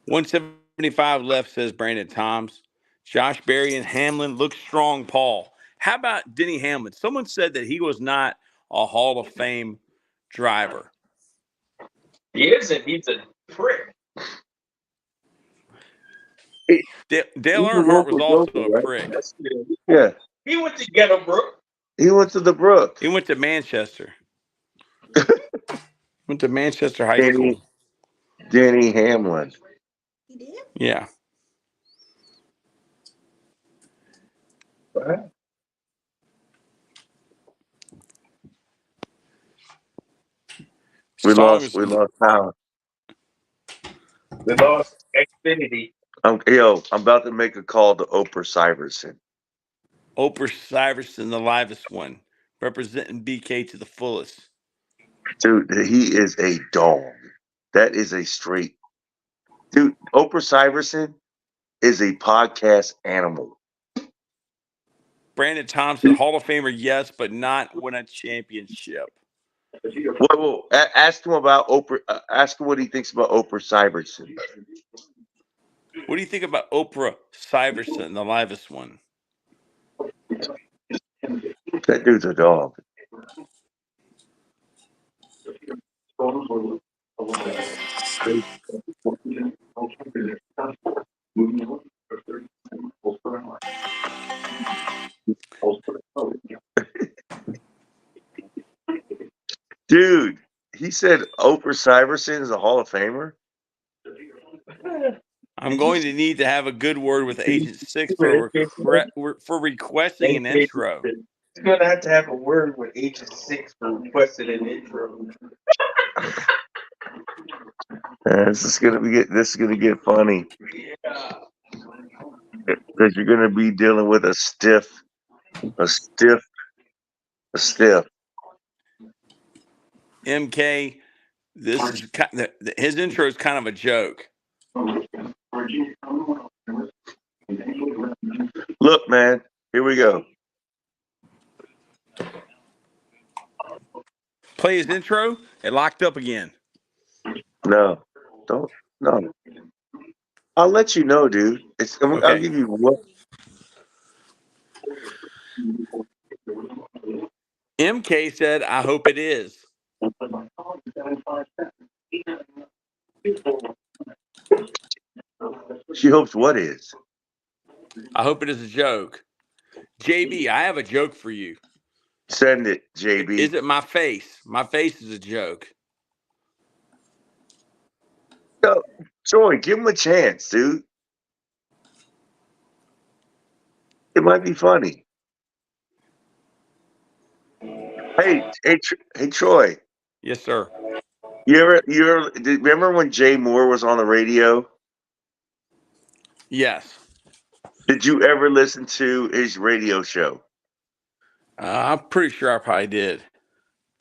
175 left, says Brandon Toms. Josh Berry and Hamlin look strong, Paul. How about Denny Hamlin? Someone said that he was not a Hall of Fame driver. He isn't. He's a prick. Dale He's a Earnhart was local also joker, a right? prick. That's good. Yeah. He went to Ghetto Brook. He went to the Brook. He went to Manchester. Went to Manchester High School. Denny Hamlin. He did? Yeah. What? We Songs- lost power. We lost Xfinity. I'm about to make a call to Oprah Syverson. Oprah Syverson, the livest one, representing BK to the fullest. Dude, he is a dog. That is a straight. Dude, Oprah Syverson is a podcast animal. Brandon Thompson, Hall of Famer, yes, but not win a championship. Whoa. Ask him about Oprah. Ask him what he thinks about Oprah Syverson. What do you think about Oprah Syverson, the livest one? That dude's a dog. Dude, he said Oprah Syverson is a Hall of Famer. I'm going to need to have a good word with Agent 6 for requesting an intro. He's going to have a word with Agent 6 for requesting an intro. This is gonna get funny. Yeah. Because you're gonna be dealing with a stiff. MK, this is his intro is kind of a joke. Look, man, here we go. Play his intro. It locked up again. No. I'll let you know, dude. I'll Okay. give you what. MK said, I hope it is. She hopes what is. I hope it is a joke. JB, I have a joke for you. Send it, JB. Is it my face? My face is a joke. No, Joy, give him a chance, dude. It might be funny. Hey, Troy. Yes, sir. You remember when Jay Moore was on the radio? Yes. Did you ever listen to his radio show? I'm pretty sure I probably did.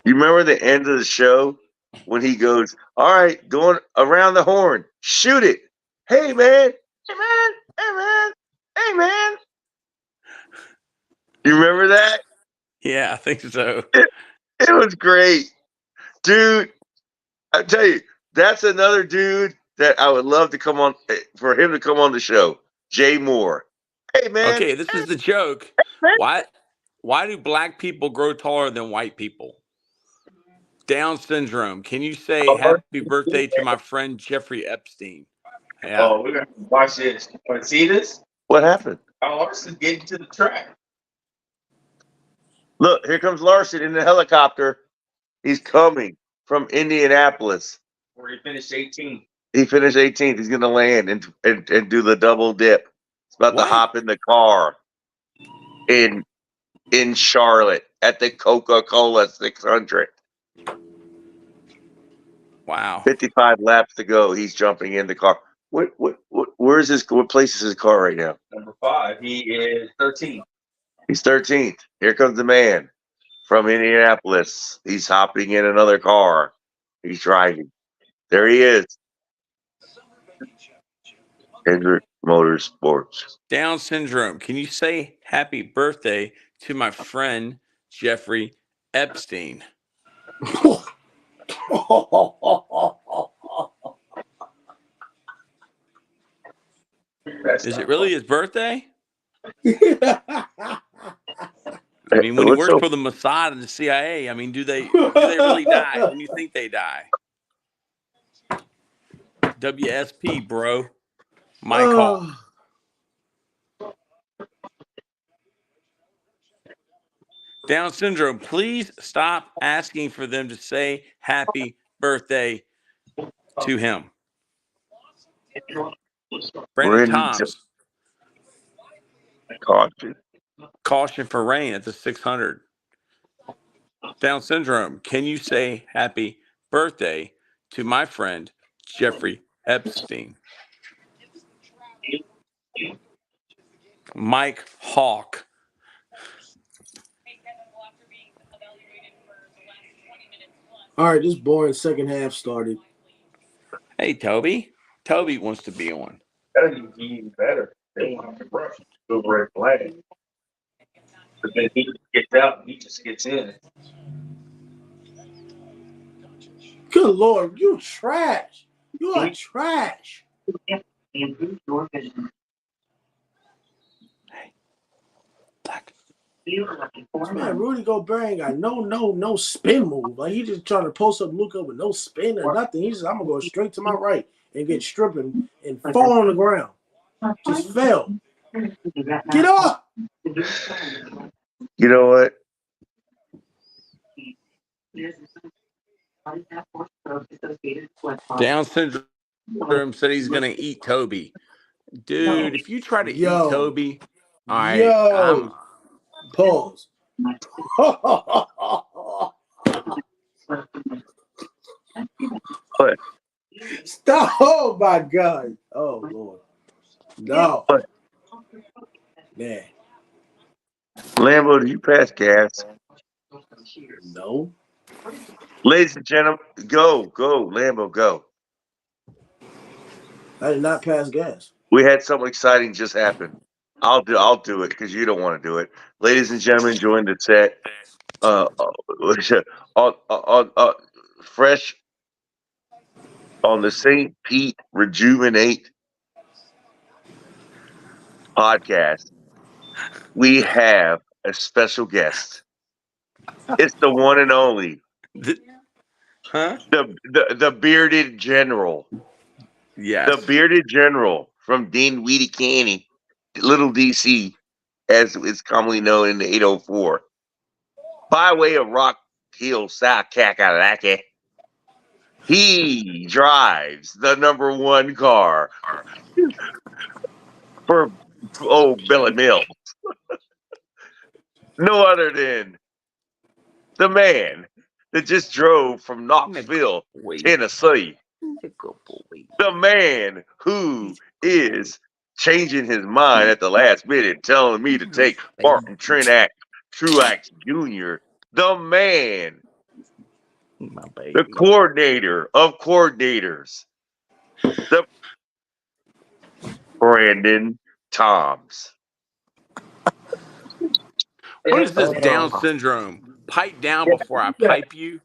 You remember the end of the show when he goes, "All right, going around the horn, shoot it. Hey man, hey man, hey man, hey man." You remember that? Yeah, I think so. It was great, dude. I tell you, that's another dude that I would love to come on for him to come on the show. Jay Moore. Hey man. Okay, this is the joke. Why do black people grow taller than white people? Down syndrome. Can you say happy birthday to my friend Jeffrey Epstein? Yeah. Oh, we're gonna watch this. Want to see this? What happened? Larson's getting to the track. Look, here comes Larson in the helicopter. He's coming from Indianapolis. Where he finished 18th. He finished 18th. He's going to land and do the double dip. He's about to hop in the car in Charlotte at the Coca-Cola 600. Wow. 55 laps to go. He's jumping in the car. Where is his? What place is his car right now? Number 5. He is 13th. He's 13th. Here comes the man from Indianapolis. He's hopping in another car. He's driving. There he is. Hendrick Motorsports. Down syndrome. Can you say happy birthday to my friend Jeffrey Epstein? Is it really his birthday? I mean, when he works for the Mossad and the CIA, I mean, do they really die when you think they die? WSP, bro. My call. Down syndrome, please stop asking for them to say happy birthday to him. Brandon Toms. Caution for rain at the 600. Down syndrome, can you say happy birthday to my friend Jeffrey Epstein? Mike Hawk. All right, this boring second half started. Hey, Toby. Toby wants to be on. That'd be even better. They want to rush to a red flag. But then he gets out and he just gets in. Good Lord, you trash. You are trash. Man, Rudy Gobert ain't got no spin move. Like, he just trying to post up Luka with no spin or nothing. He's just, I'm going to go straight to my right and get stripping and fall on the ground. Just fell. Get up. You know what? Down syndrome said he's going to eat Toby. Dude, if you try to eat Toby, all right. Pause. What? Stop. Oh, my God. Oh, Lord. No. What? Man. Lambo, do you pass gas? No. Ladies and gentlemen, go, Lambo, go. I did not pass gas. We had something exciting just happen. I'll do it because you don't want to do it. Ladies and gentlemen, join the set. Fresh on the St. Pete Rejuvenate podcast, we have a special guest. It's the one and only, the bearded general. Yes. The bearded general from Dinwiddie County, Little DC, as it's commonly known in the 804. By way of Rock Hill, South Kakalaki, he drives the number one car for Billy Mills. No other than the man that just drove from Knoxville, Tennessee. The man who is changing his mind at the last minute, telling me to take Barton Truax Jr. The man My baby. The coordinator of coordinators, the Brandon Toms. What is this Down syndrome? Pipe down before I pipe you.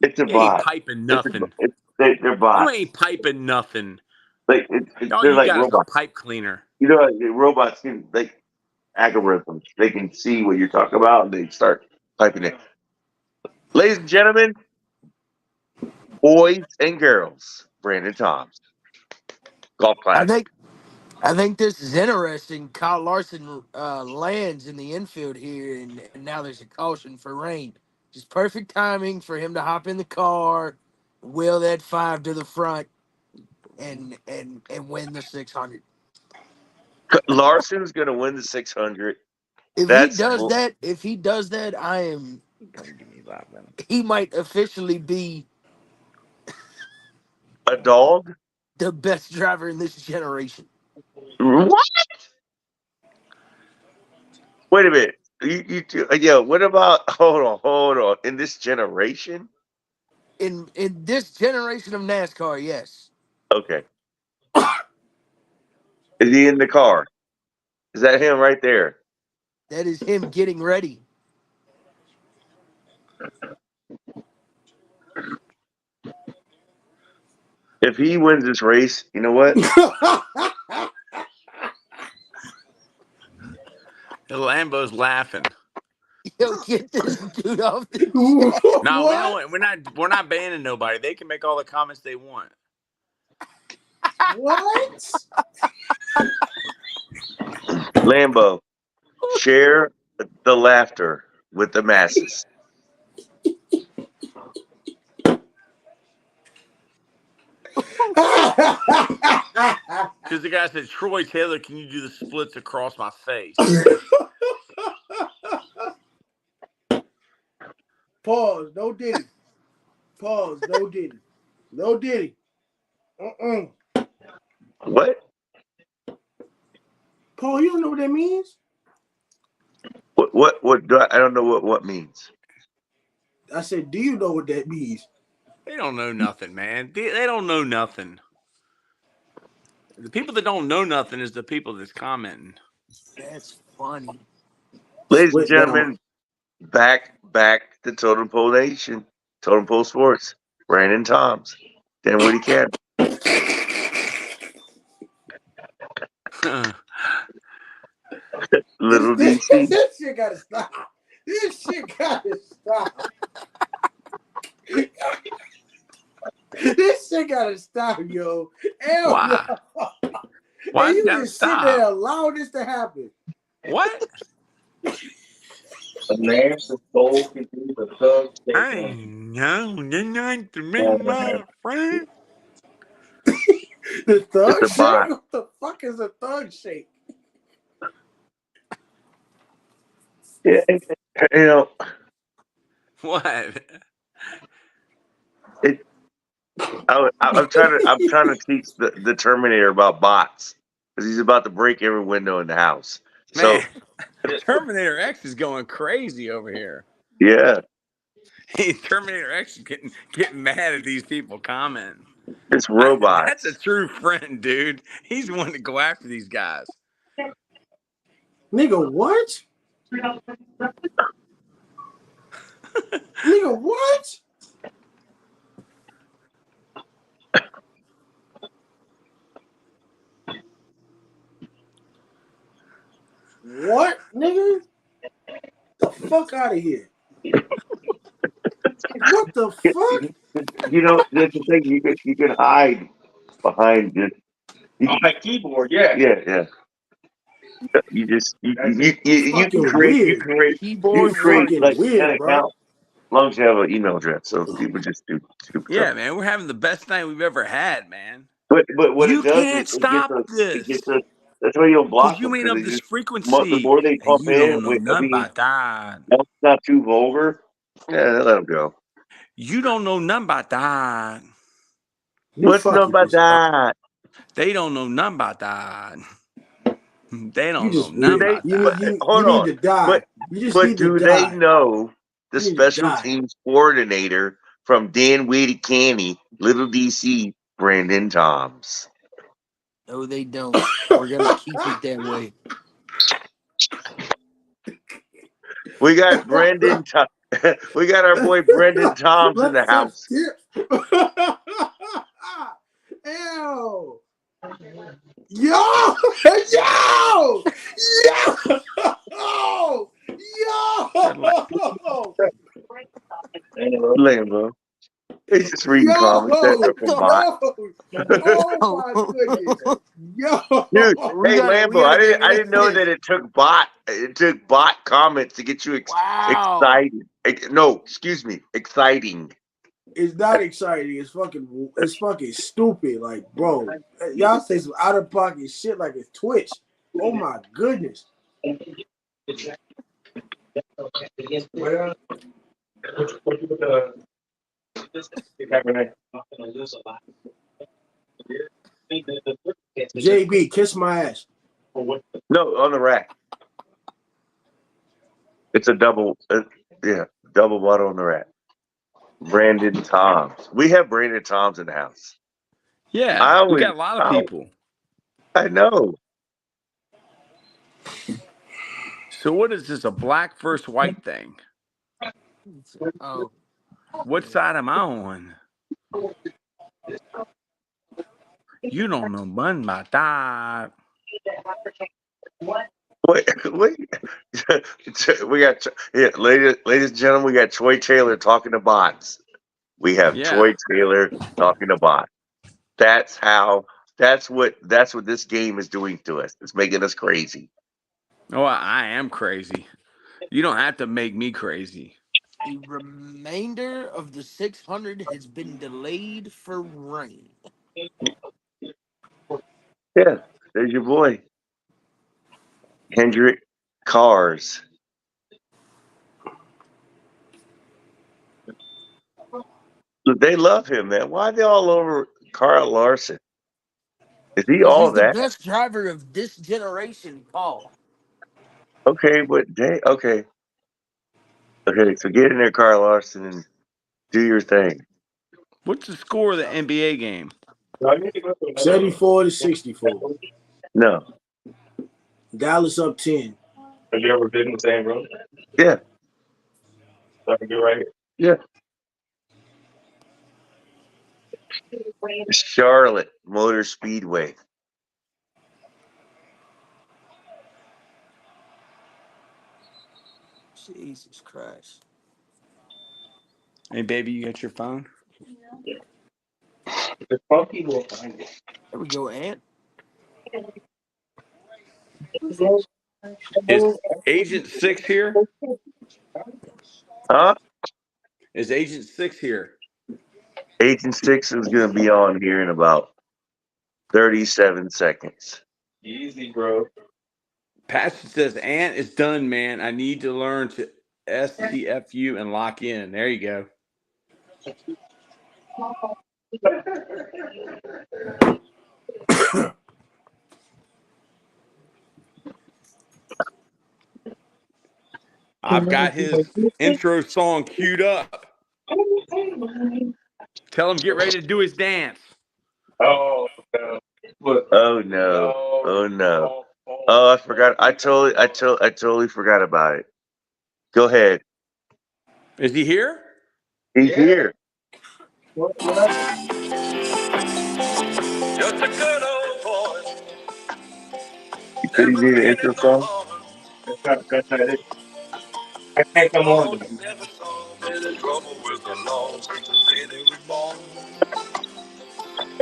It's a You ain't bot. piping nothing. They're bots. You ain't piping nothing. Like All they're you like got is a robots. pipe cleaner. You know, robots can algorithms. They can see what you're talking about, and they start piping it. Ladies and gentlemen, boys and girls, Brandon Toms, golf class. I think this is interesting. Kyle Larson lands in the infield here, and now there's a caution for rain. Just perfect timing for him to hop in the car, wheel that 5 to the front, and win the 600. Larson's going to win the 600. If he does that, I am. He might officially be A dog. the best driver in this generation. What? Wait a minute. What about? Hold on. In this generation? In this generation of NASCAR, yes. Okay. Is he in the car? Is that him right there? That is him getting ready. If he wins this race, you know what? The Lambo's laughing. Yo, get this dude off the chat. No, we're not banning nobody. They can make all the comments they want. What? Lambo, share the laughter with the masses. Because the guy said, Troy Taylor, can you do the splits across my face? Pause. No Diddy. Pause. No Diddy. No Diddy. What? Paul, you don't know what that means? What I don't know what means. I said, do you know what that means? They don't know nothing, man. They don't know nothing. The people that don't know nothing is the people that's commenting. That's funny. Ladies and gentlemen, back to Totem Pole Nation, Totem Pole Sports, Brandon Toms, Dan Woody Can. Little DC. This shit gotta stop. This shit gotta stop. This shit gotta stop, yo. Hell Why? no. Why And you gotta just sit stop? there and allow this to happen. What? A man's soul can be the thug. I know you're not to me, my friend. The thug It's a bot. shake? What the fuck is a thug shake? Yeah, you know, What? I'm trying to teach the Terminator about bots because he's about to break every window in the house. So Man, Terminator X is going crazy over here. yeah, Terminator X is getting mad at these people commenting. it's robots. That's a true friend, dude. He's wanting to go after these guys. Nigga, what? Nigga, what? What, nigga? The fuck out of here. What the fuck? You know, that's the thing. You can hide behind just On my keyboard, yeah. yeah. You can create Keyboard fucking like weird, an bro. account as long as you have an email address. So people just do stupid Yeah, stuff. man, we're having the best night we've ever had, man. But what You it does can't is stop it this. gets us. That's why you don't block Because you them. ain't of Because this the frequency. more they And pump you don't in, know nothing about that. that's not too vulgar. Yeah, let them go. You don't know nothing about that. What's up about that? They don't know nothing about that. They don't know just nothing weird. about You that. need to die. You just But need do to they die. know the You need to special die. teams coordinator from Dan Wadey Canny, Little DC, Brandon Toms. No, they don't. We're gonna keep it that way. We got Brendan. We got our boy Brendan Toms in the house. Ew. Yo! Yo! Yo! Lambo. He's just reading comments from bot. Oh my goodness. Yo! Dude, hey Lambo, gotta get I didn't know that it took bot comments to get you excited. No, excuse me, exciting. It's not exciting. It's fucking stupid. Like, bro, y'all say some out of pocket shit like it's Twitch. Oh my goodness. JB, kiss my ass. No, on the rack. It's a double, double bottle on the rack. Brandon Toms. We have Brandon Toms in the house. Yeah, we got a lot of people. I know. So what is this, a black versus white thing? Oh. What side am I on? You don't know nothing about that. Wait. We got, ladies and gentlemen, we got Troy Taylor talking to bots. We have Troy Taylor talking to bots. That's what this game is doing to us. It's making us crazy. Oh, I am crazy. You don't have to make me crazy. The remainder of the 600 has been delayed for rain. Yeah, there's your boy. Hendrick Cars. They love him, man. Why are they all over Carl Larson? Is he all He's the that? best driver of this generation, Paul. Okay, but okay. Okay, so get in there, Carl Larson, and do your thing. What's the score of the NBA game? 74-64. No. Dallas up 10. Have you ever been in the same room? Yeah. So I can do right here. Yeah. Charlotte Motor Speedway. Jesus Christ. Hey, baby, you got your phone? The funky will find it. There we go, Ant. Is Agent 6 here? Huh? Is Agent 6 here? Agent 6 is going to be on here in about 37 seconds. Easy, bro. Pastor says, Ant is done, man. I need to learn to SCFU and lock in. There you go. I've got his intro song queued up. Tell him get ready to do his dance. Oh no! Oh no! Oh no! Oh, I forgot. I totally forgot about it. Go ahead. Is he here? He's here. Just a good old boy. You said he's doing an intro song? That's not it. I can't come on.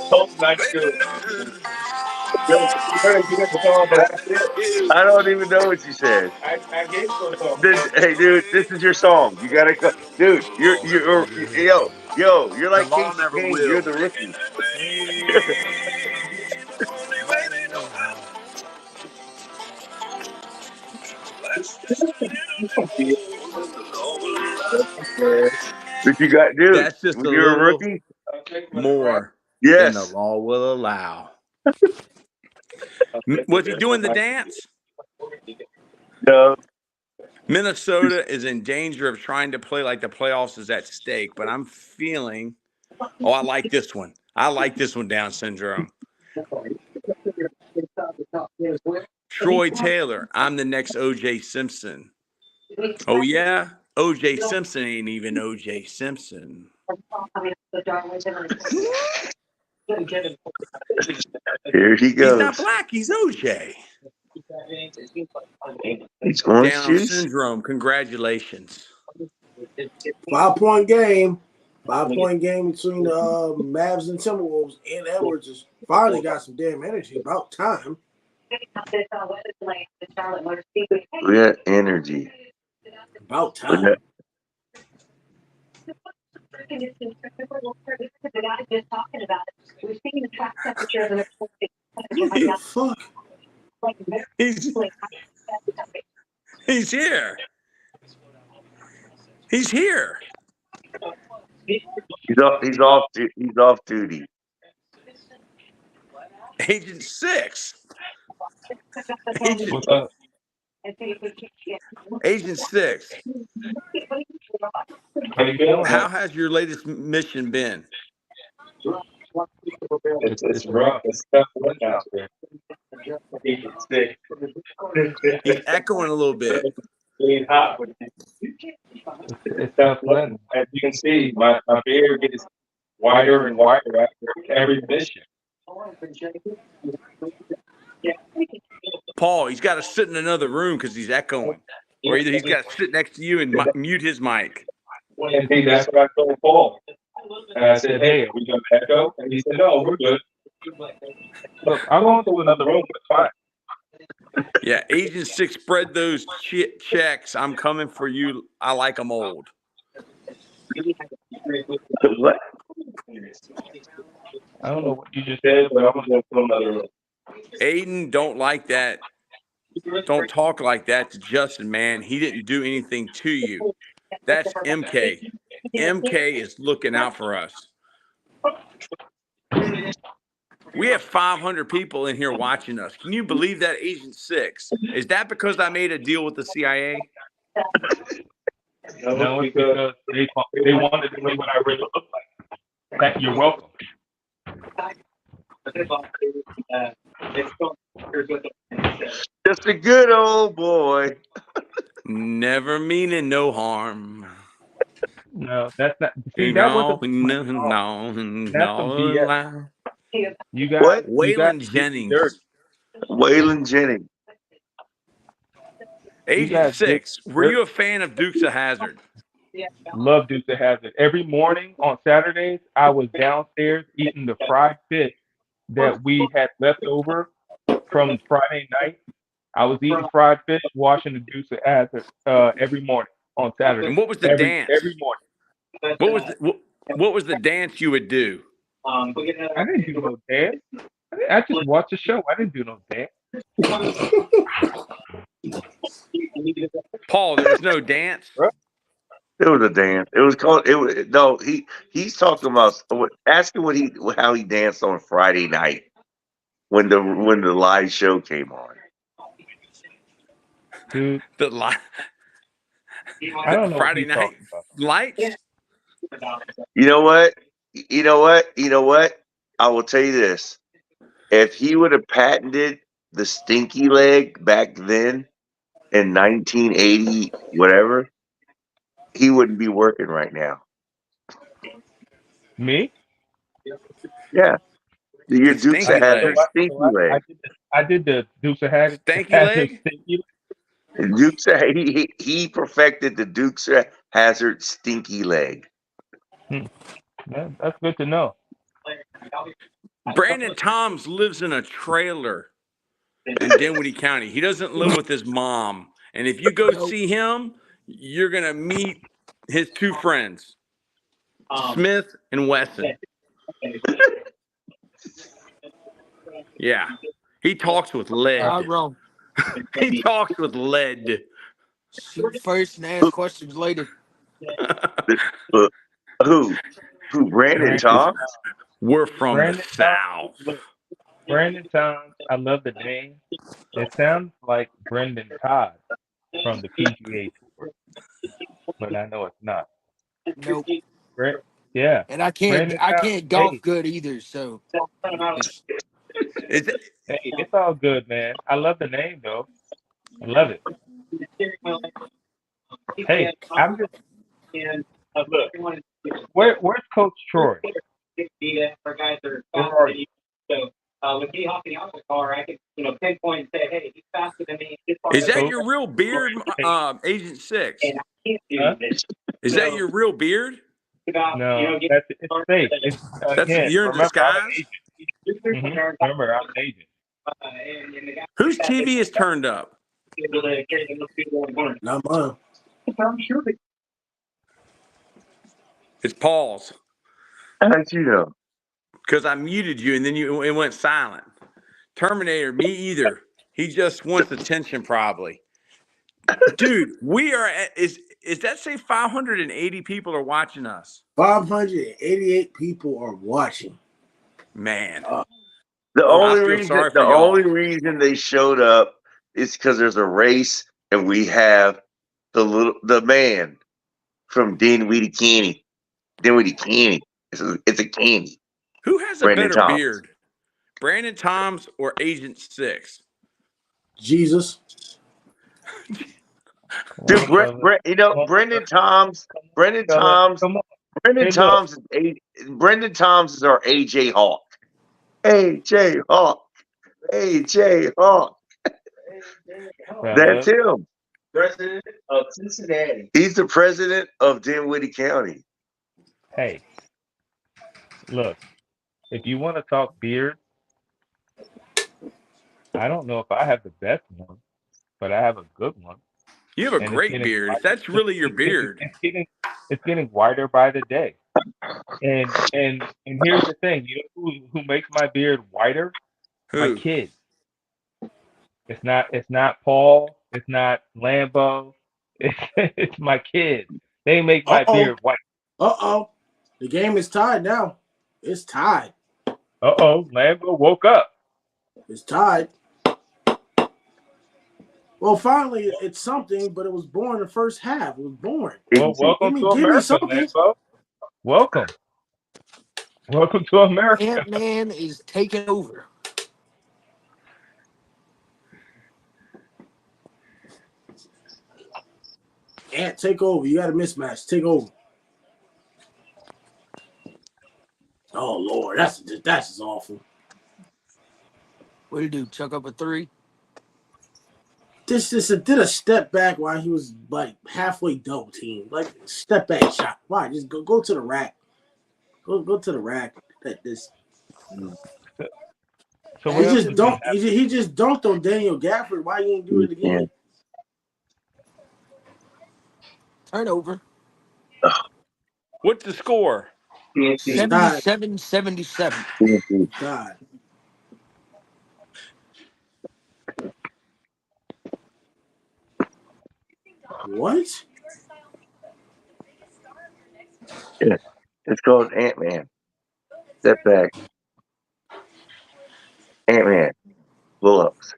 Told not to do it. You heard the song, but that's it. I don't even know what you said. I gave you a song. Hey, dude, this is your song. You gotta go, dude. You're you're like Casey Kane. You're the rookie. But you got, dude. That's just a You're a little rookie. more Yes. than the law will allow. Was he doing the dance? No. Minnesota is in danger of trying to play like the playoffs is at stake, but I'm feeling. Oh, I like this one. I like this one, Down Syndrome. Troy Taylor, I'm the next O.J. Simpson. Oh, yeah? O.J. Simpson ain't even O.J. Simpson. Here he goes. He's not black. He's O.J. He's orange Down juice. Syndrome, congratulations. 5-point game. 5-point game between the Mavs and Timberwolves. And Edwards has finally got some damn energy. About time. We got energy. About time. What the fuck? He's here. He's here. He's off duty. Agent 6. Agent 6. How has your latest mission been? It's rough. It's tough out there. He's echoing a little bit. It's tough sledding. As you can see, my beard gets wider and wider after every mission. Paul, he's got to sit in another room because he's echoing. Or either he's got to sit next to you and mute his mic. And see, that's what I told Paul. And I said, hey, are we going to echo? And he said, no, we're good. Look, I'm going to another room, but fine. Yeah, Agent 6, spread those checks. I'm coming for you. I like them old. What? I don't know what you just said, but I'm going to go to another room. Aiden, don't like that. Don't talk like that to Justin, man. He didn't do anything to you. That's MK. MK is looking out for us. We have 500 people in here watching us. Can you believe that, Agent 6? Is that because I made a deal with the CIA? No, it's because they wanted to know what I really look like. You're welcome. Just a good old boy. Never meaning no harm. No, that's not. See, that wasn't. No. You got What? Waylon Jennings. Waylon Jennings. Agent 6, were you a fan of Dukes of Hazzard? Love Dukes of Hazzard. Every morning on Saturdays, I was downstairs eating the fried fish that we had left over from Friday night. I was eating fried fish, watching the Dukes of Hazzard every morning on Saturday. And what was the dance? Every morning. What was the dance you would do? I didn't do no dance. I just watched the show. I didn't do no dance. Paul, there was no dance. It was a dance. It was called. It was no. He's talking about. Ask him how he danced on Friday night when the live show came on. Dude, the live. I don't know. Friday night lights. You know what? I will tell you this. If he would have patented the stinky leg back then in 1980, whatever, he wouldn't be working right now. Me? Yeah. Your Dukes of Hazzard stinky leg. I did the Dukes of Hazzard stinky leg. He perfected the Dukes of Hazzard stinky leg. Yeah, that's good to know. Brandon Toms lives in a trailer in Dinwiddie County. He doesn't live with his mom. And if you go see him, you're going to meet his two friends, Smith and Wesson. Yeah. He talks with lead. I'm wrong. He talks with lead. Shoot first and ask questions later. Who? Brandon Toms? We're from the South. Brandon Toms, I love the name. It sounds like Brendan Todd. from the PGA Tour, but I know it's not. Nope. Yeah, And I can't Brandon. golf Hey, good either. So Is it, hey, it's all good, man. I love the name though. I love it. Hey, I'm just look. Where's Coach Troy? Where are you? is that Coach? your real beard, Hey, Agent Six? huh? Is that your real beard? No, it's fake. It's That's again. you're in Remember, I'm an disguise. agent. Remember, I'm an agent. Whose TV is turned up? Not mine. It's Paul's How'd you know? because I muted you and then it went silent. Terminator, me either. He just wants attention, probably. Dude, we are at is that say 580 people are watching us? 588 people are watching. Man. The Oh, I only feel reason sorry the for y'all. only reason they showed up is because there's a race and we have the man from Dinwiddie County. Dinwiddie County. It's a candy. Who has a Brandon better Thomas. beard? Brandon Toms or Agent Six? Jesus. Dude, Come Brendan Toms. Brendan on, Toms. come on. Brendan Hey, look. Toms. Brendan Toms is our AJ Hawk. AJ Hawk. AJ Hawk. That's Fellas, him. President of Cincinnati. He's the president of Dinwiddie County. hey, look. If you want to talk beard, I don't know if I have the best one, but I have a good one, You have a and it's great getting beard. If whiter. that's really your beard. It's getting whiter by the day. And here's the thing. You know who makes my beard whiter? My Who? kids. It's not Paul. It's not Lambo. It's my kids. They make my Uh-oh. beard white. Uh-oh. The game is tied now. It's tied. Lambo woke up. It's tied. Well, finally, it's something, but it was born the first half. It was born. Well, welcome to Give me America, something. Lambo. Welcome to America. Ant-Man is taking over. Ant, take over. You got a mismatch. Take over. Oh Lord, that's just awful. What did he do? Chuck up a three? This did a step back while he was like halfway double team. Like step back shot. Why? Just go to the rack. Go to the rack. This. So He what else just has been don't. happening? He just dunked on Daniel Gafford. Why you didn't do it again? Turnover. What's the score? 77-77. God. What? Yeah. It's called Ant-Man. Step back. Ant-Man. Pull-ups.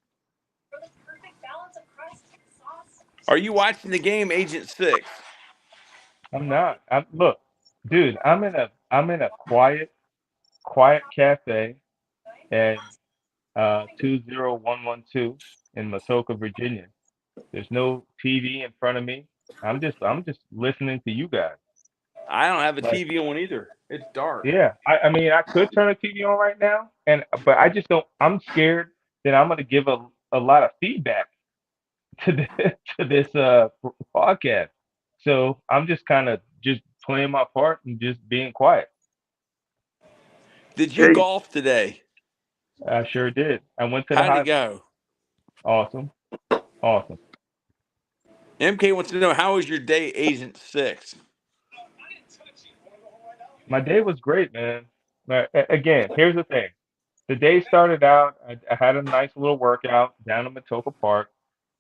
Are you watching the game, Agent Six? I'm not. Look, dude. I'm in a quiet cafe at 20112 in Matoka, Virginia. There's no TV in front of me. I'm just listening to you guys. I don't have a Like, TV on either. It's dark. yeah. I mean, I could turn the TV on right now, but I just don't. I'm scared that I'm gonna give a lot of feedback to this podcast. So I'm just kind of just playing my part and just being quiet. Did you Hey, golf today? I sure did. I went to the How'd it high. go? Awesome. MK wants to know how was your day, Agent Six? My day was great, man. But again, here's the thing. The day started out. I had a nice little workout down in Matoka Park.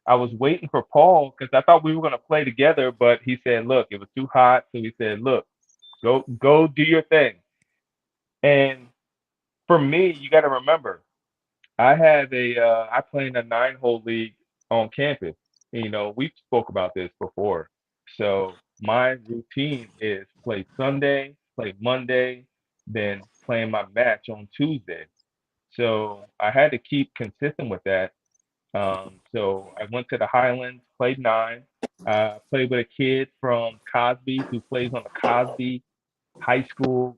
I was waiting for Paul because I thought we were going to play together, but he said, "Look, it was too hot." So he said, "Look, go do your thing." And for me, you got to remember, I play in a 9-hole league on campus we spoke about this before. So my routine is play Sunday, play Monday, then playing my match on Tuesday. So I had to keep consistent with that. So I went to the Highlands, played 9. Played with a kid from Cosby who plays on the Cosby high school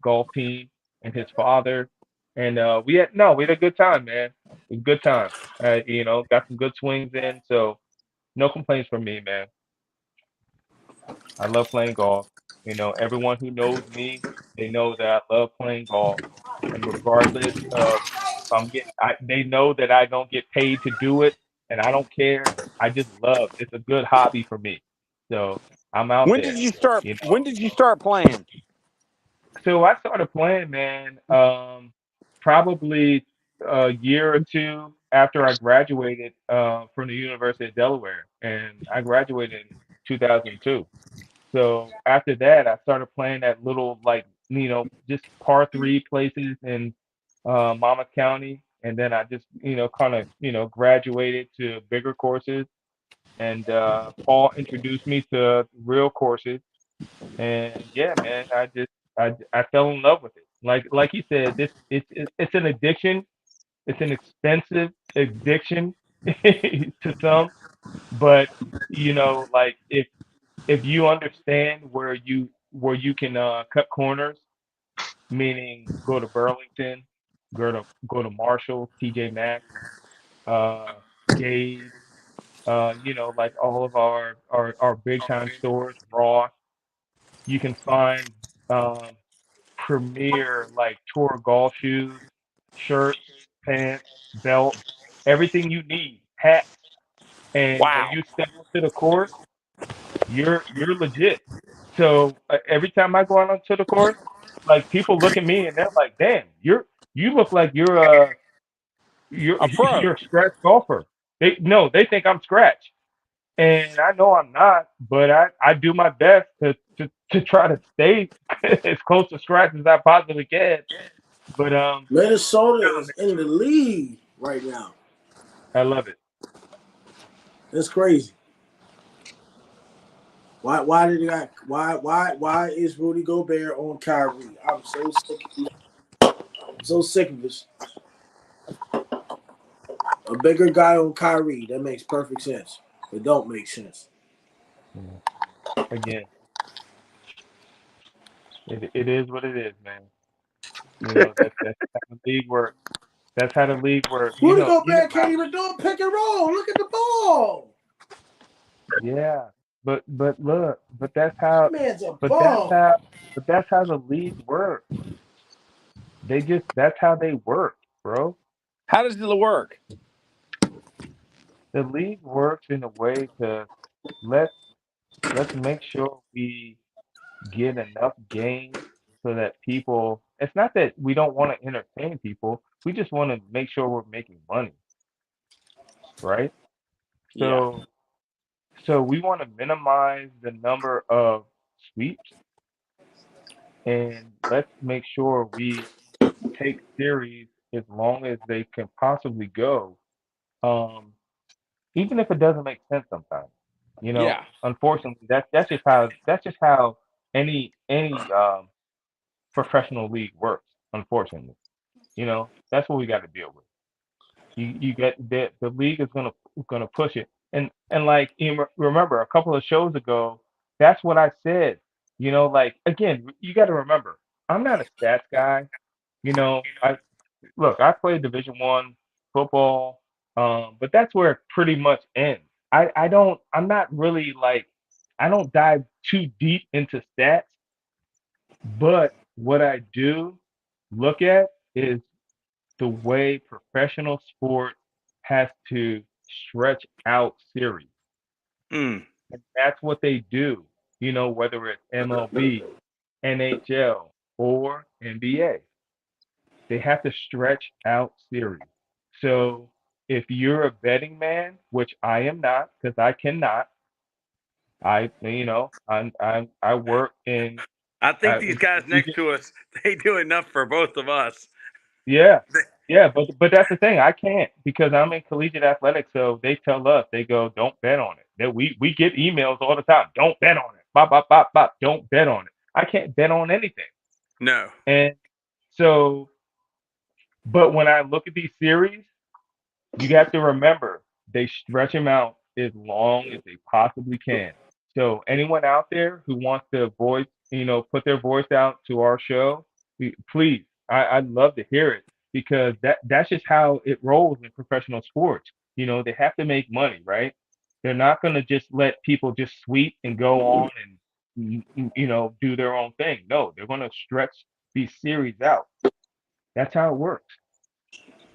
golf team, and his father. And we had a good time, man. A good time. Got some good swings in, so no complaints from me, man. I love playing golf. Everyone who knows me, they know that I love playing golf. And regardless of if they know that I don't get paid to do it, and I don't care. I just love. It's a good hobby for me. So I'm out When did there. you start? You When know. did you start playing? So I started playing, man. Probably a year or two after I graduated from the University of Delaware, and I graduated in 2002. So after that, I started playing at little just par 3 places in Monmouth County, and then I just kind of graduated to bigger courses, and Paul introduced me to real courses, and yeah, man, I fell in love with it. Like you said, it's an addiction. It's an expensive addiction to some, but like if you understand where you can cut corners, meaning go to Burlington, go to Marshalls, TJ Maxx, uh, Gabe, like all of our big time stores, Ross. You can find um, premier like tour golf shoes, shirts, pants, belts, everything you need, hats. And when Wow. you step onto the course, you're legit. So every time I go out onto the course, like people look at me and they're like, "Damn, you look like you're A pro. you're a scratch golfer." They think I'm scratch, and I know I'm not, but I do my best to try to stay as close to scratch as I possibly can. But Minnesota is in the lead right now. I love it. That's crazy. Why did he got why is Rudy Gobert on Kyrie? I'm so sick of this. I'm so sick of this. A bigger guy on Kyrie, that makes perfect sense. It don't make sense. Yeah. Again, it is what it is, man. That's how the league works. That's how the league works. Rudy Gobert can't even do a pick and roll. Look at the ball. Yeah, but look, That man's a but that's bum. how, but that's how the league works. That's how they work, bro. How does it work? The league works in a way to let's let's make sure we get enough games so that people. It's not that we don't want to entertain people. We just want to make sure we're making money, right? Yeah. So so we want to minimize the number of sweeps, and let's make sure we take series as long as they can possibly go, um, even if it doesn't make sense sometimes. Yeah. Unfortunately, that's just how any professional league works. Unfortunately, that's what we got to deal with. You get the league is gonna push it, and like remember a couple of shows ago, that's what I said. Like again, you got to remember, I'm not a stats guy. I look, I played Division 1 football, but that's where it pretty much ends. I'm not really like, I don't dive too deep into stats, but what I do look at is the way professional sport has to stretch out series. Mm. And that's what they do, whether it's MLB, NHL, or NBA. They have to stretch out series. So if you're a betting man, which I am not, because I cannot, I work in, I think these guys you next just, to us, they do enough for both of us. yeah, Yeah, but that's the thing. I can't because I'm in collegiate athletics. So they tell us, they go, don't bet on it. That we get emails all the time. Don't bet on it. Bop bop bop bop. Don't bet on it. I can't bet on anything. No. And so, but when I look at these series, you have to remember they stretch them out as long as they possibly can. So anyone out there who wants to voice, put their voice out to our show, please, I'd love to hear it because that's just how it rolls in professional sports. They have to make money, right? They're not going to just let people just sweep and go on and do their own thing. No, they're going to stretch these series out. That's how it works.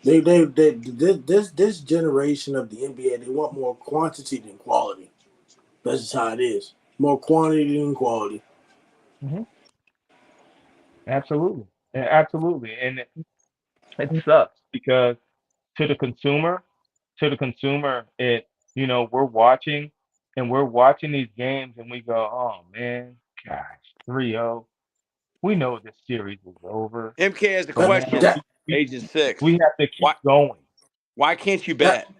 This generation of the NBA, they want more quantity than quality. That's just how it is. More quantity than quality. Hmm. Absolutely. Absolutely. And it sucks because to the consumer, it, we're watching these games and we go, oh man, gosh, 3-0. We know this series is over, MK has a but That now question. that Agent 6. we have to keep Why going. why can't you that bet?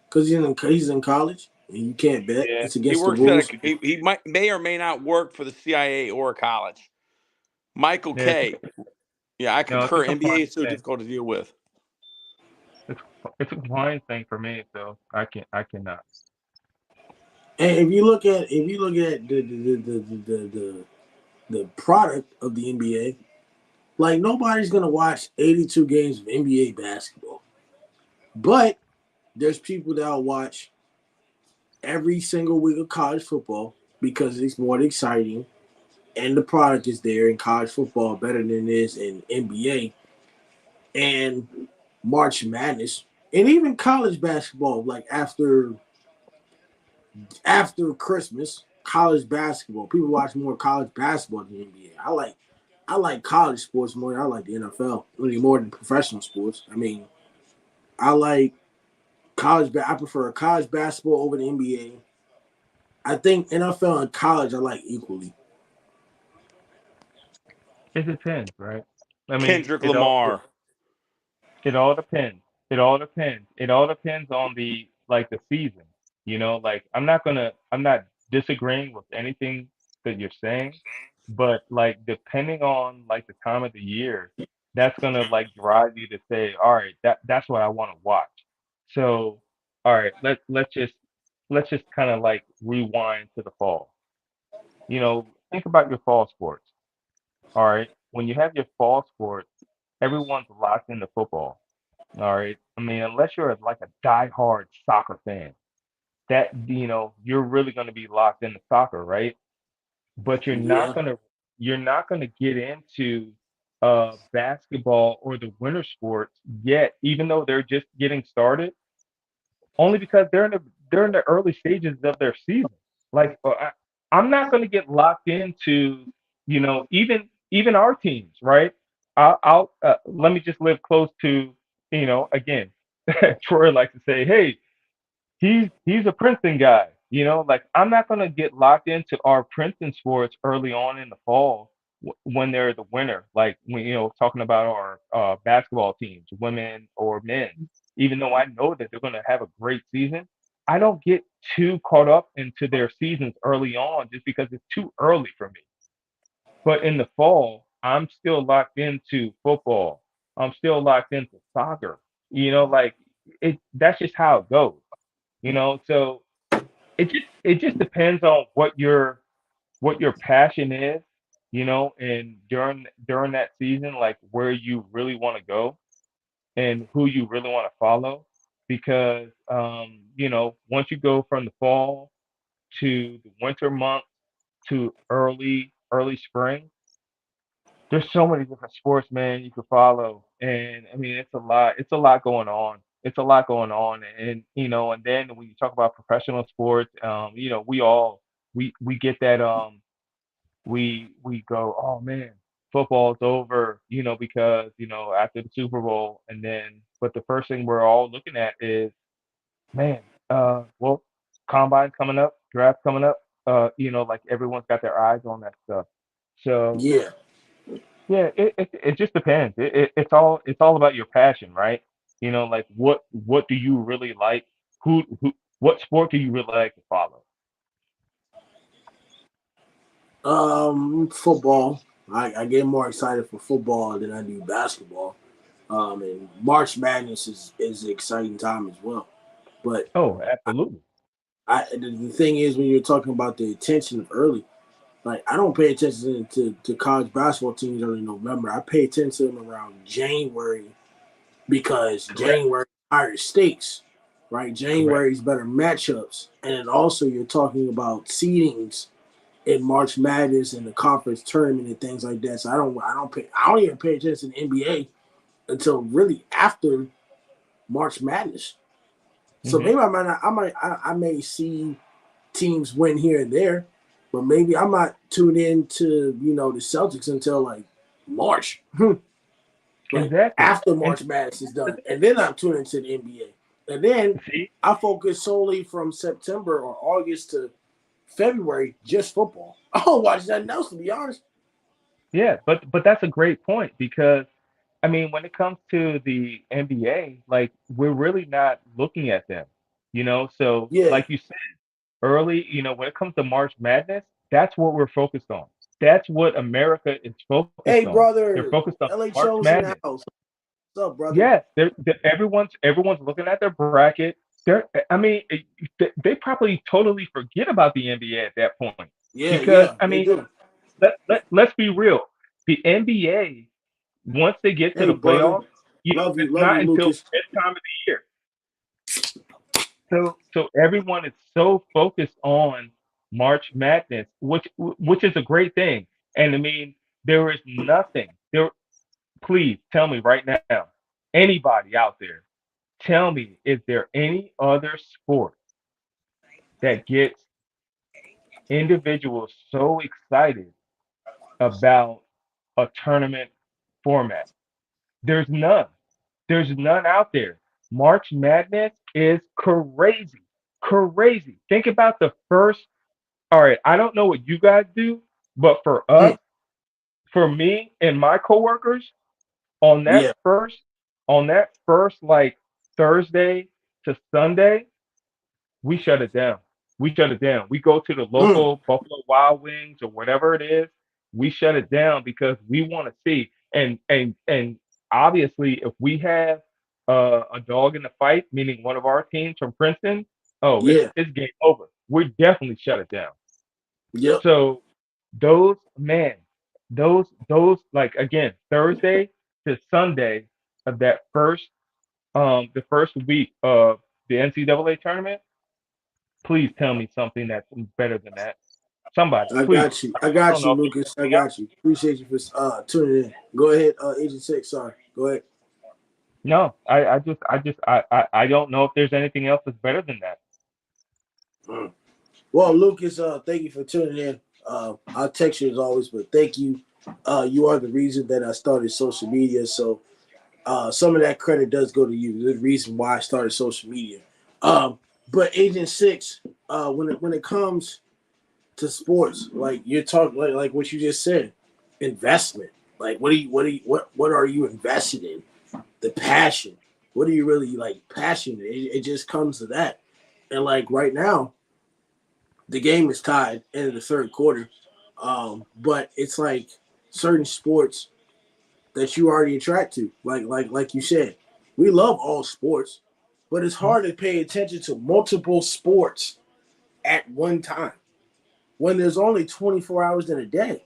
because he's in college and you can't bet. Yeah. It's He against the works at rules. he may or may not work for the CIA or a college. Michael Yeah. K. Yeah, I No, it's a concur. NBA compliance is so thing. difficult to deal with. It's, it's a compliance thing for me, so I cannot. And if you look at the product of the NBA, like nobody's gonna watch 82 games of NBA basketball, but there's people that'll watch every single week of college football because it's more exciting and the product is there in college football better than it is in NBA and March Madness and even college basketball. Like after Christmas, college basketball. People watch more college basketball than NBA. I like college sports more than I like the NFL, really more than professional sports. I mean, I like I prefer college basketball over the NBA. I think NFL and college I like equally. It depends, right? I mean, Kendrick Lamar. it all depends. It all depends. It all depends on the season. Like I'm not disagreeing with anything that you're saying, but like depending on like the time of the year, that's gonna like drive you to say, all right, that's what I want to watch. So, all right, let's just kind of like rewind to the fall. Think about your fall sports. All right, when you have your fall sports, everyone's locked into football. All right. I mean, unless you're like a diehard soccer fan, that you're really going to be locked into soccer, right? But Yeah. you're not gonna get into basketball or the winter sports yet, even though they're just getting started, only because they're in the early stages of their season. Like I'm not going to get locked into even our teams, right? I'll let me just live close to again. Troy likes to say, "Hey, he's a Princeton guy." Like I'm not going to get locked into our Princeton sports early on in the fall when they're the winter. Like when talking about our basketball teams, women or men. Even though I know that they're going to have a great season, I don't get too caught up into their seasons early on just because it's too early for me. But in the fall, I'm still locked into football. I'm still locked into soccer. Like that's just how it goes. So it just depends on what your passion is, and during that season, like where you really want to go and who you really want to follow. Because once you go from the fall to the winter months to early spring, there's so many different sports, man, you could follow. And I mean, it's a lot going on. It's a lot going on. And and then when you talk about professional sports, we get that we go, oh man, football's over, because after the Super Bowl, and then but the first thing we're all looking at is, man, well, combine coming up, draft coming up, like everyone's got their eyes on that stuff. So Yeah. Yeah, it just depends. It's all about your passion, right? Like what do you really like? Who what sport do you really like to follow? Football. I get more excited for football than I do basketball. And March Madness is an exciting time as well. But Oh, absolutely. the thing is, when you're talking about the attention of early, like I don't pay attention to college basketball teams early November. I pay attention to them around January because Correct. January higher stakes, right? Correct. January's better matchups, and then also you're talking about seedings in March Madness and the conference tournament and things like that. So I don't even pay attention to the NBA until really after March Madness. So Hmm. maybe I may see teams win here and there, but maybe I'm not tuned in to the Celtics until like March. Like Exactly. after And March Madness is done, and then I'm tuned into the NBA, and then see, I focus solely from September or August to February just football. I don't watch nothing else to be honest. yeah, but that's a great point because I mean, when it comes to the NBA, like we're really not looking at them, So, Yeah. like you said early, when it comes to March Madness, that's what we're focused on. That's what America is focused Hey, on. They're brother. focused on LA March Cho's in the Madness. house. What's up, brother? Yes, everyone's looking at their bracket. I mean, they probably totally forget about the NBA at that point Yeah, because yeah, I they mean, do. let's be real. The NBA, once they get to Hey, the brother. playoffs, it's Love not you, until Lucas. this time of the year. So everyone is so focused on March Madness, which is a great thing. And I mean, there is nothing there. Please tell me right now, anybody out there, tell me, is there any other sport that gets individuals so excited about a tournament format? There's none. There's none out there. March Madness is crazy. Crazy. Think about the first. All right, I don't know what you guys do, but for Mm, us, for me and my coworkers, on that yeah, first, on that first like Thursday to Sunday, we shut it down. We shut it down. We go to the mm, local Buffalo Wild Wings or whatever it is. We shut it down because we want to see. And obviously, if we have a dog in the fight, meaning one of our teams from Princeton, oh, it's yeah, it's game over. We definitely shut it down. yep. So those man, those like again Thursday to Sunday of that the first week of the NCAA tournament. Please tell me something that's better than that. Somebody, I please. got you. I I I don't got know you, if there's Lucas. I anything else. got you. Appreciate you for tuning in. Go ahead, Agent Six. Sorry. Go ahead. No, I don't know if there's anything else that's better than that. Mm. Well, Lucas, thank you for tuning in. I'll text you as always, but thank you. You are the reason that I started social media. So some of that credit does go to you. The reason why I started social media. Um, but Agent Six, when it comes to sports, like you're talking like what you just said, investment. Like what are you invested in? The passion. What are you really like passionate? It just comes to that. And like right now, the game is tied in the third quarter. But it's like certain sports that you already attract to. Like you said, we love all sports, but it's Mhm. hard to pay attention to multiple sports at one time when there's only 24 hours in a day.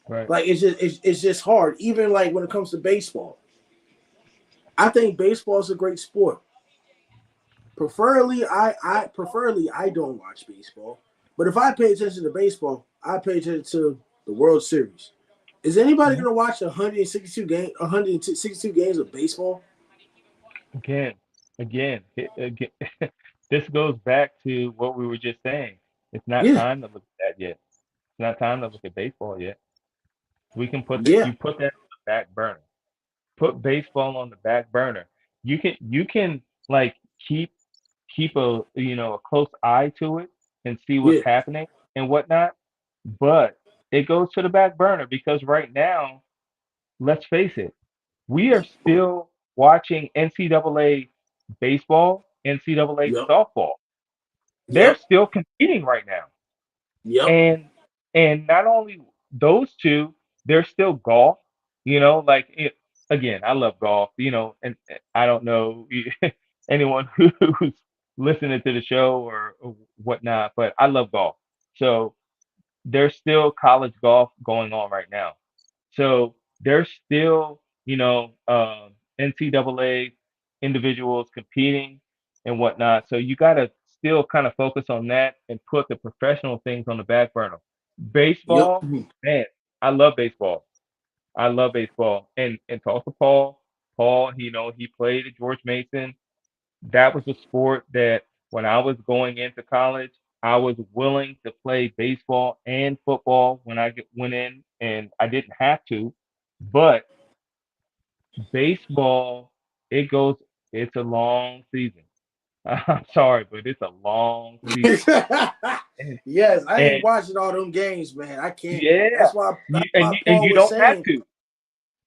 Right. Like it's just hard. Even like when it comes to baseball, I think baseball is a great sport. Preferably I don't watch baseball, but if I pay attention to baseball, I pay attention to the World Series. Is anybody Mhm. gonna watch 162 games of baseball? Again, again. This goes back to what we were just saying. It's not Yeah, time to look at that yet. It's not time to look at baseball yet. We can put that. yeah, You put that on the back burner. Put baseball on the back burner. You can like keep keep a close eye to it and see what's yeah, happening and whatnot, but it goes to the back burner because right now let's face it, we are still watching NCAA baseball, NCAA Yep. softball. They're Yep. still competing right now. Yep. And not only those two, there's still golf. Like again, I love golf. And I don't know anyone who's listening to the show or whatnot, but I love golf. So there's still college golf going on right now. So there's still, NCAA individuals competing and whatnot. So you got to still kind of focus on that and put the professional things on the back burner. Yep. Baseball, man, I love baseball. I love baseball. And talk to Paul. Paul, he played at George Mason. That was a sport that when I was going into college, I was willing to play baseball and football when went in, and I didn't have to. But baseball, it goes, it's a long season. I'm sorry, but it's a long season. And, Yes, I ain't and watching all them games, man. I can't. yeah, That's why. That's why and Paul you was don't have saying. to.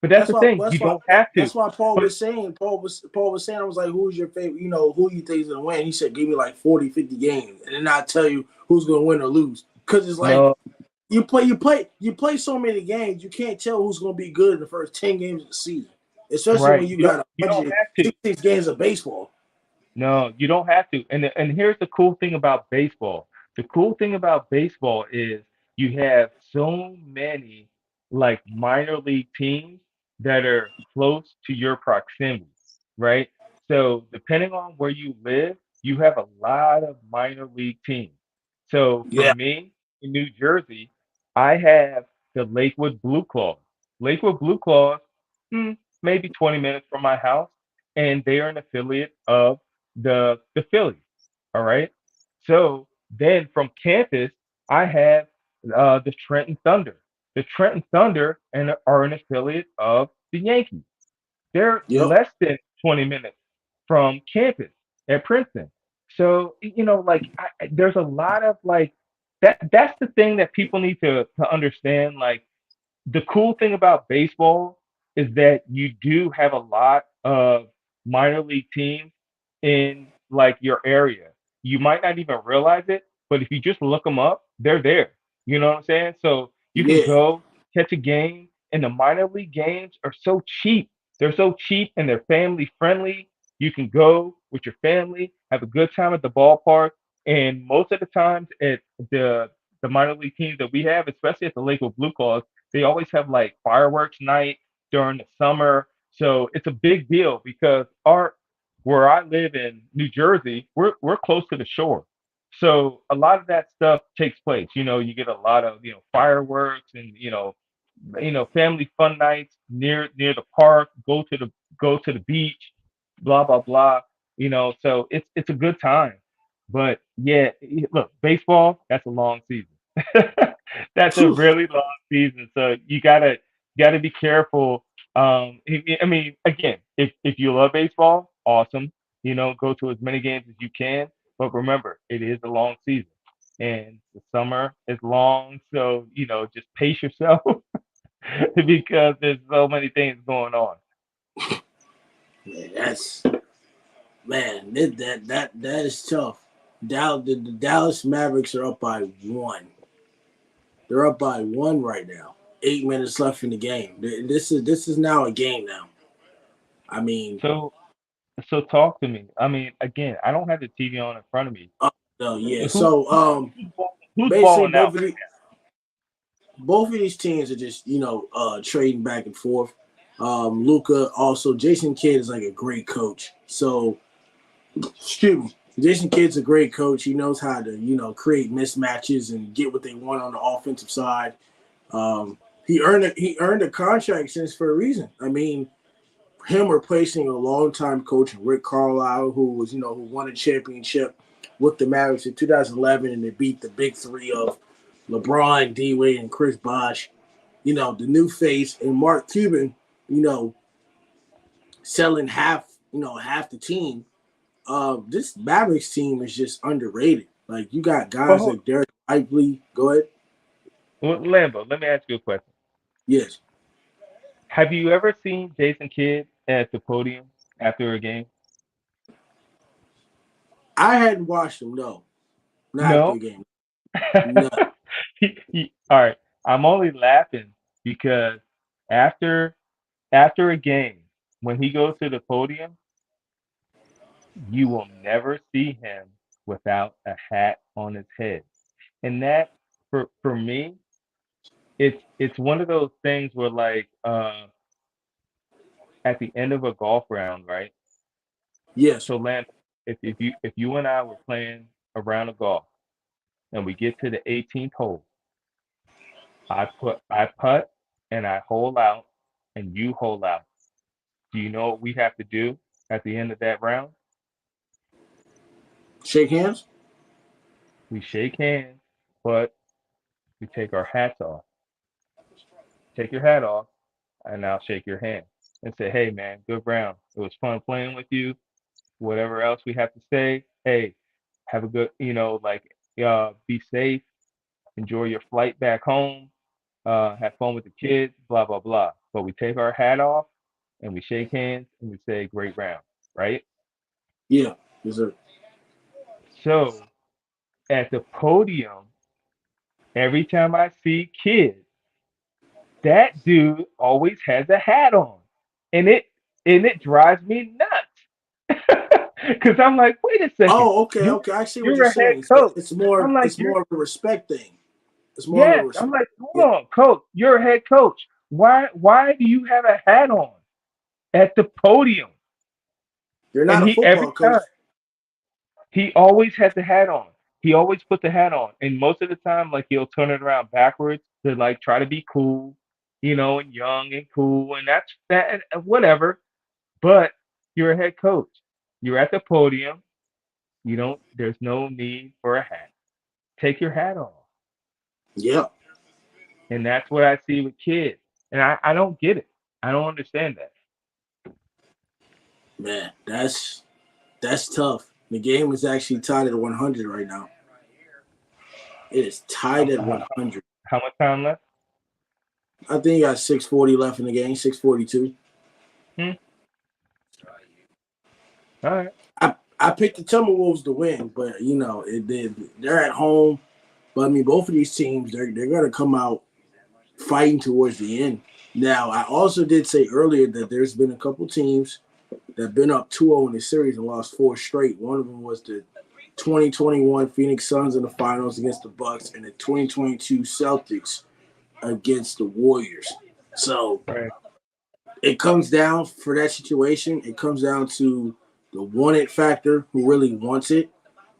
But that's That's the why. thing, That's you why. don't have to. That's why Paul But was saying. Paul was saying. I was like, "Who's your favorite? Who you think is gonna win?" He said, "Give me like 40, 50 games, and then I tell you who's gonna win or lose." Because it's like no, you play so many games, you can't tell who's gonna be good in the first 10 games of the season, especially when right? you got You don't have to. 166 games of baseball. No, you don't have to. And here's the cool thing about baseball. The cool thing about baseball is you have so many like minor league teams that are close to your proximity, right? So depending on where you live, you have a lot of minor league teams. So for Yeah. me in New Jersey, I have the Lakewood Blue Claws. Lakewood Blue Claws, maybe 20 minutes from my house, and they are an affiliate of the Phillies. All right. So then from campus, I have the Trenton Thunder. The Trenton Thunder are an affiliate of the Yankees. They're Yep. less than 20 minutes from campus at Princeton. So like there's a lot of like that. That's the thing that people need to understand. Like the cool thing about baseball is that you do have a lot of minor league teams in like your area. You might not even realize it, but if you just look them up, they're there. You know what I'm saying? So you can Yeah. go catch a game, and the minor league games are so cheap. They're so cheap and they're family friendly. You can go with your family, have a good time at the ballpark, and most of the times at the minor league teams that we have, especially at the Lakewood Blue Claws, they always have like fireworks night during the summer. So it's a big deal because our where I live in New Jersey, we're close to the shore. So a lot of that stuff takes place. You get a lot of, fireworks and, family fun nights near the park, go to the beach, blah blah blah. So it's a good time. But yeah, look, baseball, that's a long season. That's a Phew. really long season. So you gotta be careful. I mean, again, if you love baseball, awesome. Go to as many games as you can. But remember, it is a long season, and the summer is long. So just pace yourself because there's so many things going on. Man, that is tough. The Dallas Mavericks are up by 1. They're up by 1 right now. 8 minutes left in the game. This is now a game now. I mean, So so talk to me. I mean, again, I don't have the TV on in front of me. no, yeah. Who So who's basically balling out? both of these teams are just trading back and forth. Luka also Jason Kidd is like a great coach. So excuse me. Jason Kidd's a great coach. He knows how to create mismatches and get what they want on the offensive side. He earned a contract since for a reason. I mean, him replacing a longtime coach, Rick Carlisle, who won a championship with the Mavericks in 2011, and they beat the big three of LeBron, D Wade, and Chris Bosh. The new face, and Mark Cuban, selling half the team. This Mavericks team is just underrated. Like you got guys Well, like Derek Lively. Go ahead. Lambo, let me ask you a question. Yes. Have you ever seen Jason Kidd at the podium after a game? I hadn't watched him. No, not after No. the game. No. All right. I'm only laughing because after after a game, when he goes to the podium, you will never see him without a hat on his head. And that for me, it's one of those things where like at the end of a golf round, right? Yes. So Lance, if you and I were playing a round of golf and we get to the 18th hole, I putt and I hole out and you hole out. Do you know what we have to do at the end of that round? Shake hands. We shake hands, but we take our hats off. Take your hat off, and I'll shake your hand and say, "Hey, man, good round. It was fun playing with you. Whatever else we have to say, hey, have a good, like, be safe. Enjoy your flight back home. Have fun with the kids. Blah blah blah." But we take our hat off and we shake hands and we say, "Great round," right? Yeah. Yes, sir. So at the podium, every time I see kids, that dude always has a hat on, and it drives me nuts. Because I'm like, wait a second, Oh, okay, you're okay. I see what you're you're a head saying. So coach. I'm like, it's you're more of a respect thing. It's more of a yes. I'm respect. like, Yeah. hold on, coach, you're a head coach. Why do you have a hat on at the podium? You're And not a he every football coach. time he always had the hat on. He always put the hat on, and most of the time, like he'll turn it around backwards to like try to be cool, and young and cool, and that's that, and whatever. But you're a head coach. You're at the podium. You don't. There's no need for a hat. Take your hat off, Yeah, and that's what I see with kids, and I don't get it. I don't understand that. man, that's tough. The game is actually tied at 100 right now. It is tied How, at how, 100. how much time left? I think you got 6:40 left in the game. 6:42. Hmm. All right. I picked the Timberwolves to win, but they're at home. But I mean, both of these teams they're gonna come out fighting towards the end. Now, I also did say earlier that there's been a couple teams that have been up 2-0 in the series and lost four straight. One of them was the 2021 Phoenix Suns in the finals against the Bucks, and the 2022 Celtics against the Warriors. So Right. it comes down for that situation. It comes down to the want it factor, who really wants it.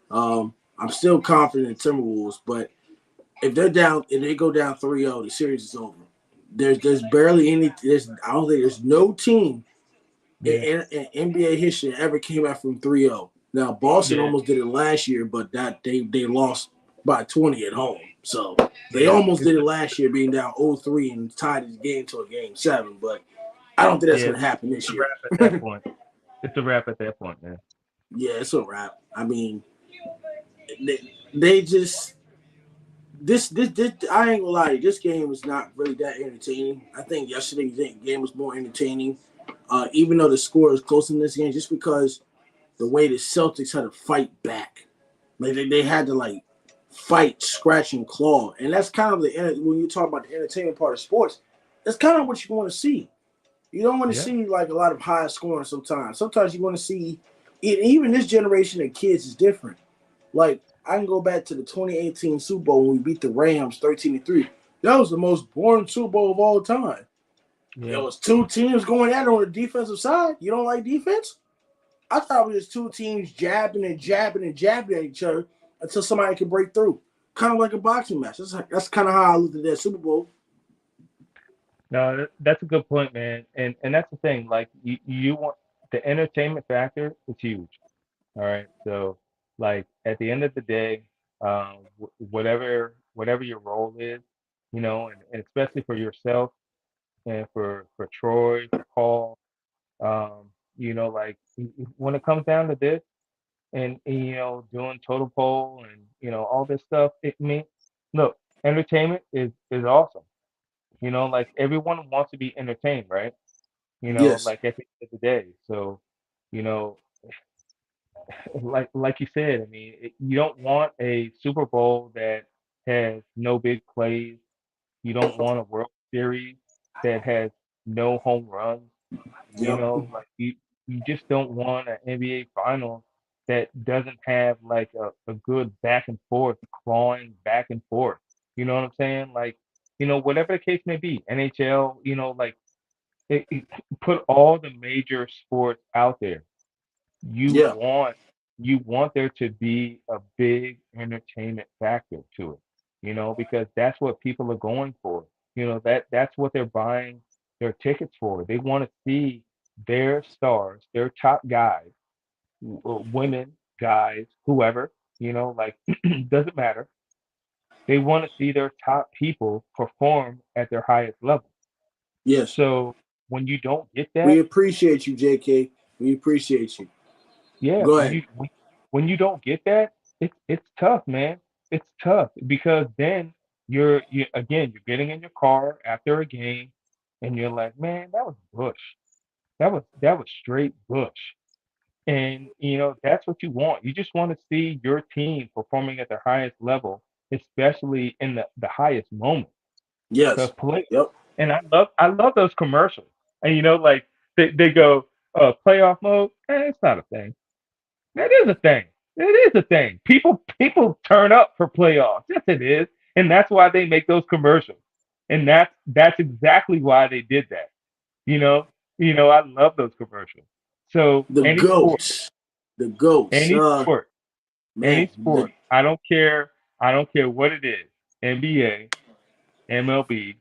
I'm still confident in Timberwolves, but if they go down 3-0, the series is over. There's barely any. I don't think there's no team Yeah. in NBA history that ever came out from 3-0. Now Boston Yeah. almost did it last year, but that they lost by 20 at home. So they Yeah. almost did it last year, being down 0-3 and tied the game to a game 7. But I don't think that's Yeah. going to happen It's this a year. wrap at that point. It's a wrap at that point, man. Yeah, it's a wrap. I mean, they just this I ain't gonna lie to you, this game was not really that entertaining. I think yesterday's game was more entertaining, even though the score is close in this game, just because the way the Celtics had to fight back, like they had to like fight, scratch, and claw, and that's kind of when you talk about the entertainment part of sports, that's kind of what you want to see. You don't want to Yeah. see like a lot of high scoring sometimes. Sometimes you want to see, even this generation of kids is different. Like I can go back to the 2018 Super Bowl when we beat the Rams 13-3. That was the most boring Super Bowl of all time. There Yeah. was two teams going at it on the defensive side. You don't like defense? I thought it was just two teams jabbing and jabbing and jabbing at each other until somebody could break through. Kind of like a boxing match. That's kind of how I looked at that Super Bowl. No, that's a good point, man. And that's the thing. Like you want the entertainment factor is huge. All right. So like at the end of the day, whatever your role is, and especially for yourself and for Troy, for Paul, like when it comes down to this and doing total poll and all this stuff, it means look, entertainment is awesome. You know, like everyone wants to be entertained, right? You know, Yes. like at the end of the day. So, you know, like you said, I mean, you don't want a Super Bowl that has no big plays. You don't want a World Series that has no home runs. You Yep. know, like you just don't want an NBA final that doesn't have like a good back and forth, clawing back and forth. You know what I'm saying? Like, you know, whatever the case may be, NHL, you know, like it put all the major sports out there. You Yeah. want you want there to be a big entertainment factor to it, you know, because that's what people are going for. You know, that's what they're buying their tickets for. They want to see their stars, their top guys, women, guys, whoever, you know, like doesn't matter. They want to see their top people perform at their highest level. Yes. So when you don't get We that, appreciate you, JK. We appreciate you. yeah, Go ahead. when you don't get that, it's tough, man. It's tough because then you again you're getting in your car after a game and you're like, man, that was Bush. That was straight Bush. And you know, that's what you want. You just want to see your team performing at their highest level, especially in the highest moment. Because Yes. play Yep. and I love those commercials. And you know, like they go playoff mode, it's not a thing. That is a thing. It is a thing. People turn up for playoffs. Yes, it is, and that's why they make those commercials. And that's exactly why they did that. You know, I love those commercials. So The goats. The goats. any sport, any Man. sport. I don't care. I don't care what it is. NBA, MLB,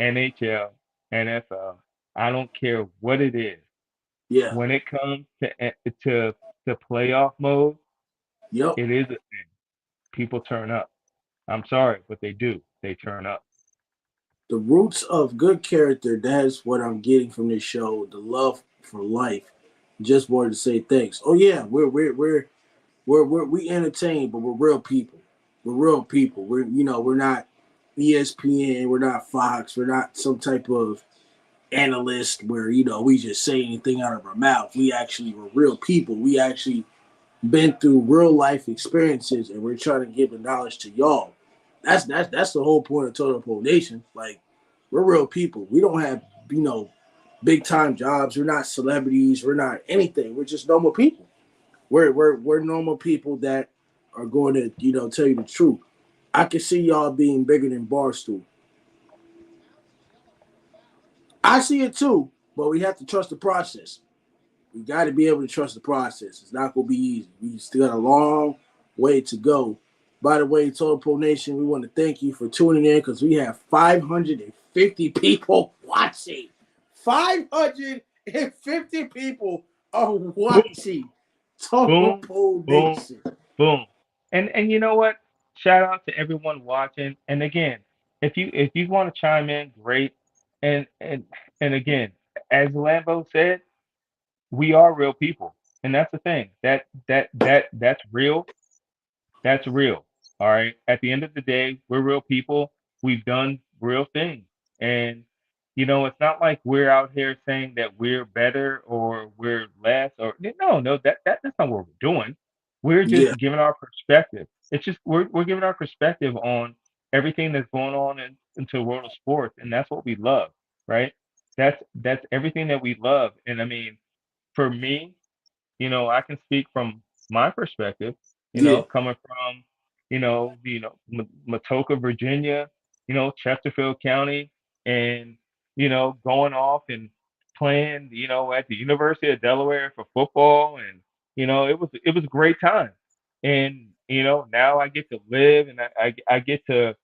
NHL, NFL. I don't care what it is. Yeah. When it comes to playoff mode, Yep. it is a thing. People turn up. I'm sorry, but they do. They turn up. The roots of good character. That's what I'm getting from this show. The love for life. Just wanted to say thanks. Oh yeah, we entertain, but we're real people. We're real people. We're not ESPN. We're not Fox. We're not some type of analyst where we just say anything out of our mouth. We actually were real people. We actually been through real life experiences, and we're trying to give the knowledge to y'all. That's the whole point of Totem Pole Nation. Like, we're real people. We don't have big time jobs. We're not celebrities. We're not anything. We're just normal people. We're normal people that are going to tell you the truth. I can see y'all being bigger than Barstool. I see it too, but we have to trust the process. We got to be able to trust the process. It's not going to be easy. We still got a long way to go. By the way, Total Pro Nation, we want to thank you for tuning in because we have 550 people watching. 550 people are Boom, watching Total boom, Pro boom, Nation. boom. And you know what? Shout out to everyone watching. And again, if you want to chime in, great. And again, as Lambo said, we are real people, and that's the thing. That's real. That's real. All right. At the end of the day, we're real people. We've done real things. And, it's not like we're out here saying that we're better or we're less or no, that's not what we're doing. We're just Yeah, giving our perspective. It's just we're giving our perspective on everything that's going on into the world of sports. And that's what we love, right? That's everything that we love. And I mean, for me, I can speak from my perspective, yeah, coming from, Matoka, Virginia, Chesterfield County, and, going off and playing, at the University of Delaware for football. And, it was a great time. And, now I get to live and I get to,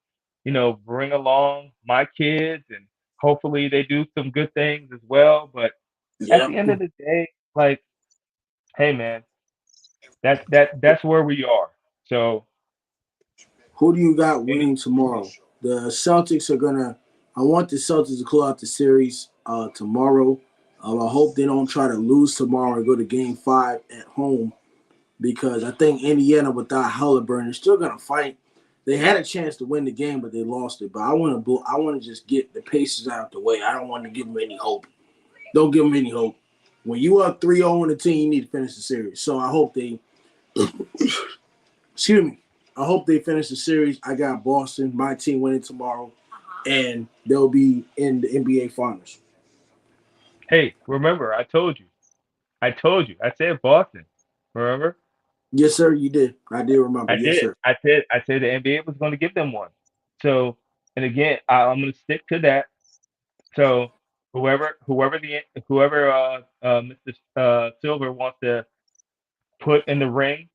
bring along my kids and hopefully they do some good things as well. But at yeah. the end of the day, like, hey man, that's where we are. So Who do you got any winning tomorrow? The Celtics are gonna. I want the Celtics to close out the series tomorrow. I hope they don't try to lose tomorrow and go to Game 5 at home because I think Indiana without Halliburton is still gonna fight. They had a chance to win the game, but they lost it. But I want to just get the Pacers out the way. I don't want to give them any hope. Don't give them any hope. When you are 3-0 in the team, you need to finish the series. So I hope they excuse me. I hope they finish the series. I got Boston, my team winning tomorrow, and they'll be in the NBA Finals. Hey, remember, I told you. I said Boston. Remember? Yes, sir, you did. I did remember. I Yes, did. sir. I said the NBA was going to give them one. So, and again, I'm going to stick to that. So, whoever Mr. Silver wants to put in the ring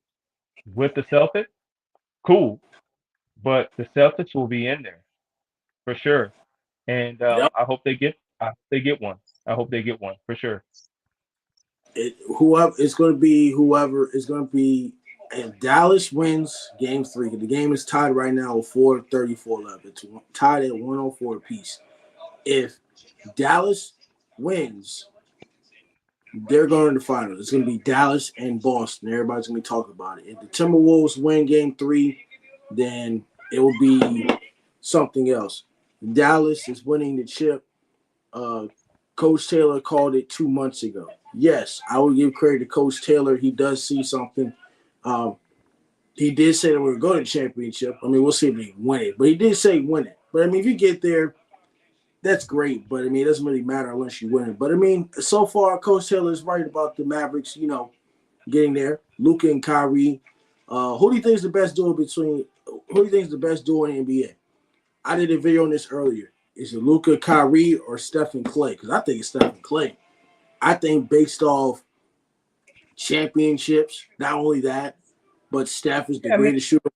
with the Celtics, cool. But the Celtics will be in there for sure. And Yep. I hope they get one. I hope they get one for sure. Whoever it's going to be, whoever is going to be. If Dallas wins Game 3, the game is tied right now with 4:34 left. It's tied at 104 apiece. If Dallas wins, they're going to the finals. It's going to be Dallas and Boston. Everybody's going to be talking about it. If the Timberwolves win Game 3, then it will be something else. Dallas is winning the chip. Coach Taylor called it 2 months ago. Yes, I will give credit to Coach Taylor. He does see something. He did say that we're going to go to the championship. I mean, we'll see if they win it. But he did say win it. But, I mean, if you get there, that's great. But, I mean, it doesn't really matter unless you win it. But, I mean, so far, Coach Taylor is right about the Mavericks, getting there. Luka and Kyrie. Who do you think is the best duo in the NBA? I did a video on this earlier. Is it Luka, Kyrie, or Steph and Clay? Because I think it's Steph and Clay. I think based off championships, not only that, but Steph is the greatest shooter.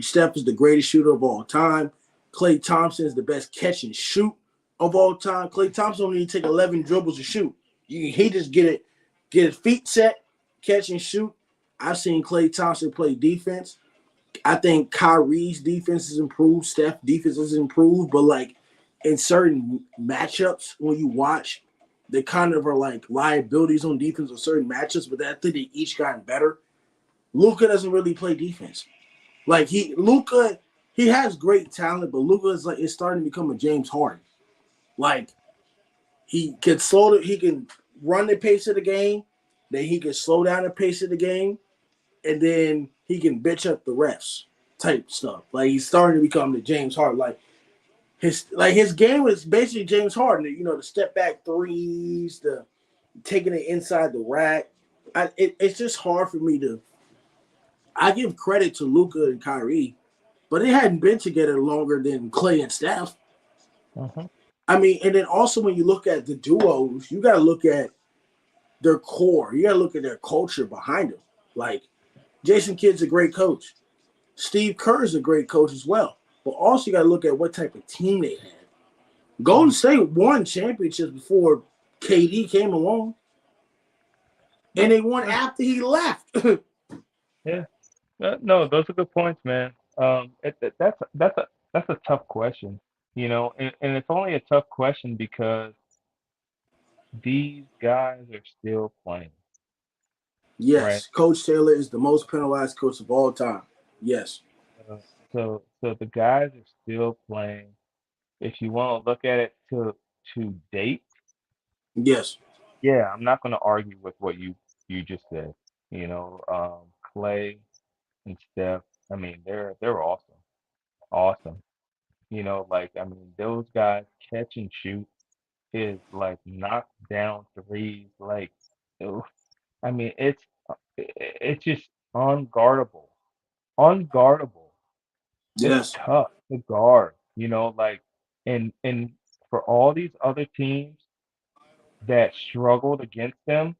Steph is the greatest shooter of all time. Klay Thompson is the best catch and shoot of all time. Klay Thompson only need to take 11 dribbles to shoot. He just get his feet set, catch and shoot. I've seen Klay Thompson play defense. I think Kyrie's defense has improved. Steph's defense has improved. But, like, in certain matchups, when you watch, they kind of are like liabilities on defense in certain matchups, but I think they each gotten better. Luka doesn't really play defense. Like he has great talent, but Luka is starting to become a James Harden. Like he can run the pace of the game, then he can slow down the pace of the game, and then he can bitch up the refs type stuff. Like he's starting to become the James Harden. Like his game is basically James Harden. The step back threes, the taking it inside the rack. It's just hard for me to. I give credit to Luka and Kyrie, but they hadn't been together longer than Klay and Steph. Uh-huh. I mean, and then also when you look at the duos, you got to look at their core. You got to look at their culture behind them. Like Jason Kidd's a great coach. Steve Kerr's a great coach as well. But also you got to look at what type of team they had. Golden State won championships before KD came along, and they won after he left. Yeah. No, those are good points, man. That's a tough question, and it's only a tough question because these guys are still playing, right? Yes, Coach Taylor is the most penalized coach of all time. Yes. Uh, so the guys are still playing. If you want to look at it to date, Yes. yeah, I'm not going to argue with what you just said. Clay and Steph. I mean, they're awesome, awesome. I mean, those guys catch and shoot is like knock down threes. Like, oof. I mean, it's just unguardable, unguardable. It's Yes. tough to guard. And for all these other teams that struggled against them,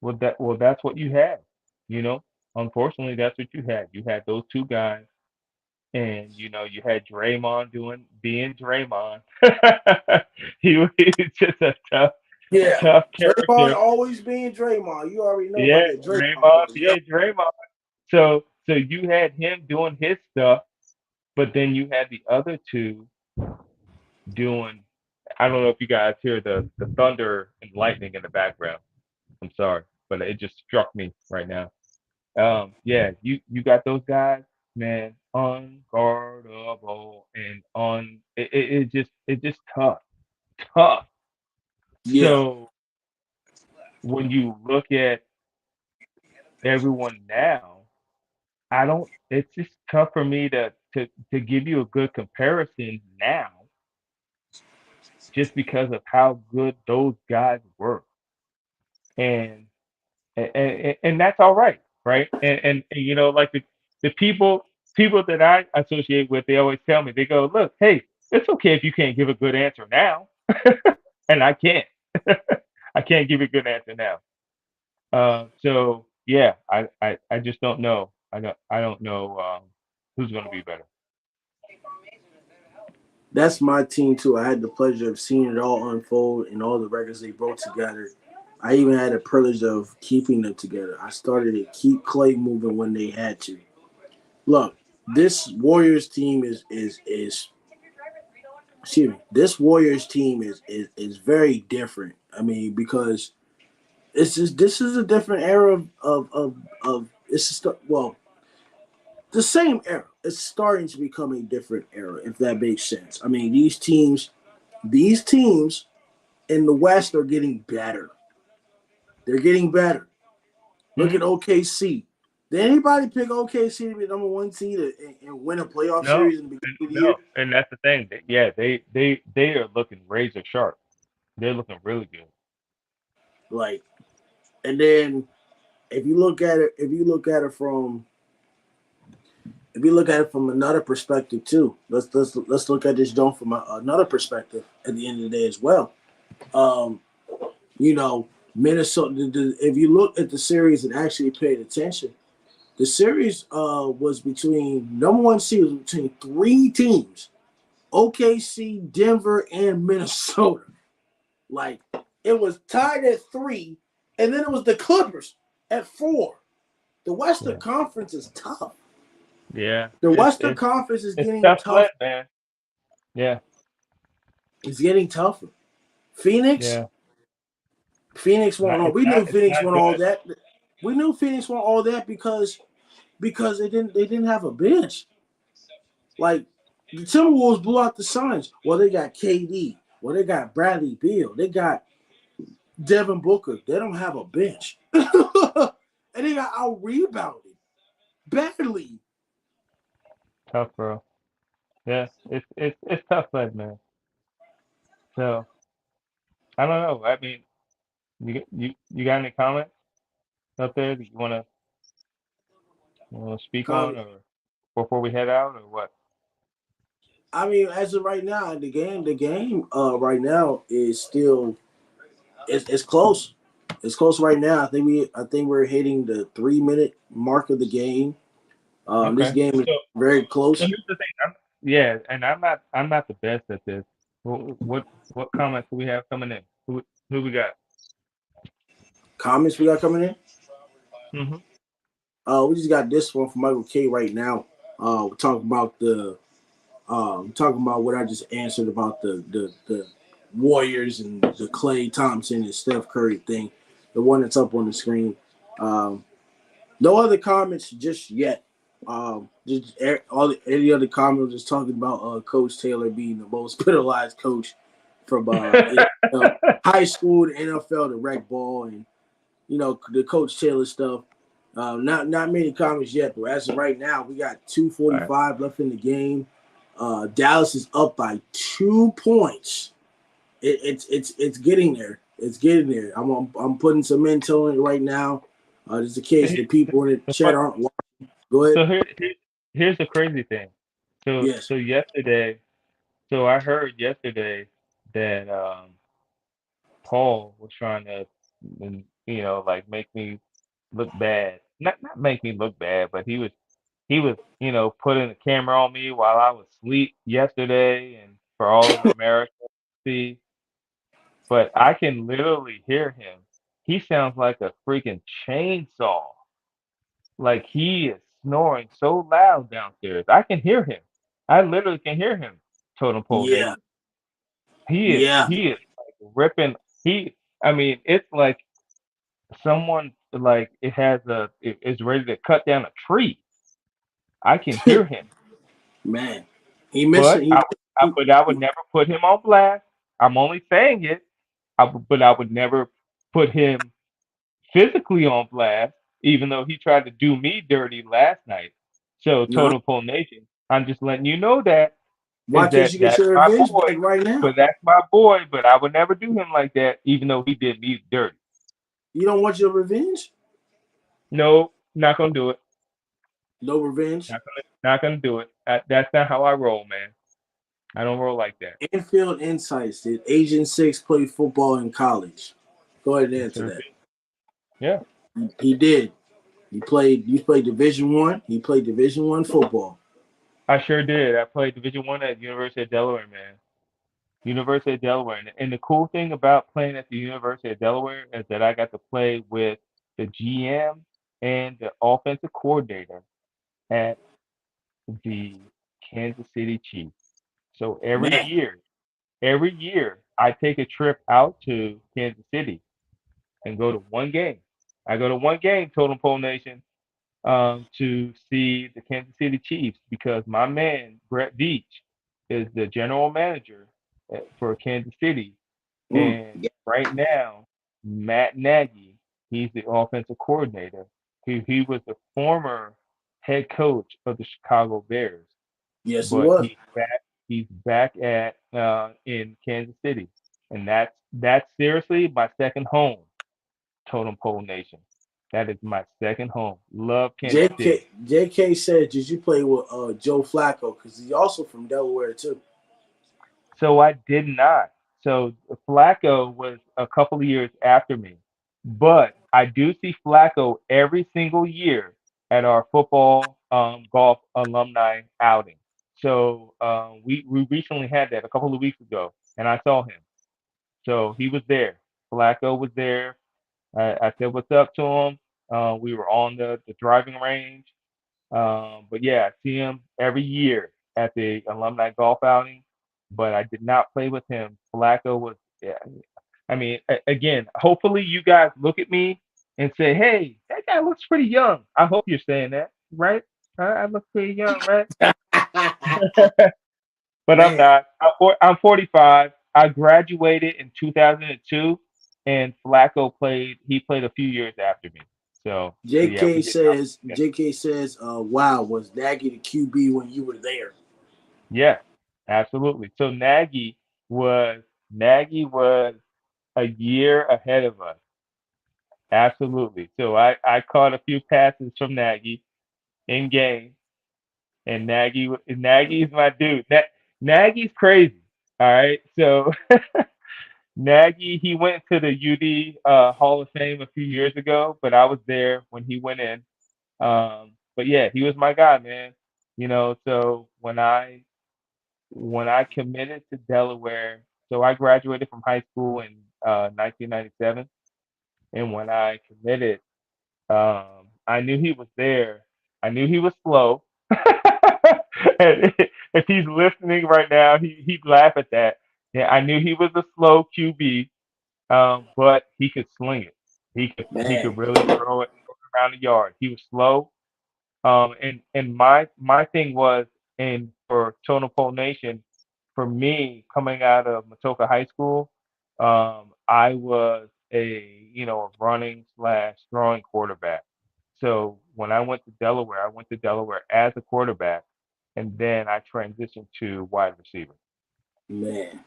that's what you had. You know, Unfortunately, that's what you had. You had those two guys, and you had Draymond being Draymond. He was just a Yeah. tough Draymond character. always being Draymond. You already know Yeah, about that Draymond Draymond boy. Yep. being Draymond. So you had him doing his stuff, but then you had the other two doing. I don't know if you guys hear the thunder and lightning in the background. I'm sorry, but it just struck me right now. Yeah, you got those guys, man, unguardable and it's just tough. Yeah. So when you look at everyone now, I don't. It's just tough for me to give you a good comparison now, just because of how good those guys were, and and that's all right, right? And like the people that I associate with, they always tell me, they go, look, hey, it's okay if you can't give a good answer now, and I can't. I can't give a good answer now. So yeah, I just don't know. I don't know who's going to be better. That's my team too. I had the pleasure of seeing it all unfold and all the records they broke together. I even had the privilege of keeping them together. I started to keep Clay moving when they had to. Look, this Warriors team is excuse me. This Warriors team is very different. I mean, because this is a different era of it's just, well, the same era. It's starting to become a different era, if that makes sense. I mean, these teams in the West are getting better. They're getting better. Look Hmm. at OKC. Did anybody pick OKC to be the number one seed and win a playoff No, series in the beginning of the year? no, and that's the thing. Yeah, they are looking razor sharp. They're looking really good. Like, and then if you look at it from another perspective too, let's look at this joint from another perspective at the end of the day as well. Um, Minnesota. If you look at the series and actually paid attention, the series was between number one seed was between three teams: OKC, Denver, and Minnesota. Like it was tied at three, and then it was the Clippers at four. The Western Yeah, Conference is tough. yeah. The It's Western it's Conference is it's getting tough tough. sledding, man. Yeah, It's getting tougher. Phoenix, yeah. Phoenix won all. It's We not knew it's Phoenix not won all good. that. We knew Phoenix won all that because they didn't have a bench. Like the Timberwolves blew out the Suns. Well, they got KD. Well, they got Bradley Beal. They got Devin Booker. They don't have a bench, and they got out rebounded badly. Tough, bro. Yeah, it's tough sledding, man. So I don't know. I mean, you got any comments up there that you wanna speak on, Comment. or before we head out, or what? I mean, as of right now, the game right now is still it's close. It's close right now. I think we're hitting the 3 minute mark of the game. This Okay. game is So very so close. here's the thing. Yeah, and I'm not the best at this. What comments do we have coming in? Who we got? Comments we got coming in. Hmm. We just got this one from Michael K right now. We're talking about what I just answered about the Warriors and the Klay Thompson and Steph Curry thing. The one that's up on the screen. Um, no other comments just yet. Just any other comment was just talking about Coach Taylor being the most penalized coach from high school to NFL to rec ball, and the Coach Taylor stuff. Not many comments yet, but as of right now, we got All right. 2:45 left in the game. Dallas is up by 2 points. It's getting there. It's getting there. I'm putting some intel in it right now. Just in So case the people in the the chat fun- aren't watching. Go ahead. so here's the crazy thing. So Yes. so yesterday, so I heard yesterday that Paul was trying to, like make me look bad. Not make me look bad, but he was putting the camera on me while I was asleep yesterday, and for all of America to see. But I can literally hear him. He sounds like a freaking chainsaw. Like he is snoring so loud downstairs. I can hear him. I literally can hear him. Totem pole Yeah. David. He is Yeah. he is like ripping. I mean, it's like someone, like, is ready to cut down a tree. I can hear him. Man, he missing. But I would never put him on blast. I'm only saying it. But I would never put him physically on blast, even though he tried to do me dirty last night. So No. Totem Pole Nation, I'm just letting you know that Why can't you get that's your my revenge boy. back right now? But that's my boy. But I would never do him like that, even though he did me dirty. You don't want your revenge? No, not gonna do it. No revenge. Not gonna do it. That's not how I roll, man. I don't roll like that. Infield Insights. Did Agent 6 play football in college? Go ahead and answer that. Yeah. He did. You played Division One. He played Division One football. I sure did. I played Division One at University of Delaware, man. University of Delaware. And the cool thing about playing at the University of Delaware is that I got to play with the GM and the offensive coordinator at the Kansas City Chiefs. So every year I take a trip out to Kansas City and go to one game. I go to one game, Totem Pole Nation, to see the Kansas City Chiefs because my man Brett Veach is the general manager for Kansas City, and right now Matt Nagy, he's the offensive coordinator. He was the former head coach of the Chicago Bears. Yes, but he was. He's back at in Kansas City, and that's seriously my second home. Totem Pole Nation. That is my second home. Love Kansas City. JK said, did you play with Joe Flacco? Because he's also from Delaware, too. So I did not. So Flacco was a couple of years after me. But I do see Flacco every single year at our football golf alumni outing. So we recently had that a couple of weeks ago, and I saw him. So he was there. Flacco was there. I said what's up to him. We were on the driving range. But yeah, I see him every year at the alumni golf outing, but I did not play with him. Flacco was, yeah. I mean, again, hopefully you guys look at me and say, hey, that guy looks pretty young. I hope you're saying that, right? I look pretty young, right? But I'm not. I'm 45. I graduated in 2002, and Flacco played a few years after me. So JK says, wow, was Nagy the QB when you were there? Yeah, absolutely. So Nagy was a year ahead of us. Absolutely. So I caught a few passes from Nagy in game, and Nagy's my dude. Nagy's crazy. All right. So Nagy, he went to the UD Hall of Fame a few years ago, but I was there when he went in. But yeah, he was my guy, man. So when I committed to Delaware, so I graduated from high school in 1997, and when I committed, I knew he was there. I knew he was slow. And if he's listening right now, he'd laugh at that. Yeah, I knew he was a slow QB, but he could sling it. He could really throw it around the yard. He was slow. And my thing was, and for Totem Pole Nation, for me coming out of Matoka High School, I was a running / throwing quarterback. So when I went to Delaware as a quarterback, and then I transitioned to wide receiver. Man.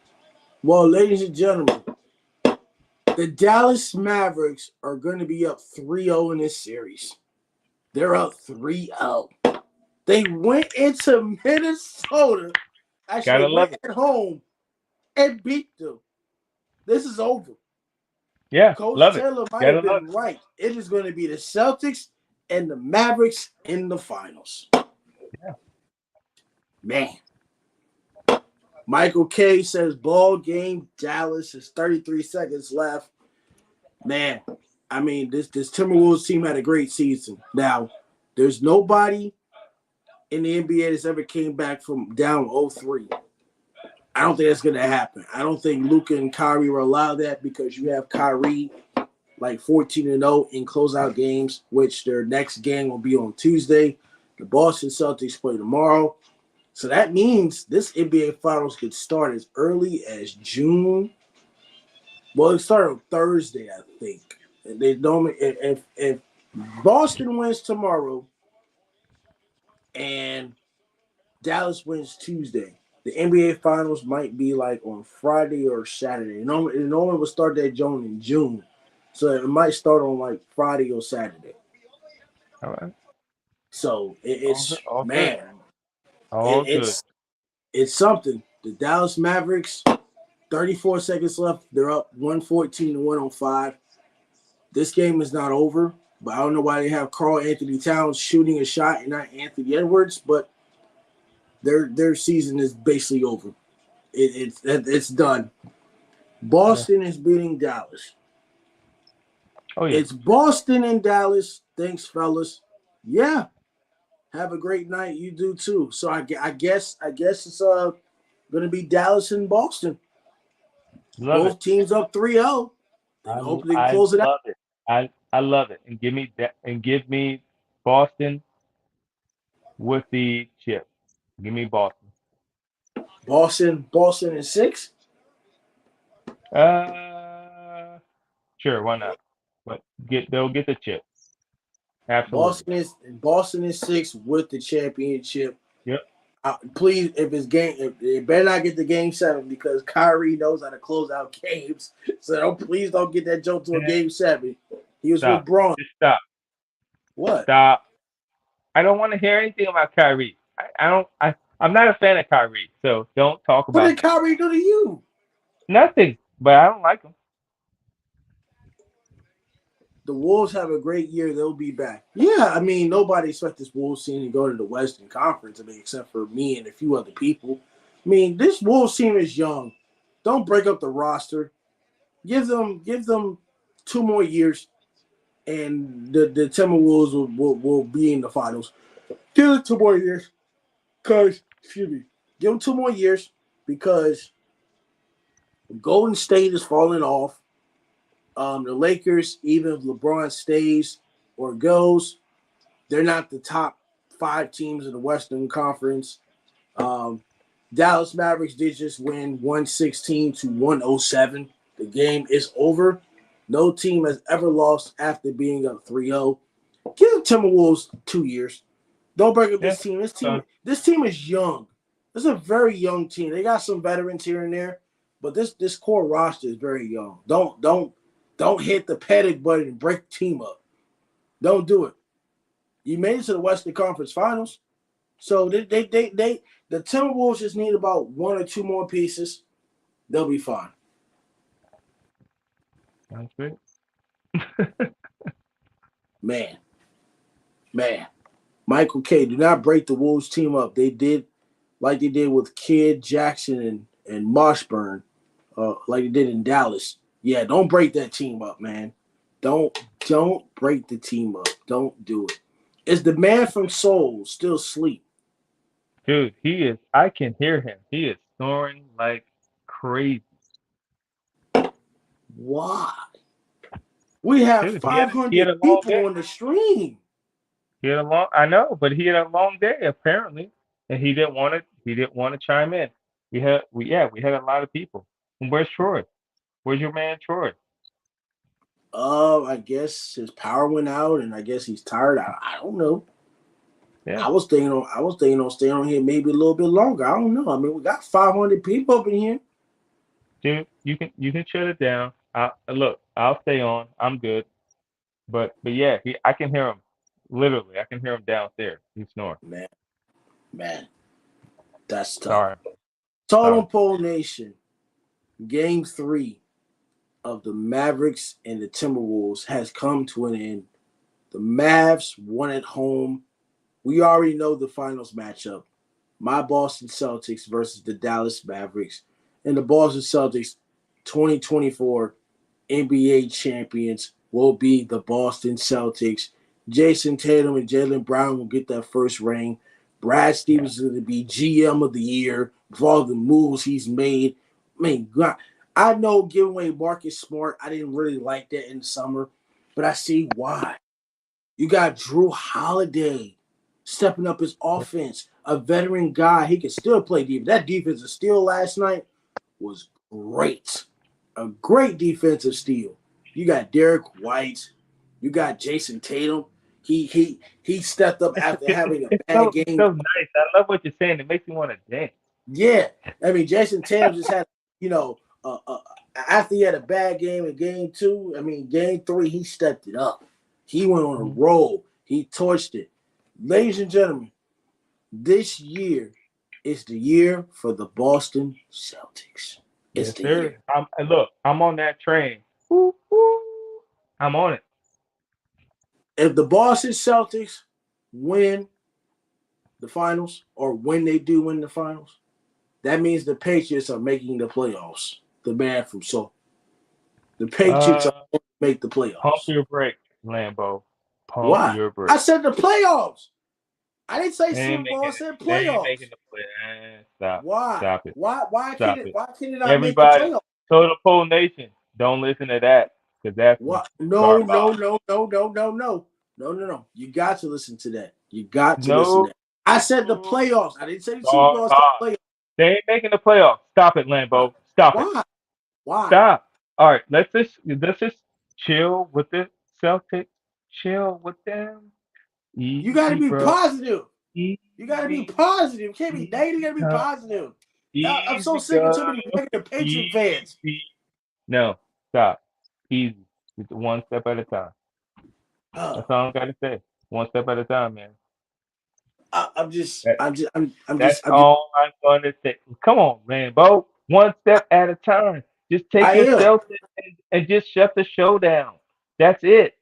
Well, ladies and gentlemen, the Dallas Mavericks are going to be up 3-0 in this series. They're up 3-0. They went into Minnesota, actually went at home, and beat them. This is over. Yeah, Coach Taylor might have been right. It is going to be the Celtics and the Mavericks in the finals. Yeah. Man. Michael K says, ball game, Dallas. Is 33 seconds left. Man, I mean, this Timberwolves team had a great season. Now, there's nobody in the NBA that's ever came back from down 0-3. I don't think that's going to happen. I don't think Luka and Kyrie will allow that because you have Kyrie like 14-0 in closeout games, which their next game will be on Tuesday. The Boston Celtics play tomorrow. So that means this NBA Finals could start as early as June. Well, it started on Thursday, I think. And they don't. If Boston wins tomorrow and Dallas wins Tuesday, the NBA Finals might be like on Friday or Saturday. It normally would start that June in June, so it might start on like Friday or Saturday. All right. So it's All man, good. All good. It's something. The Dallas Mavericks, 34 seconds left. They're up 114 to 105. This game is not over, but I don't know why they have Karl Anthony Towns shooting a shot and not Anthony Edwards, but their season is basically over. It's done. Boston is beating Dallas. Oh yeah. It's Boston and Dallas. Thanks, fellas. Yeah. Have a great night. You do too. So I guess it's gonna be Dallas and Boston. Both teams up 3-0. Hopefully they can close it out. I love it. And give me Boston with the chip. Give me Boston. Boston in 6. Sure, why not? But they'll get the chip. Absolutely. Boston is 6 with the championship. Yep. Please, if it's it better not get the game 7 because Kyrie knows how to close out games. So please don't get that jump to a game 7. He was with Braun. Just stop. What? Stop. I don't want to hear anything about Kyrie. I'm not a fan of Kyrie, so don't talk about. What did Kyrie do to you? Nothing, but I don't like him. The Wolves have a great year. They'll be back. Yeah, I mean, nobody expects this Wolves team to go to the Western Conference, except for me and a few other people. I mean, this Wolves team is young. Don't break up the roster. Give them 2 more years, and the Timberwolves will be in the finals. Give it 2 more years. Give them 2 more years because Golden State is falling off. The Lakers, even if LeBron stays or goes, they're not the top 5 teams in the Western Conference. Dallas Mavericks did just win 116 to 107. The game is over. No team has ever lost after being up 3-0. Give the Timberwolves 2 years. Don't break up this team. This team is young. This is a very young team. They got some veterans here and there, but this core roster is very young. Don't hit the panic button and break the team up. Don't do it. You made it to the Western Conference Finals. So the Timberwolves just need about 1 or 2 more pieces. They'll be fine. Sounds great. Man. Michael K., do not break the Wolves team up. They did like they did with Kidd, Jackson, and Moshburn, like they did in Dallas. Yeah, don't break that team up, man. Don't break the team up. Don't do it. Is the man from Seoul still asleep? Dude, he is. I can hear him. He is snoring like crazy. Why? We have 500 people on the stream. He had a long. I know, but he had a long day apparently, and he didn't want to chime in. We had a lot of people. And where's Troy? Where's your man Troy? I guess his power went out, and I guess he's tired. I don't know. Yeah. I was thinking on staying on here maybe a little bit longer. I don't know. I mean, we got 500 people up in here. Dude, you can shut it down. I'll stay on. I'm good. But yeah, I can hear him. Literally, I can hear him downstairs. He's snoring. Man, that's tough. Sorry. Totem Pole Nation, Game 3 of the Mavericks and the Timberwolves has come to an end. The Mavs won at home. We already know the finals matchup. My Boston Celtics versus the Dallas Mavericks. And the Boston Celtics 2024 NBA champions will be the Boston Celtics. Jason Tatum and Jaylen Brown will get that first ring. Brad Stevens is going to be GM of the year for all the moves he's made. I mean, God, I know giving away Marcus Smart, I didn't really like that in the summer, but I see why. You got Drew Holiday. stepping up his offense. A veteran guy, he can still play defense. That defensive steal last night was great. A great defensive steal. You got Derek White. You got Jason Tatum. He stepped up after having a bad game. So nice. I love what you're saying. It makes me want to dance. Yeah, I mean, Jason Tatum just had, after he had a bad game in game 2, I mean, game 3, he stepped it up. He went on a roll. He torched it. Ladies and gentlemen, this year is the year for the Boston Celtics. It's the year. I'm on that train. Woo, woo. I'm on it. If the Boston Celtics win the finals, or when they do win the finals, that means the Patriots are making the playoffs. The man from Seoul. The Patriots are going to make the playoffs. Pump your brakes, Lambo. Why? Your brakes. I said the playoffs. I didn't say Super Bowl. I said playoffs. Making the play. Stop. Why? Stop it. Why can't it not make the Everybody, playoffs? Total Pole Nation, don't listen to that because that's what? No. You got to listen to that. You got to listen to that. I said the playoffs. I didn't say the Super Bowl. I said the playoffs. They ain't making the playoffs. Stop it, Lambo. Stop it. Why? Stop. All right, let's just chill with the Celtics. Chill with them. Easy, you got to be bro. positive. Easy. You got to be positive. You can't be negative. You got to be positive. I'm so sick of too many negative Patriot fans. No, stop. Easy. It's one step at a time. That's all I gotta say. One step at a time, man. That's all I'm gonna say. Come on, man, Bo. One step at a time. Just take yourself and just shut the show down. That's it.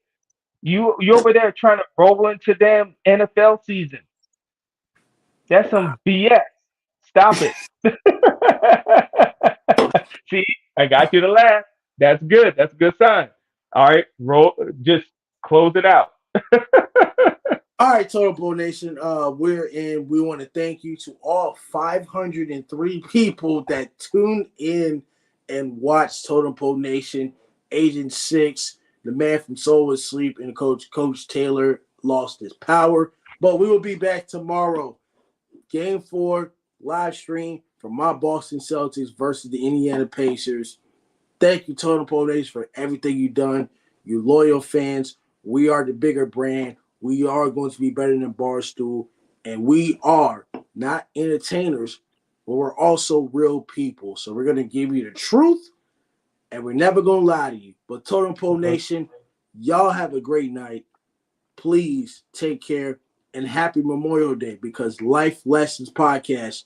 You over there trying to roll into damn NFL season. That's some BS. Stop it. See, I got you to laugh. That's good. That's a good sign. All right, just close it out. All right, Total Pole Nation. We want to thank you to all 503 people that tuned in and watched Total Pole Nation. Agent 6, the man from Soul was asleep, and Coach Taylor lost his power. But we will be back tomorrow. Game 4, live stream from my Boston Celtics versus the Indiana Pacers. Thank you, Total Pole Nation, for everything you've done. You loyal fans. We are the bigger brand. We are going to be better than Barstool. And we are not entertainers, but we're also real people. So we're going to give you the truth, and we're never going to lie to you. But Totem Pole Nation, y'all have a great night. Please take care, and happy Memorial Day, because Life Lessons Podcast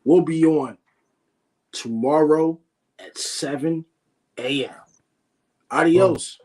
will be on tomorrow at 7 a.m. Adios.